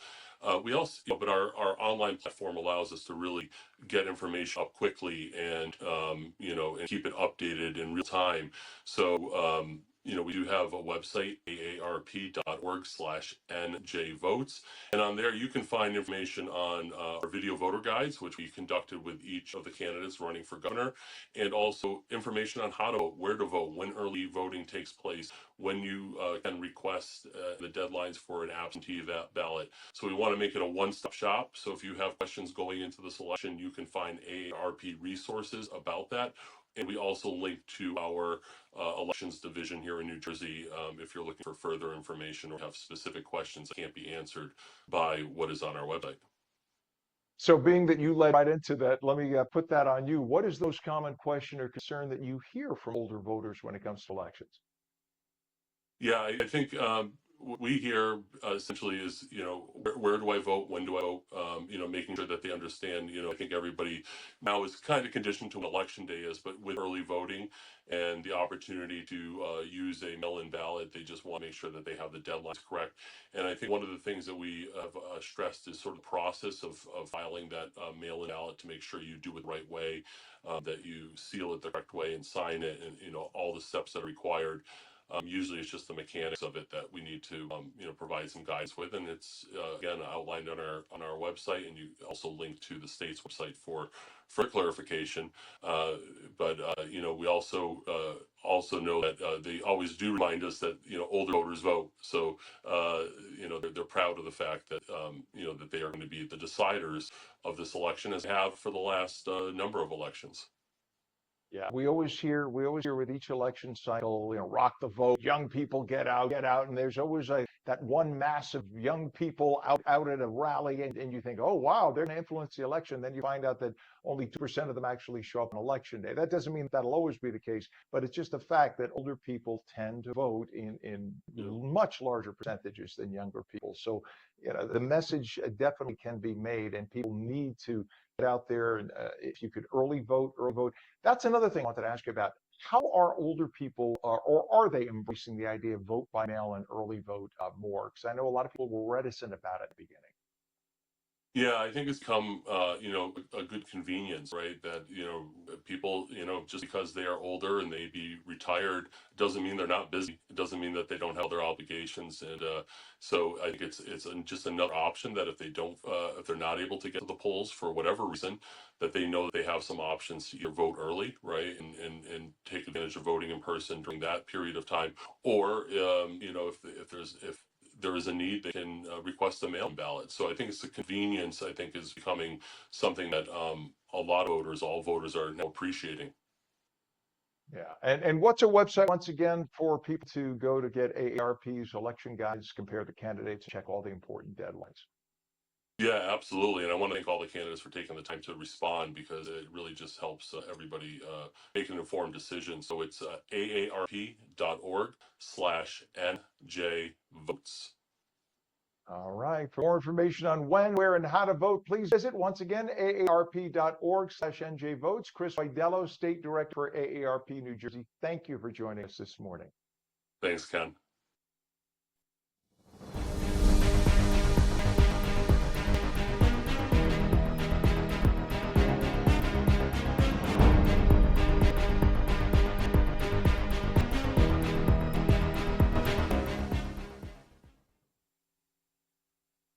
We also, but our online platform allows us to really get information up quickly and and keep it updated in real time. So we do have a website, aarp.org/njvotes. And on there, you can find information on our video voter guides, which we conducted with each of the candidates running for governor, and also information on how to vote, where to vote, when early voting takes place, when you can request the deadlines for an absentee ballot. So we want to make it a one-stop shop. So if you have questions going into this election, you can find AARP resources about that. And we also link to our elections division here in New Jersey if you're looking for further information or have specific questions that can't be answered by what is on our website. So being that you led right into that, let me put that on you. What is the most common question or concern that you hear from older voters when it comes to elections? Yeah, I think what we hear essentially is, where do I vote? When do I vote? Making sure that they understand, I think everybody now is kind of conditioned to what election day is, but with early voting and the opportunity to use a mail-in ballot, they just want to make sure that they have the deadlines correct. And I think one of the things that we have stressed is sort of the process of filing that mail-in ballot to make sure you do it the right way, that you seal it the correct way and sign it, and, all the steps that are required. Usually it's just the mechanics of it that we need to provide some guidance with, and it's again outlined on our website, and you also link to the state's website for clarification. But we also know that they always do remind us that older voters vote, so they're proud of the fact that that they are going to be the deciders of this election, as they have for the last number of elections. Yeah, we always hear with each election cycle, rock the vote, young people get out, and there's always that one mass of young people out at a rally, and you think, oh wow, they're going to influence the election. Then you find out that only 2% of them actually show up on election day. That doesn't mean that'll always be the case, but it's just a fact that older people tend to vote in much larger percentages than younger people. So, the message definitely can be made, and people need to get out there, and if you could early vote. That's another thing I wanted to ask you about. How are older people, or are they embracing the idea of vote by mail and early vote more? Because I know a lot of people were reticent about it at the beginning. Yeah, I think it's come, a good convenience, right? That, people, just because they are older and they be retired, doesn't mean they're not busy. It doesn't mean that they don't have their obligations. And so I think it's just another option that if they don't, if they're not able to get to the polls for whatever reason, that they know that they have some options to either vote early, right? And take advantage of voting in person during that period of time. Or, if there is a need, they can request a mail-in ballot. So I think it's the convenience, I think, is becoming something that a lot of voters, all voters, are now appreciating. Yeah, and what's a website once again for people to go to get AARP's election guides, compare the candidates, check all the important deadlines? Yeah, absolutely. And I want to thank all the candidates for taking the time to respond, because it really just helps everybody make an informed decision. So it's aarp.org/NJ votes. All right. For more information on when, where, and how to vote, please visit once again aarp.org/NJ votes. Chris Widello, State Director for AARP New Jersey. Thank you for joining us this morning. Thanks, Ken.